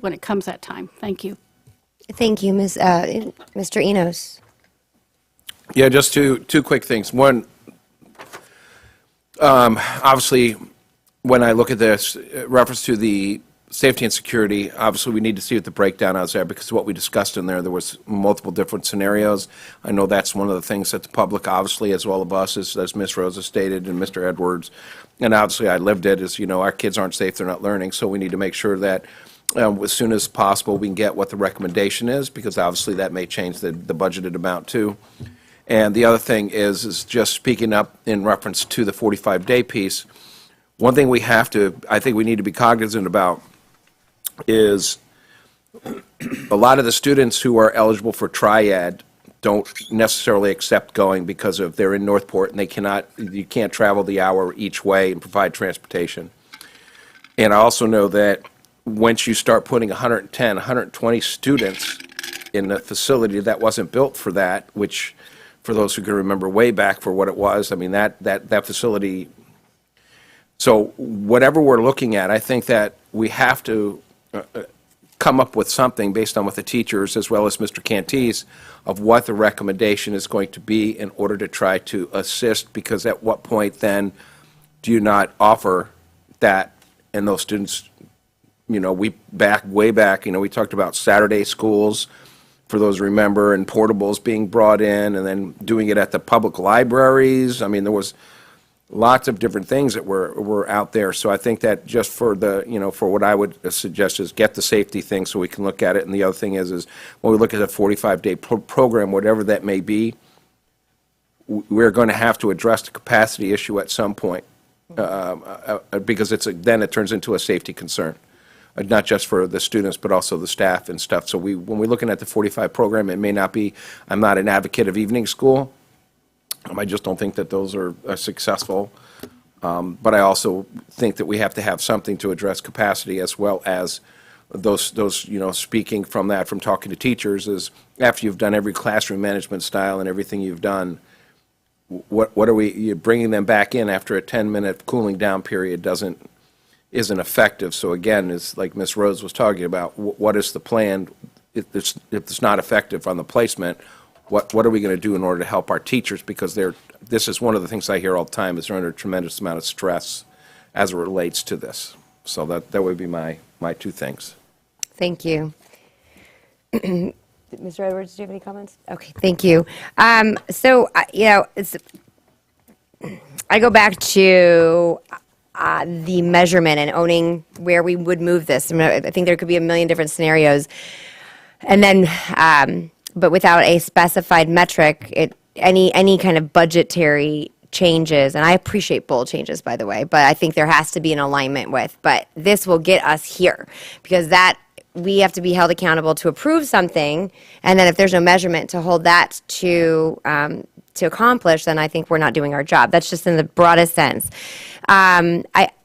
J: when it comes that time. Thank you.
A: Thank you, Mr. Enos.
I: Yeah, just two quick things. One, obviously, when I look at this, reference to the safety and security, obviously, we need to see what the breakdown is there, because what we discussed in there was multiple different scenarios. I know that's one of the things that the public, obviously, as well as us, as Ms. Rosa stated and Mr. Edwards, and obviously I lived it, is, our kids aren't safe, they're not learning, so we need to make sure that as soon as possible we can get what the recommendation is, because obviously that may change the budgeted amount too. And the other thing is just speaking up in reference to the 45-day piece. One thing I think we need to be cognizant about is a lot of the students who are eligible for triad don't necessarily accept going because of they're in Northport and you can't travel the hour each way and provide transportation. And I also know that once you start putting 110, 120 students in a facility that wasn't built for that, which for those who can remember way back for what it was, I mean, that facility. So whatever we're looking at, I think that we have to come up with something based on what the teachers, as well as Mr. Canties, of what the recommendation is going to be in order to try to assist, because at what point then do you not offer that, and those students, way back, we talked about Saturday schools, for those who remember, and portables being brought in, and then doing it at the public libraries. I mean, there was lots of different things that were out there. So I think that just for for what I would suggest is get the safety thing so we can look at it. And the other thing is when we look at a 45-day program, whatever that may be, we're going to have to address the capacity issue at some point, because then it turns into a safety concern. Not just for the students, but also the staff and stuff. So when we're looking at the 45 program, it may not be, I'm not an advocate of evening school. I just don't think that those are successful. But I also think that we have to have something to address capacity, as well as those speaking from that, from talking to teachers, is after you've done every classroom management style and everything you've done, what are you're bringing them back in after a 10-minute cooling down period isn't effective. So again, it's like Ms. Rose was talking about, what is the plan if it's not effective on the placement? What are we going to do in order to help our teachers? Because this is one of the things I hear all the time, is they're under a tremendous amount of stress as it relates to this. So that would be my two things.
A: Thank you. Mr. Edwards, do you have any comments? Okay, thank you. So, I go back to the measurement and owning where we would move this. I think there could be a million different scenarios. And then but without a specified metric, any kind of budgetary changes, and I appreciate bold changes, by the way, but I think there has to be an alignment with, but this will get us here, because that, we have to be held accountable to approve something, and then if there's no measurement to hold that to accomplish, then I think we're not doing our job. That's just in the broadest sense.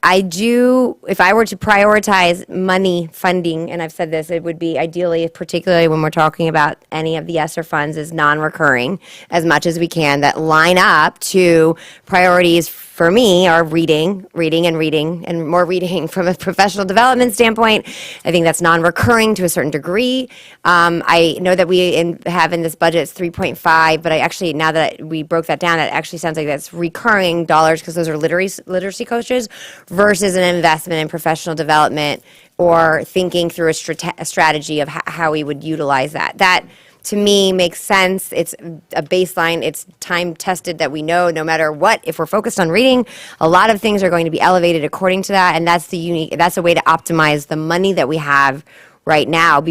A: I do, if I were to prioritize money funding, and I've said this, it would be ideally, particularly when we're talking about any of the ESSER funds, is non-recurring as much as we can, that line up to priorities for me are reading, and more reading from a professional development standpoint. I think that's non-recurring to a certain degree. I know that we have in this budget it's 3.5, but I actually, now that we broke that down, it actually sounds like that's recurring dollars, because those are literacy coaches, versus an investment in professional development or thinking through a strategy of how we would utilize that. That, to me, makes sense. It's a baseline. It's time tested that we know no matter what, if we're focused on reading, a lot of things are going to be elevated according to that, and that's a way to optimize the money that we have right now.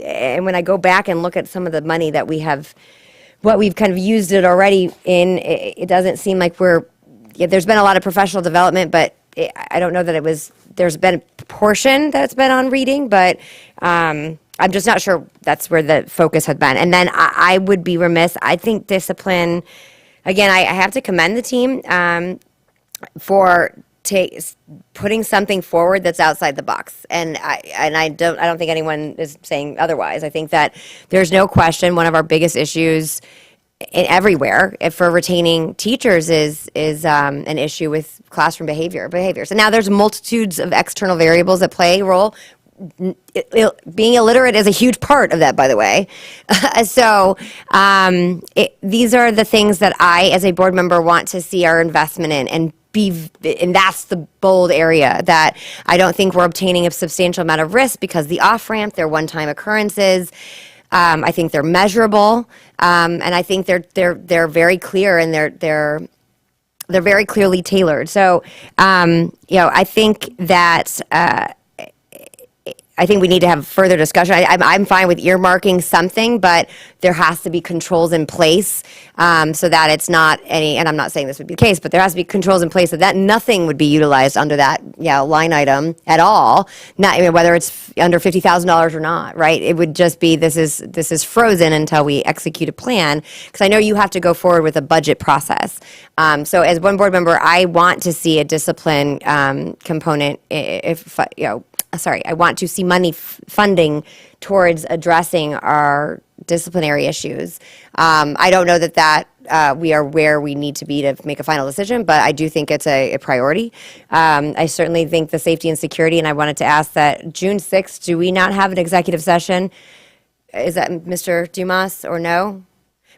A: And when I go back and look at some of the money that we have, what we've kind of used it already in, it doesn't seem like there's been a lot of professional development, but I don't know that there's been a portion that's been on reading, but I'm just not sure that's where the focus had been. And then I would be remiss, I think discipline, again, I have to commend the team for putting something forward that's outside the box. And I don't think anyone is saying otherwise. I think that there's no question one of our biggest issues everywhere for retaining teachers is an issue with classroom behaviors. And now there's multitudes of external variables that play a role. Being illiterate is a huge part of that, by the way. So these are the things that I, as a board member, want to see our investment in, and that's the bold area that I don't think we're obtaining a substantial amount of risk, because the off-ramp, they're one-time occurrences. I think they're measurable, and I think they're very clear, and they're very clearly tailored. So, I think that. I think we need to have further discussion. I'm fine with earmarking something, but there has to be controls in place so that it's not and I'm not saying this would be the case, but there has to be controls in place so that nothing would be utilized under that line item at all. Whether it's under $50,000 or not, right? It would just be this is frozen until we execute a plan, because I know you have to go forward with a budget process. So as one board member, I want to see a discipline component. I want to see money funding towards addressing our disciplinary issues. I don't know that we are where we need to be to make a final decision, but I do think it's a priority. I certainly think the safety and security, and I wanted to ask that June 6th, do we not have an executive session? Is that Mr. Dumas or no?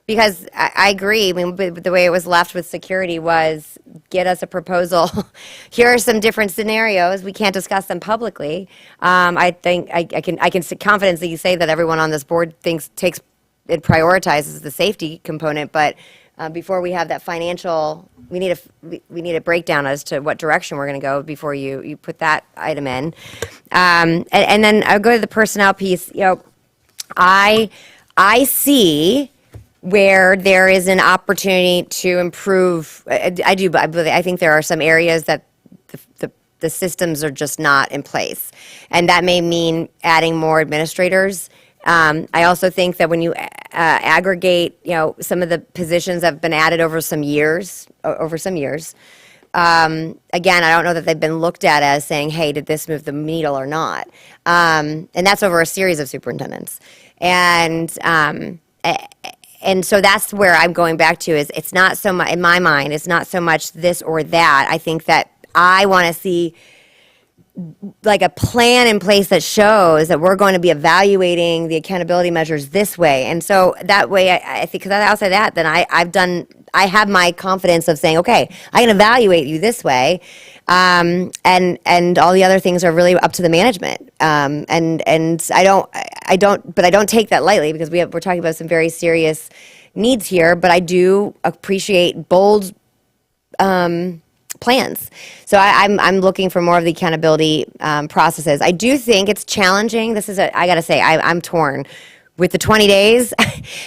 A: Because I agree, the way it was left with security was get us a proposal. Here are some different scenarios. We can't discuss them publicly. I think I can see confidence that you say that everyone on this board prioritizes the safety component, but before we have that financial, we need a breakdown as to what direction we're going to go before you put that item in. And then I'll go to the personnel piece. I see where there is an opportunity to improve. I do, but I think there are some areas that the systems are just not in place, and that may mean adding more administrators. I also think that when you aggregate, some of the positions that have been added over some years. Again, I don't know that they've been looked at as saying, "Hey, did this move the needle or not?" And that's over a series of superintendents, and so that's where I'm going back to, is it's not so much, in my mind, it's not so much this or that. I think that I want to see like a plan in place that shows that we're going to be evaluating the accountability measures this way. And so that way, I think, because outside that, then I have my confidence of saying, okay, I can evaluate you this way. And all the other things are really up to the management. And I don't take that lightly, because we're talking about some very serious needs here, but I do appreciate bold plans. So I'm looking for more of the accountability processes. I do think it's challenging. I got to say, I'm torn with the 20 days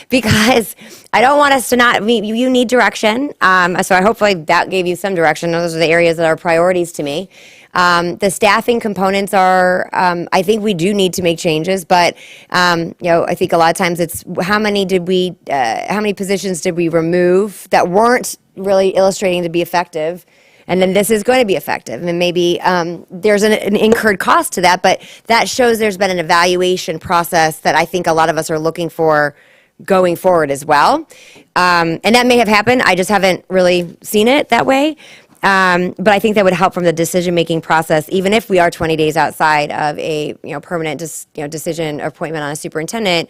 A: because I don't want us to not, I mean, you need direction. So I hopefully that gave you some direction. Those are the areas that are priorities to me. The staffing components are, I think we do need to make changes, but, I think a lot of times it's how many positions did we remove that weren't really illustrating to be effective? And then this is going to be effective. And maybe there's an incurred cost to that, but that shows there's been an evaluation process that I think a lot of us are looking for going forward as well. And that may have happened. I just haven't really seen it that way. But I think that would help from the decision-making process, even if we are 20 days outside of a permanent decision or appointment on a superintendent.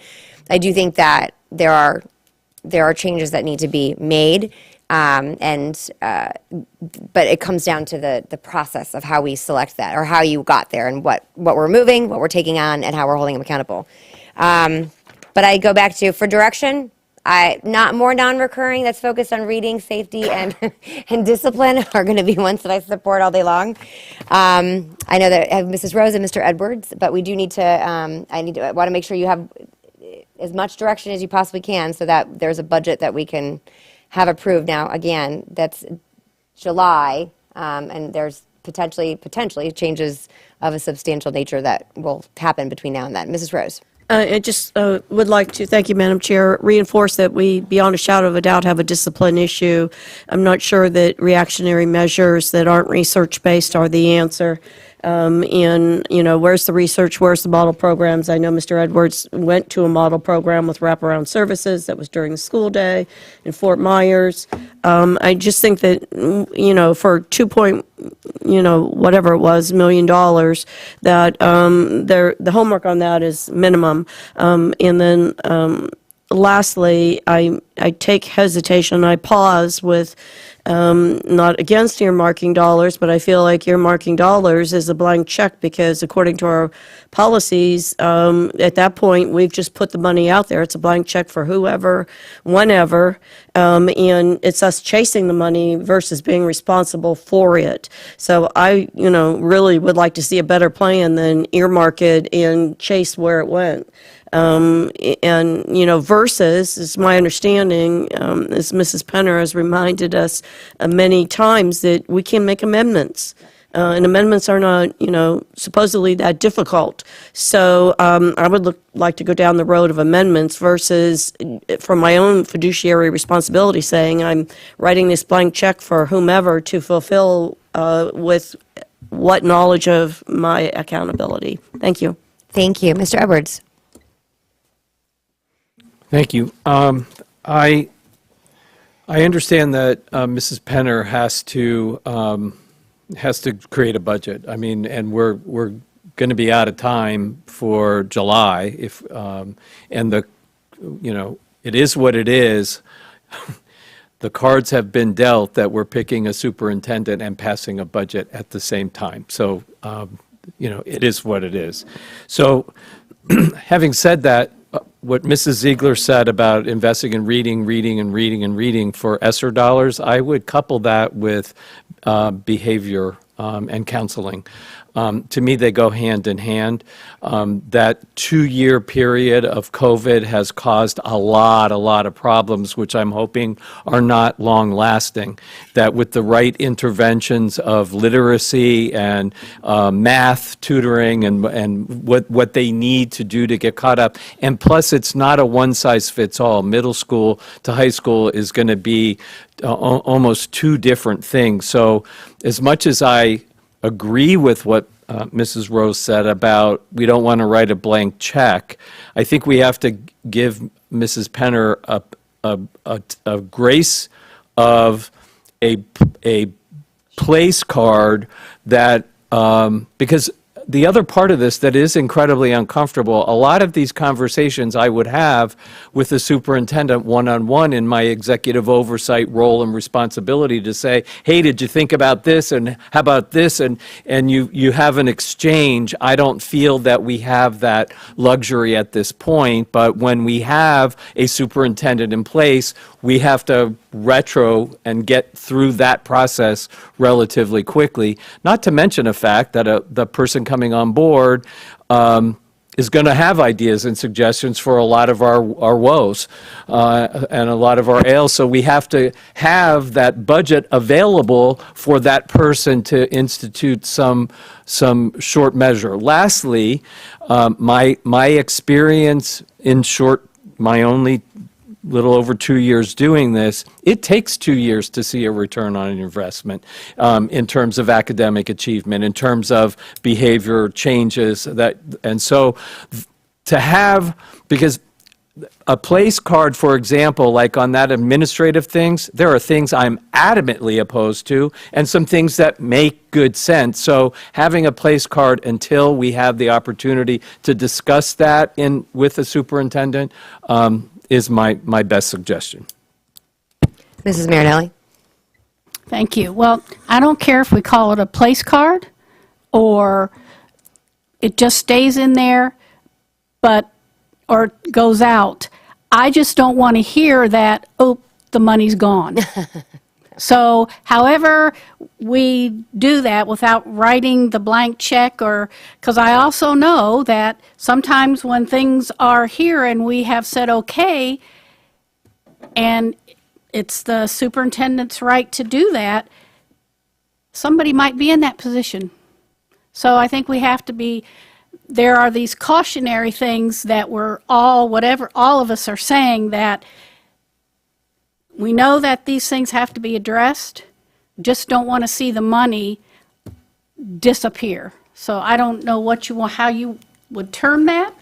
A: I do think that there are changes that need to be made. But it comes down to the process of how we select that, or how you got there, and what we're moving, what we're taking on, and how we're holding them accountable. But I go back to, for direction, not more non-recurring that's focused on reading, safety, and and discipline are going to be ones that I support all day long. I know that I have Mrs. Rose and Mr. Edwards, but we do need to, I want to make sure you have as much direction as you possibly can so that there's a budget that we can have approved. Now, again, that's July, and there's potentially changes of a substantial nature that will happen between now and then. Mrs. Rose.
E: I just would like to, thank you, Madam Chair, reinforce that we, beyond a shadow of a doubt, have a discipline issue. I'm not sure that reactionary measures that aren't research-based are the answer. Where's the research, where's the model programs? I know Mr. Edwards went to a model program with wraparound services that was during the school day in Fort Myers. I just think that, for whatever it was, $1 million, that the homework on that is minimum. Lastly, I take hesitation, I pause with, not against earmarking dollars, but I feel like earmarking dollars is a blank check, because according to our policies, at that point, we've just put the money out there. It's a blank check for whoever, whenever, and it's us chasing the money versus being responsible for it. So I, really would like to see a better plan than earmark it and chase where it went. Versus, is my understanding, as Mrs. Penner has reminded us many times, that we can make amendments. And amendments are not, supposedly that difficult. So I would like to go down the road of amendments versus, from my own fiduciary responsibility, saying I'm writing this blank check for whomever to fulfill with what knowledge of my accountability. Thank you.
A: Thank you. Mr. Edwards.
F: Thank you. I understand that Mrs. Penner has to create a budget. I mean, and we're going to be out of time for July it is what it is. The cards have been dealt that we're picking a superintendent and passing a budget at the same time. So, it is what it is. So, having said that, what Mrs. Ziegler said about investing in reading for ESSER dollars, I would couple that with behavior and counseling. To me, they go hand in hand. That 2-year period of COVID has caused a lot of problems, which I'm hoping are not long-lasting. That with the right interventions of literacy and math tutoring and what they need to do to get caught up, and plus it's not a one-size-fits-all. Middle school to high school is going to be almost two different things. So as much as I agree with what Mrs. Rose said about we don't want to write a blank check, I think we have to give Mrs. Penner a grace of a place card that, because the other part of this that is incredibly uncomfortable, a lot of these conversations I would have with the superintendent one-on-one in my executive oversight role and responsibility to say, hey, did you think about this, and how about this, and you have an exchange. I don't feel that we have that luxury at this point, but when we have a superintendent in place, we have to retro and get through that process relatively quickly, not to mention the fact that the person coming on board is going to have ideas and suggestions for a lot of our woes and a lot of our ails. So we have to have that budget available for that person to institute some short measure. Lastly, my experience in my only little over 2 years doing this, it takes 2 years to see a return on an investment in terms of academic achievement, in terms of behavior changes. And so to have, because a place card, for example, like on that administrative things, there are things I'm adamantly opposed to and some things that make good sense. So having a place card until we have the opportunity to discuss that with the superintendent is my best suggestion.
A: Mrs. Marinelli?
J: Thank you. Well, I don't care if we call it a place card or it just stays in there, or goes out. I just don't want to hear that, oh, the money's gone. So however we do that without writing the blank check, because I also know that sometimes when things are here and we have said okay, and it's the superintendent's right to do that, somebody might be in that position. So I think we have to there are these cautionary things that all of us are saying, that we know that these things have to be addressed, just don't want to see the money disappear. So I don't know how you would term that,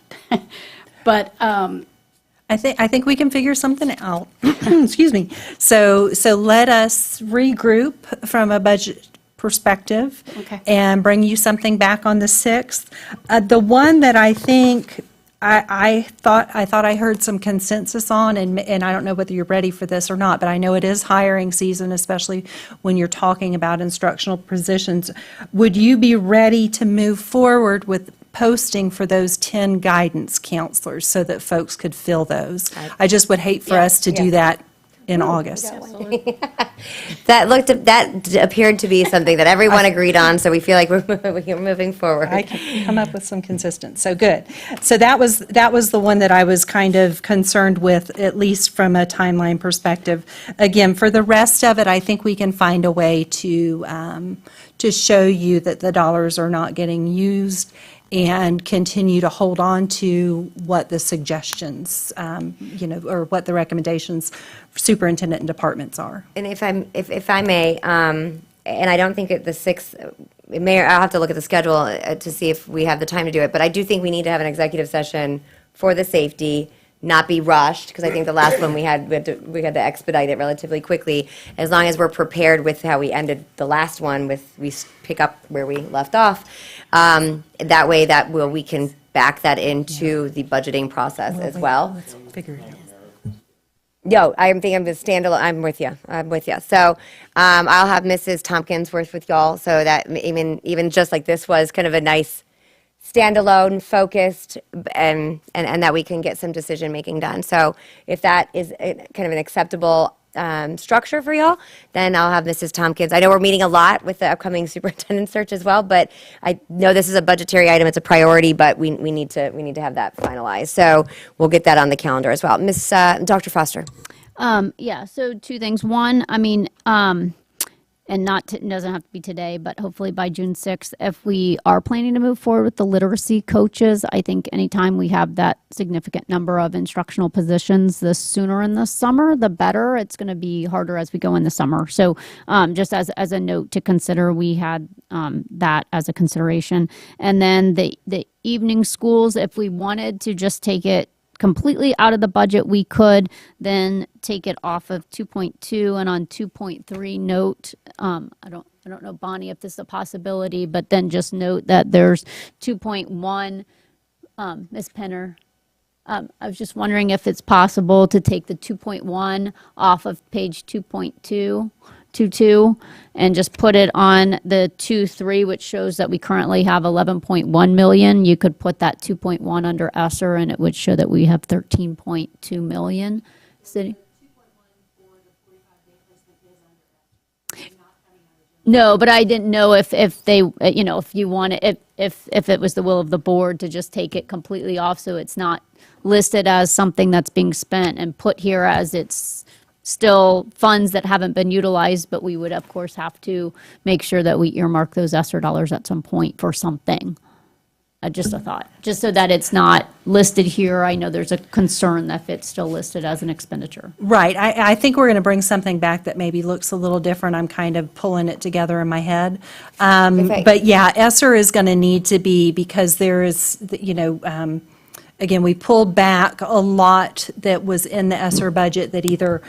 J: but
D: I think we can figure something out. Excuse me. So let us regroup from a budget perspective and bring you something back on the 6th. The one that I think I thought I heard some consensus on, and I don't know whether you're ready for this or not, but I know it is hiring season, especially when you're talking about instructional positions. Would you be ready to move forward with posting for those 10 guidance counselors so that folks could fill those? I just would hate for us to do that in August.
A: That appeared to be something that everyone agreed on, so we feel like we're moving forward.
D: I can come up with some consistent, so good. So that was the one that I was kind of concerned with, at least from a timeline perspective. Again, for the rest of it, I think we can find a way to show you that the dollars are not getting used and continue to hold on to what the suggestions, or what the recommendations for superintendent and departments are.
A: And if I may, and I don't think the 6th, Mayor, I'll have to look at the schedule to see if we have the time to do it, but I do think we need to have an executive session for the safety, not be rushed, because I think the last one we had to expedite it relatively quickly, as long as we're prepared with how we ended the last one, we pick up where we left off. That way we can back that into the budgeting process as well.
D: Let's figure it out.
A: I'm thinking of the standalone. I'm with you. So I'll have Mrs. Tompkins work with y'all, so that even just like this was kind of a nice standalone, focused, and that we can get some decision-making done. So if that is kind of an acceptable structure for y'all, then I'll have Mrs. Tompkins. I know we're meeting a lot with the upcoming superintendent search as well, but I know this is a budgetary item, it's a priority, but we need to have that finalized. So we'll get that on the calendar as well. Dr. Foster.
H: Yeah, so two things. One, and it doesn't have to be today, but hopefully by June 6th, if we are planning to move forward with the literacy coaches, I think anytime we have that significant number of instructional positions, the sooner in the summer, the better. It's going to be harder as we go in the summer. So just as a note to consider, we had that as a consideration. And then the evening schools, if we wanted to just take it completely out of the budget, we could then take it off of 2.2, and on 2.3 note, I don't know, Bonnie, if this is a possibility, but then just note that there's 2.1, Ms. Penner, I was just wondering if it's possible to take the 2.1 off of page 2.22 and just put it on the 2.3, which shows that we currently have 11.1 million. You could put that 2.1 under ESSER, and it would show that we have 13.2 million sitting.
B: No, but I didn't know if they, if you want it, if it was the will of the board to just take it completely off so it's not listed as something that's being spent and put here as it's still funds that haven't been utilized, but we would of course have to make sure that we earmark those ESSER dollars at some point for something. Just a thought, just so that it's not listed here. I know there's a concern that if it's still listed as an expenditure.
D: Right. I think we're going to bring something back that maybe looks a little different. I'm kind of pulling it together in my head. But yeah, ESSER is going to need to be, because there is, again, we pulled back a lot that was in the ESSER budget that either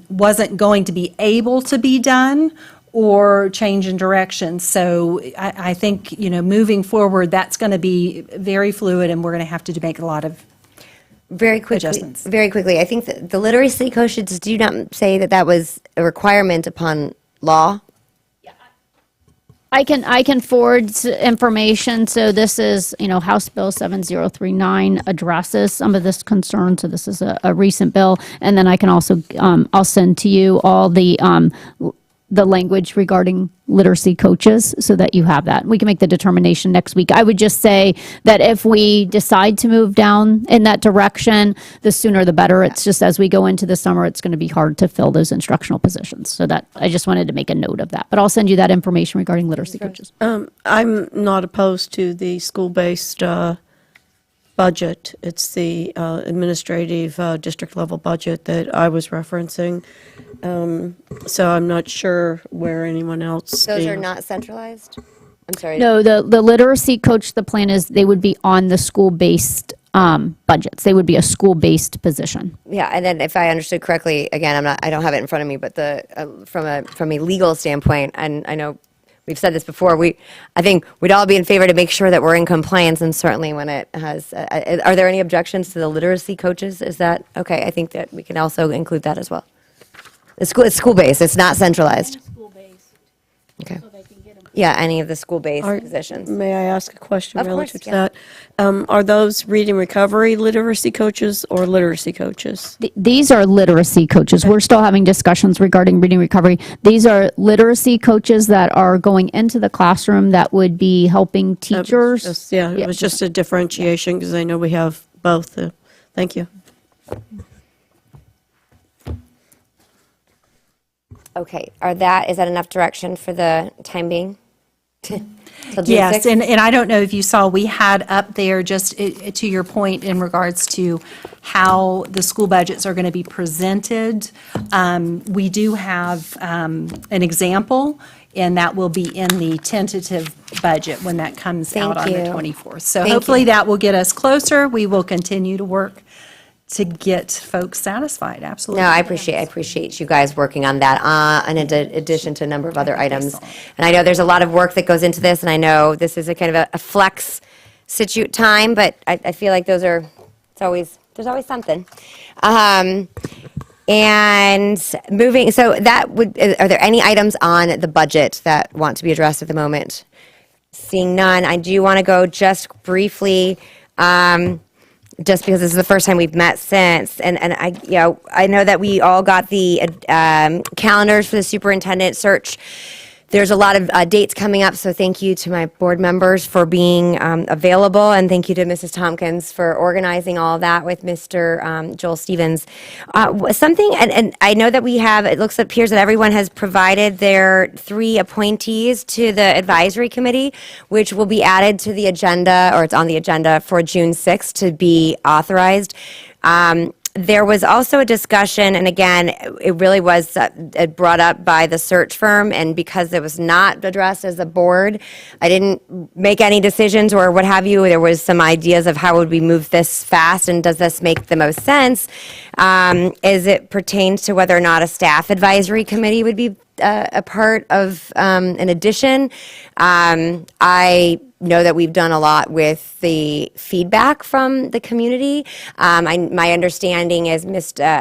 D: wasn't going to be able to be done or change in direction. So I think, moving forward, that's going to be very fluid, and we're going to have to make a lot of adjustments.
A: Very quickly, I think that the literacy coaches do not say that that was a requirement upon law.
B: I can forward information. So this is, House Bill 7039 addresses some of this concern. So this is a recent bill. And then I can also, I'll send to you all the language regarding literacy coaches so that you have that. We can make the determination next week. I would just say that if we decide to move down in that direction, the sooner the better. It's just as we go into the summer, it's going to be hard to fill those instructional positions. So that, I just wanted to make a note of that. But I'll send you that information regarding literacy coaches.
E: I'm not opposed to the school-based budget. It's the administrative district level budget that I was referencing. So I'm not sure where anyone else.
A: Those are not centralized? I'm sorry.
B: No, the literacy coach, the plan is they would be on the school-based budgets. They would be a school-based position.
A: Yeah, and then if I understood correctly, again, I don't have it in front of me, but from a legal standpoint, and I know we've said this before, I think we'd all be in favor to make sure that we're in compliance, and certainly when it has, are there any objections to the literacy coaches? Is that, okay, I think that we can also include that as well. It's school-based, it's not centralized.
J: School-based.
A: Okay.
J: So they can get them.
A: Yeah, any of the school-based positions.
E: May I ask a question
A: Of
E: relative
A: course,
E: to
A: yeah.
E: that? Are those reading recovery literacy coaches or literacy coaches?
B: These are literacy coaches. We're still having discussions regarding reading recovery. These are literacy coaches that are going into the classroom that would be helping teachers.
E: It was just a differentiation because I know we have both. Thank you.
A: Okay, is that enough direction for the time being? Till June
D: Yes,
A: 6th?
D: and I don't know if you saw, we had up there, just to your point in regards to how the school budgets are going to be presented. We do have an example, and that will be in the tentative budget when that comes out on the
A: you.
D: 24th. So
A: Thank
D: hopefully
A: you.
D: that will get us closer. We will continue to work to get folks satisfied, absolutely.
A: No, I appreciate you guys working on that, in addition to a number of other items. And I know there's a lot of work that goes into this, and I know this is a kind of a flex time, but I feel like there's always something. And moving, so are there any items on the budget that want to be addressed at the moment? Seeing none, I do want to go just briefly, just because this is the first time we've met since, and I know that we all got the calendars for the superintendent search. There's a lot of dates coming up, so thank you to my board members for being available, and thank you to Mrs. Tompkins for organizing all of that with Mr. Joel Stevens. And I know that appears that everyone has provided their 3 appointees to the advisory committee, which will be added to the agenda, or it's on the agenda for June 6th to be authorized. There was also a discussion, and again, it really was brought up by the search firm, and because it was not addressed as a board, I didn't make any decisions or what have you. There was some ideas of how would we move this fast, and does this make the most sense, as it pertains to whether or not a staff advisory committee would be a part of an addition. I know that we've done a lot with the feedback from the community. My understanding is McPherson,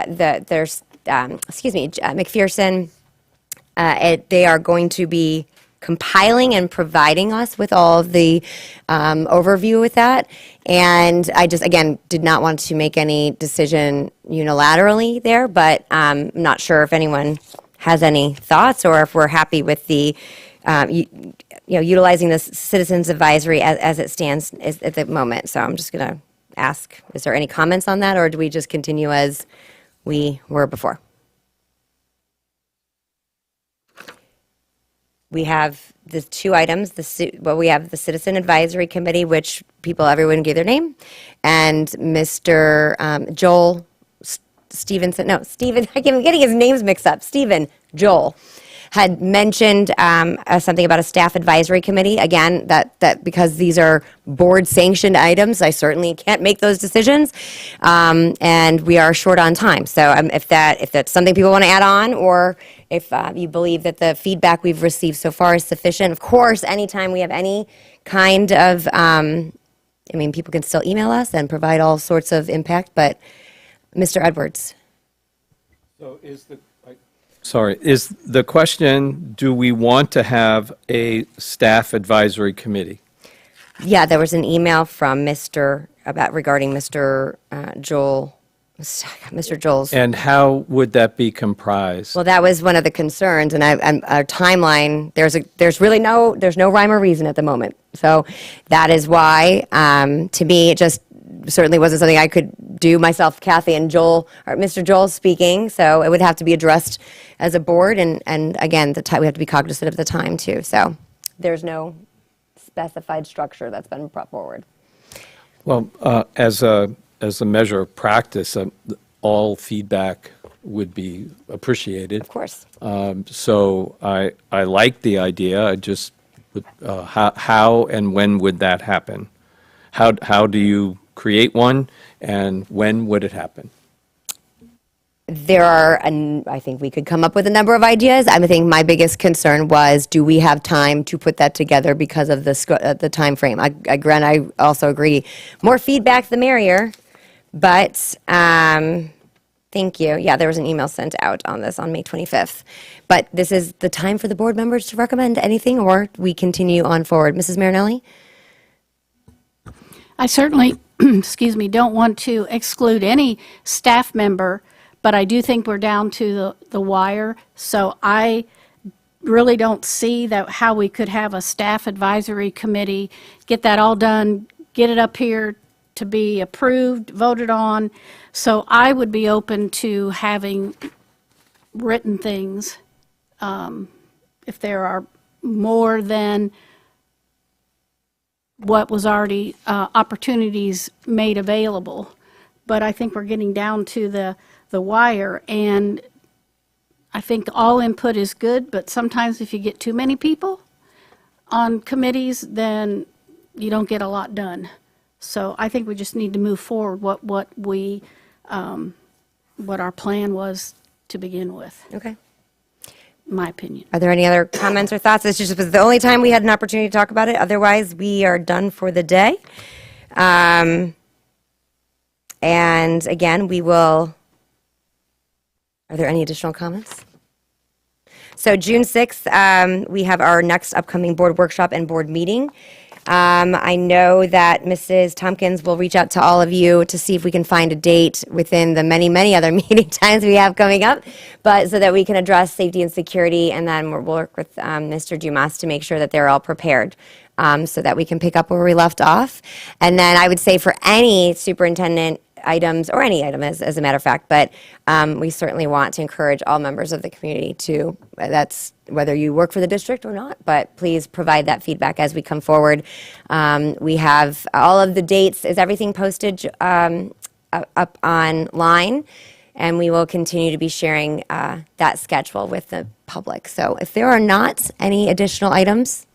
A: they are going to be compiling and providing us with all of the overview with that. And I just, again, did not want to make any decision unilaterally there, but I'm not sure if anyone has any thoughts, or if we're happy with the, utilizing the Citizens Advisory as it stands at the moment. So I'm just going to ask, is there any comments on that, or do we just continue as we were before? We have the two items, we have the Citizen Advisory Committee, which everyone gave their name, and Mr. Joel Stevenson, Stephen, I'm getting his names mixed up, Joel, had mentioned something about a staff advisory committee. Again, that because these are board-sanctioned items, I certainly can't make those decisions, and we are short on time. So if that's something people want to add on, or if you believe that the feedback we've received so far is sufficient, of course, anytime we have any kind of, people can still email us and provide all sorts of impact, but Mr. Edwards.
F: So is the question, do we want to have a staff advisory committee?
A: Yeah, there was an email from regarding Mr. Joel's.
F: And how would that be comprised?
A: Well, that was one of the concerns, and our timeline, there's no rhyme or reason at the moment. So that is why, to me, it just certainly wasn't something I could do myself, Kathy and Joel, or Mr. Joel speaking, so it would have to be addressed as a board, and again, we have to be cognizant of the time, too. So there's no specified structure that's been brought forward.
F: Well, as a measure of practice, all feedback would be appreciated.
A: Of course.
F: So I like the idea. I just, how and when would that happen? How do you create one, and when would it happen?
A: There are, and I think we could come up with a number of ideas. I think my biggest concern was, do we have time to put that together because of the time frame? I also agree. More feedback, the merrier. But thank you. Yeah, there was an email sent out on this on May 25th. But this is the time for the board members to recommend anything, or we continue on forward. Mrs. Marinelli?
J: I certainly, don't want to exclude any staff member, but I do think we're down to the wire. So I really don't see how we could have a staff advisory committee, get that all done, get it up here to be approved, voted on. So I would be open to having written things if there are more than what was already opportunities made available. But I think we're getting down to the wire, and I think all input is good, but sometimes if you get too many people on committees, then you don't get a lot done. So I think we just need to move forward what our plan was to begin with.
A: Okay.
J: My opinion.
A: Are there any other comments or thoughts? This just was the only time we had an opportunity to talk about it. Otherwise, we are done for the day. And again, are there any additional comments? So June 6th, we have our next upcoming board workshop and board meeting. I know that Mrs. Tompkins will reach out to all of you to see if we can find a date within the many, many other meeting times we have coming up, but so that we can address safety and security, and then we'll work with Mr. Dumas to make sure that they're all prepared so that we can pick up where we left off. And then I would say for any superintendent items, or any item as a matter of fact, but we certainly want to encourage all members of the community to, that's whether you work for the district or not, but please provide that feedback as we come forward. We have all of the dates, is everything posted up online? And we will continue to be sharing that schedule with the public. So if there are not any additional items,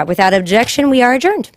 A: without objection, we are adjourned.